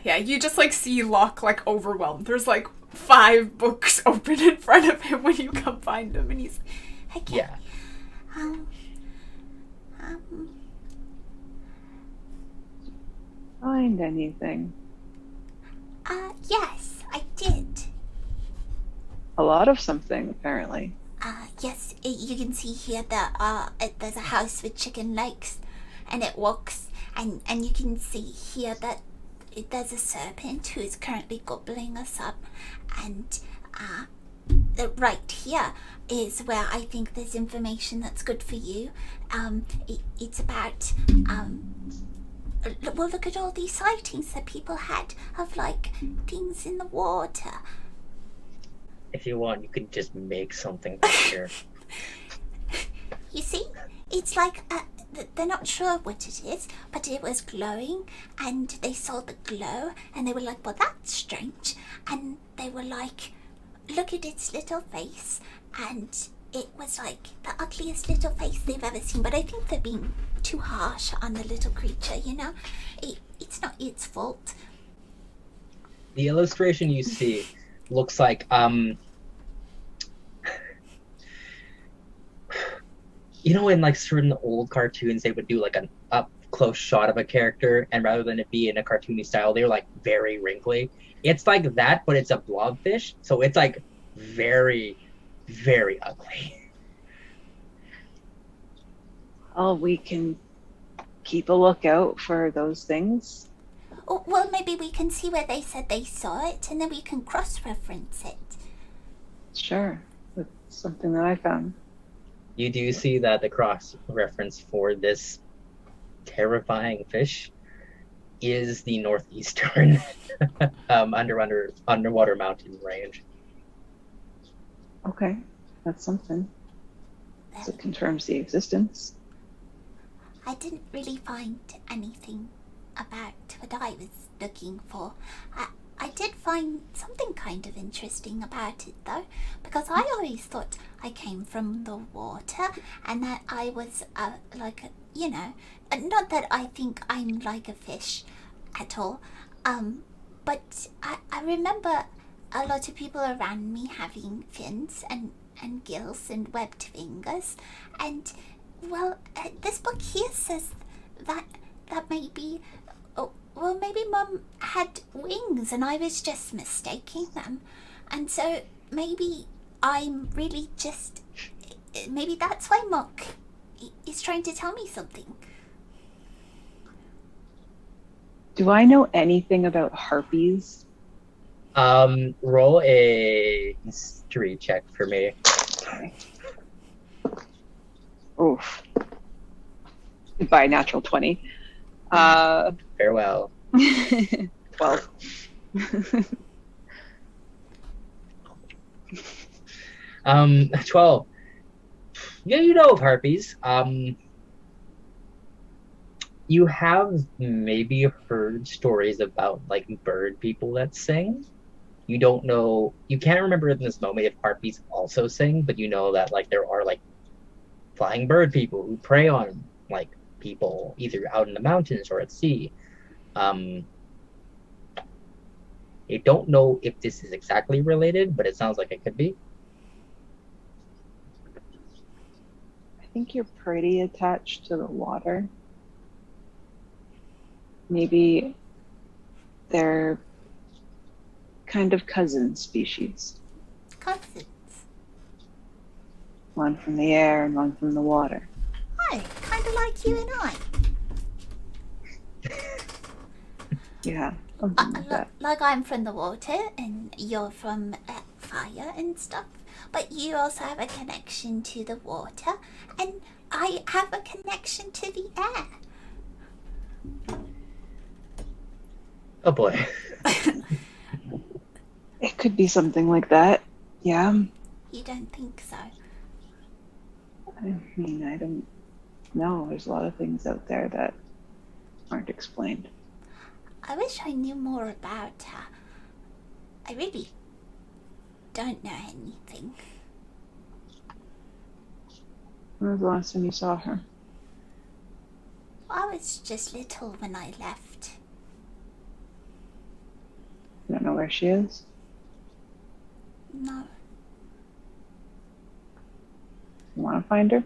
yeah, you just like see Locke like overwhelmed. There's like 5 books open in front of him when you come find him, and he's Okay. Yeah. Find anything? Yes, I did. A lot of something, apparently. Yes, you can see here that there's a house with chicken legs, and it walks, and you can see here that there's a serpent who is currently gobbling us up, and right here is where I think there's information that's good for you. It's about well, look at all these sightings that people had of like things in the water. If you want, you could just make something from here. You see, it's like they're not sure what it is, but it was glowing, and they saw the glow, and they were like, well, that's strange. And they were like, look at its little face, and it was like the ugliest little face they've ever seen. But I think they're being too harsh on the little creature, you know? It's not its fault. The illustration you see looks like you know, in like certain old cartoons, they would do like an up close shot of a character, and rather than it be in a cartoony style, they're like very wrinkly. It's like that, but it's a blobfish, so it's like very, very ugly. Oh, we can keep a lookout for those things. Oh, well, maybe we can see where they said they saw it, and then we can cross-reference it. Sure. That's something that I found. You do see that the cross reference for this terrifying fish is the northeastern underwater mountain range. Okay, that's something. So it confirms the existence. I didn't really find anything about what I was looking for. I did find something kind of interesting about it, though, because I always thought I came from the water, and that I was you know, not that I think I'm like a fish at all, but I remember a lot of people around me having fins and gills and webbed fingers, and well, this book here says that maybe, well, maybe Mum had wings and I was just mistaking them, and so maybe I'm really just, maybe that's why Mock is trying to tell me something. Do I know anything about harpies? Roll a history check for me. Okay. Oof. By natural 20. Farewell. 12. 12. Yeah, you know of harpies. You have maybe heard stories about like bird people that sing. You don't know, you can't remember in this moment if harpies also sing, but you know that like there are like flying bird people who prey on like people either out in the mountains or at sea. I don't know if this is exactly related, but it sounds like it could be. I think you're pretty attached to the water. Maybe they're kind of cousin species. Cousins. One from the air and one from the water. Hi, kind of like you and I. Yeah, something like that. Like I'm from the water and you're from fire and stuff, but you also have a connection to the water, and I have a connection to the air. Oh boy. It could be something like that. Yeah. You don't think so? I mean, I don't know. There's a lot of things out there that aren't explained. I wish I knew more about her. I really don't know anything. When was the last time you saw her? I was just little when I left. You don't know where she is? No. You want to find her?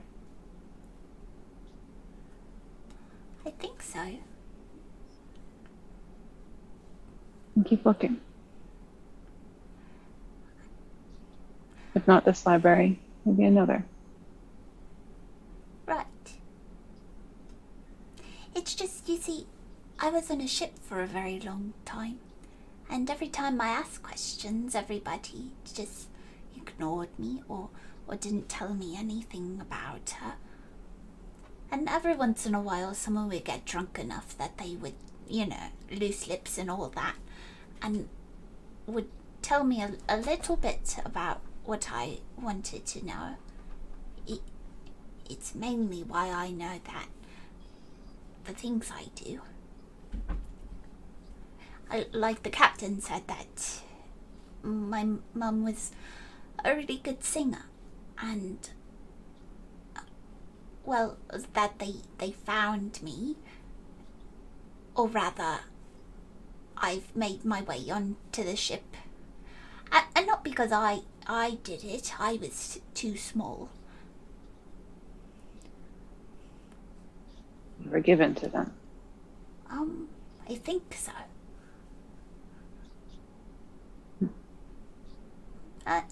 I think so. And keep looking. If not this library, maybe another. Right. It's just, you see, I was on a ship for a very long time. And every time I asked questions, everybody just ignored me or didn't tell me anything about her. And every once in a while, someone would get drunk enough that they would, loose lips and all that, and would tell me a little bit about what I wanted to know. It's mainly why I know that the things I do. Like the captain said that my mum was a really good singer, and well, that they found me, or rather I've made my way onto the ship, and not because I did it. I was too small. You were given to them. I think so.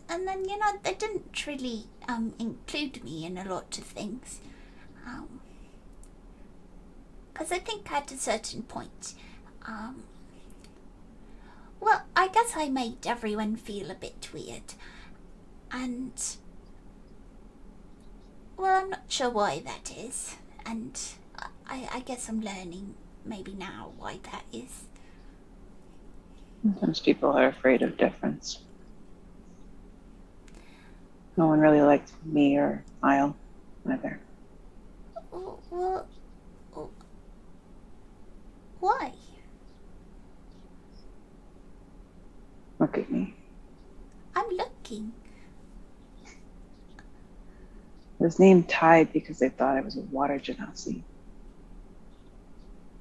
And then, they didn't really include me in a lot of things. Because I think at a certain point, well, I guess I made everyone feel a bit weird. And, well, I'm not sure why that is. And I guess I'm learning maybe now why that is. Sometimes people are afraid of difference. No one really liked me or Isle either. Well, why? Look at me. I'm looking. I was named Tide because they thought I was a water genasi.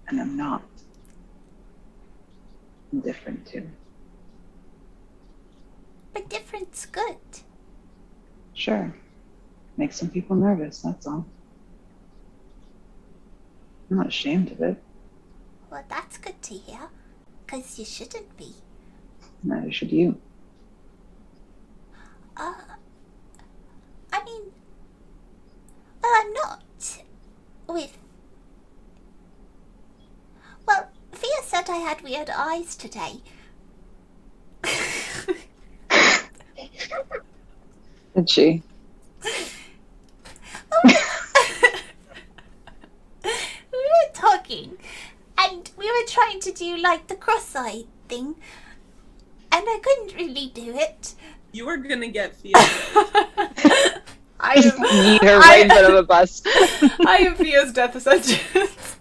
And I'm not. I'm different too. But different's good. Sure. Makes some people nervous, that's all. I'm not ashamed of it. Well, that's good to hear. 'Cause you shouldn't be. Neither should you. I mean, well, I'm not with... Well, Fiadh said I had weird eyes today. Did she? We were talking, and we were trying to do, like, the cross-eyed thing, and I couldn't really do it. You are gonna get Fiadh. Just need her right in front of a bus. I am Fia's death sentence.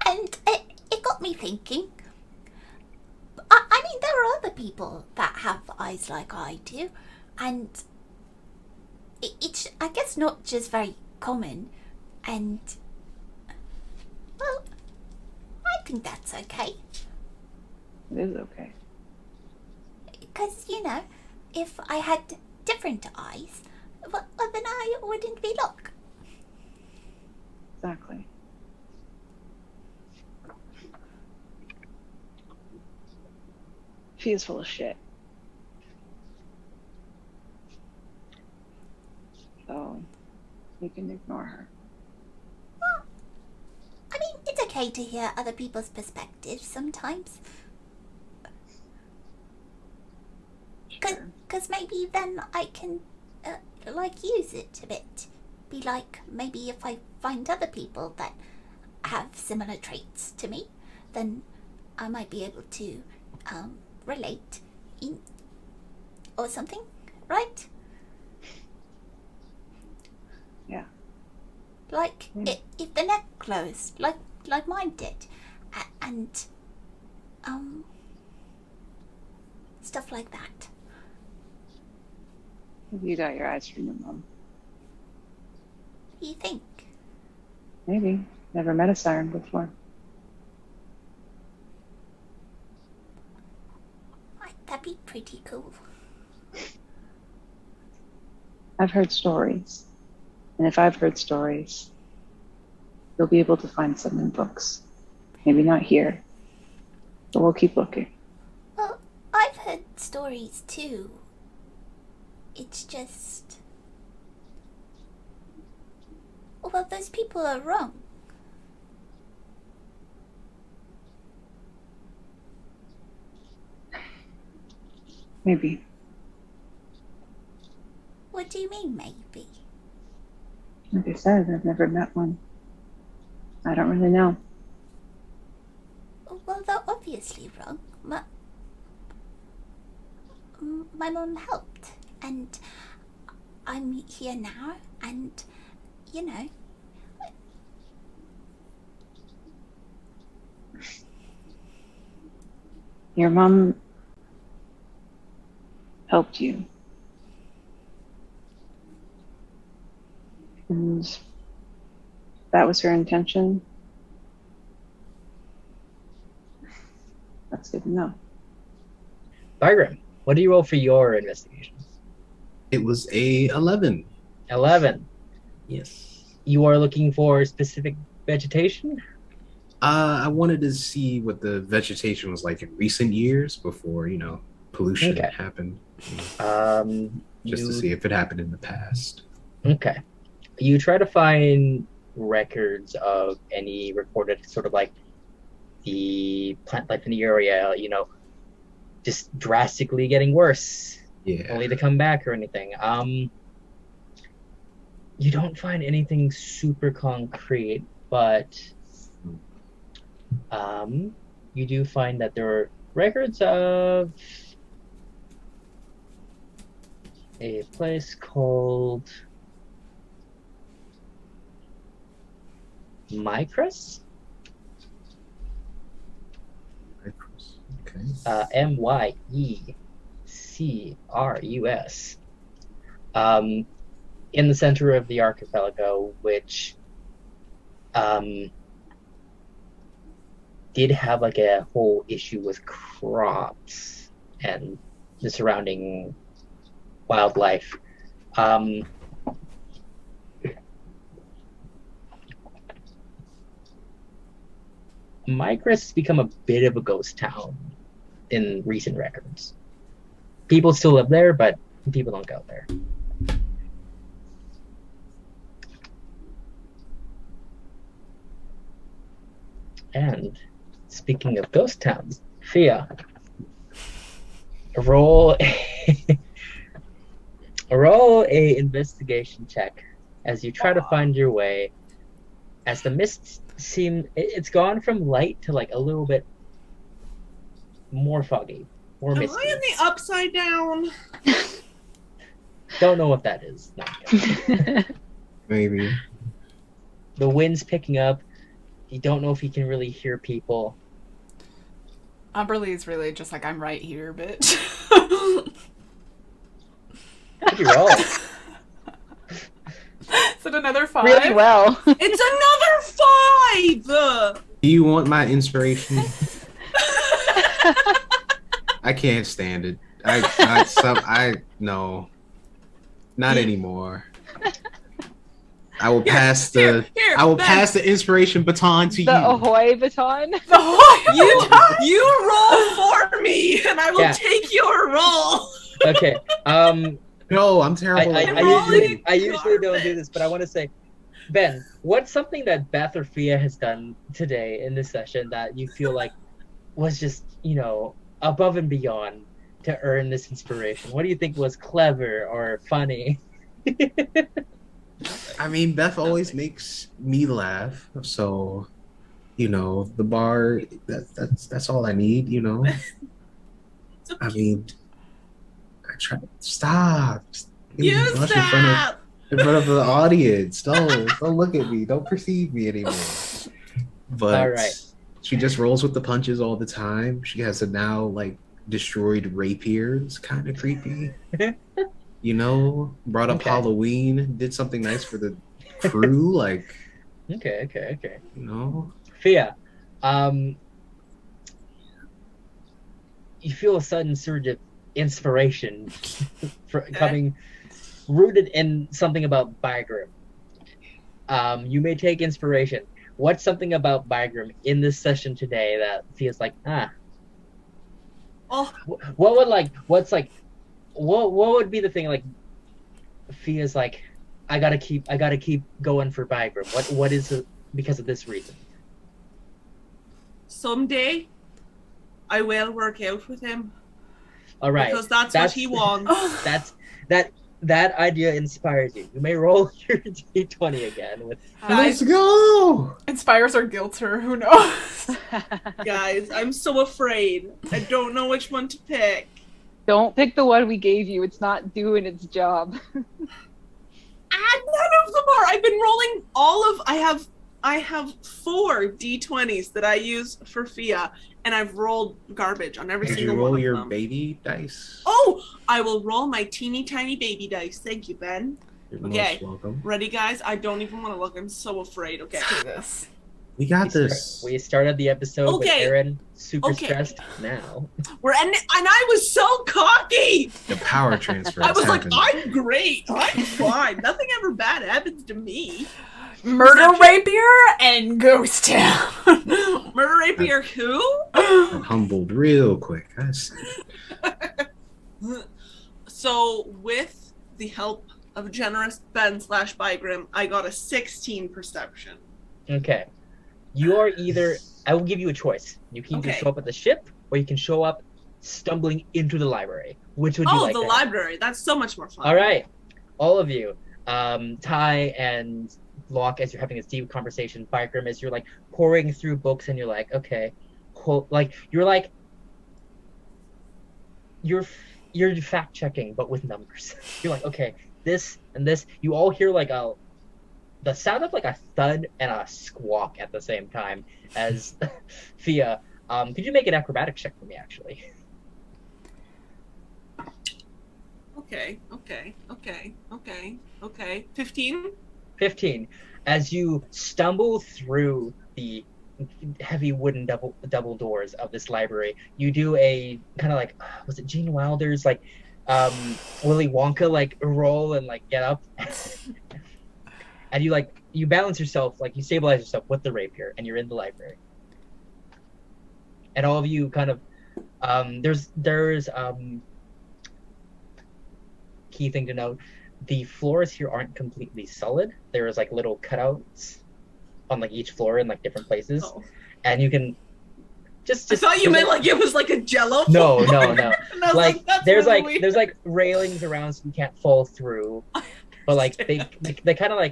And it got me thinking. I mean, there are other people that have eyes like I do, and it's, I guess, not just very common, and, well, I think that's okay. It is okay. Because, if I had different eyes, well, then I wouldn't be Locke. Exactly. She is full of shit. So, you can ignore her. Well, I mean, it's okay. okay to hear other people's perspectives sometimes. Because maybe then I can, use it a bit. Be like, maybe if I find other people that have similar traits to me, then I might be able to relate or something, right? Yeah. Like, if the neck closed, like mine did, and stuff like that. You got your eyes from your mom. You think? Maybe. Never met a siren before. That'd be pretty cool. I've heard stories. And if I've heard stories, you'll be able to find some in books. Maybe not here, but we'll keep looking. Well, I've heard stories too. It's just... Well, those people are wrong. Maybe. What do you mean, maybe? Like I said, I've never met one. I don't really know. Well, they're obviously wrong. My mom helped, and I'm here now, and, you know... Your mom helped you. And that was her intention. That's good to know. Bygram, what do you roll for your investigations? It was a 11. 11. Yes. You are looking for specific vegetation? I wanted to see what the vegetation was like in recent years before, pollution happened. Just to see if it happened in the past. Okay. You try to find records of any recorded sort of like the plant life in the area, just drastically getting worse. Yeah. Only to come back or anything. You don't find anything super concrete, but you do find that there are records of a place called Mycrus. Okay. Myecrus. In the center of the archipelago, which did have like a whole issue with crops and the surrounding wildlife. Mycrus has become a bit of a ghost town in recent records. People still live there, but people don't go there. And speaking of ghost towns, Fiadh, roll a investigation check as you try to find your way. As the mists it's gone from light to like a little bit more foggy, more misty. Am I in the upside down? Don't know what that is. No. Maybe. The wind's picking up. You don't know if you can really hear people. Umberly's really just like, I'm right here, bitch. What'd you roll? Is it another 5? Really well. It's another 5! Do you want my inspiration? I can't stand it. No. Not anymore. I will pass the pass the inspiration baton to The you. ahoy baton. The ahoy You roll for me, and I will take your roll. Okay. No, I'm terrible. I usually don't do this, but I want to say Ben, what's something that Beth or Fiadh has done today in this session that you feel like was just, above and beyond to earn this inspiration? What do you think was clever or funny? I mean, Beth always makes me laugh, so the bar. That's all I need. So I mean, I try. Stop. You Blush stop! in front of the audience. Don't look at me. Don't perceive me anymore. But All right. she just rolls with the punches all the time. She has a now destroyed rapier. It's kind of creepy. Brought up Okay. Halloween, did something nice for the crew, Okay. Yeah. Fiadh, you feel a sudden surge of inspiration coming rooted in something about Bygram. You may take inspiration. What's something about Bygram in this session today that feels like, Oh, what would be the thing Fia's like, I gotta keep going for Bygram. What is it because of this reason? someday I will work out with him. All right. Because that's what he wants. That idea inspires you. You may roll your D20 again with Let's go. Inspires or guilts her, who knows? Guys, I'm so afraid. I don't know which one to pick. Don't pick the one we gave you. It's not doing its job. None of them are. I've been rolling I have 4 D20s that I use for Fiadh, and I've rolled garbage on every Did single you one roll of your them. baby dice? Oh, I will roll my teeny tiny baby dice. Thank you, Ben. You're Okay. most welcome. Ready, guys? I don't even want to look. I'm so afraid. Okay. Let's do this. We got this. We started the episode with Okay. Erin super Okay. stressed. Now We're ending, and I was so cocky. The power transfer. I was has like, happened. I'm great. I'm fine. Nothing ever bad happens to me. Murder rapier and ghost town. Murder rapier who? I'm humbled real quick. I see. So, with the help of generous Ben / Bygram, I got a 16 perception. okay. You are either. I will give you a choice. You can either Okay. show up at the ship, or you can show up stumbling into the library. Which would you Oh, like? the to have? library. That's so much more fun. All right, all of you, Ty and Locke, as you're having this deep conversation, Bygram, as you're pouring through books, and you're like, okay, cool. You're fact checking, but with numbers. You're like, okay, this and this. You all hear the sound of a thud and a squawk at the same time as Fiadh. Could you make an acrobatics check for me, actually? Okay. 15? 15. As you stumble through the heavy wooden double doors of this library, you do a kind of was it Gene Wilder's Willy Wonka roll and get up, and you balance yourself, you stabilize yourself with the rapier, and you're in the library. And all of you kind of there's key thing to note. The floors here aren't completely solid. There is little cutouts on each floor in different places, Oh. and you can just. I thought you meant it was a jello No. floor. And I was that's there's really weird. there's railings around so you can't fall through, but they kind of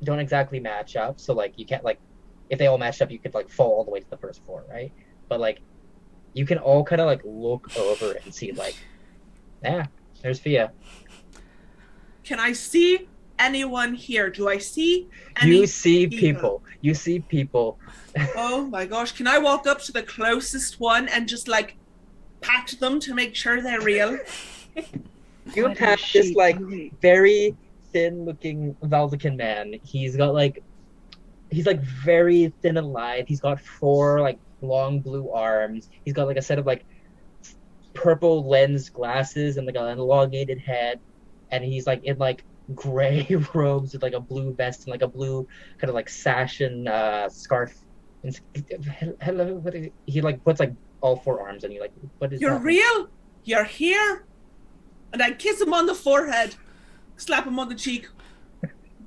don't exactly match up. So you can't if they all matched up, you could fall all the way to the first floor, right? But you can all kind of look over and see there's Fiadh. Can I see anyone here? Do I see any You see people. You see people. Oh my gosh. Can I walk up to the closest one and just pat them to make sure they're real? You What have is this she doing? very thin-looking Valdican man. He's got he's very thin and lithe. He's got 4 long blue arms. He's got a set of purple lens glasses and an elongated head. And he's in gray robes with a blue vest and a blue kind of sash and scarf. And hello, what is he puts all 4 arms on you. What is You're that? real? You're here? And I kiss him on the forehead, slap him on the cheek.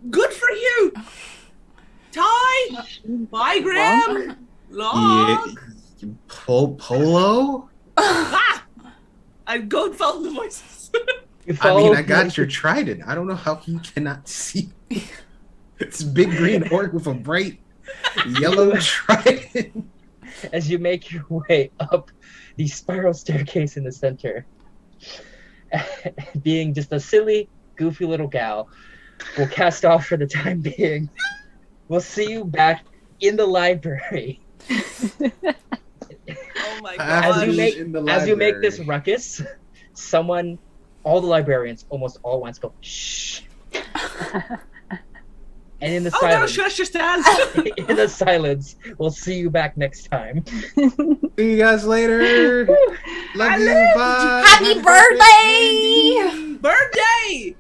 Good for you. Ty. Bye, Graham. Log. Yeah, Polo? Ah! I'm going to follow the voices. You I mean, follow- I got your trident. I don't know how you cannot see. It's a big green orc with a bright yellow trident. as you make your way up the spiral staircase in the center. Being just a silly, goofy little gal, we'll cast off for the time being. We'll see you back in the library. Oh my As god. you make this ruckus, all the librarians almost all once go shh. And in the Oh no, silence, shush your stand. in the silence, we'll see you back next time. See you guys later. Love you. Bye. Happy birthday! Birthday!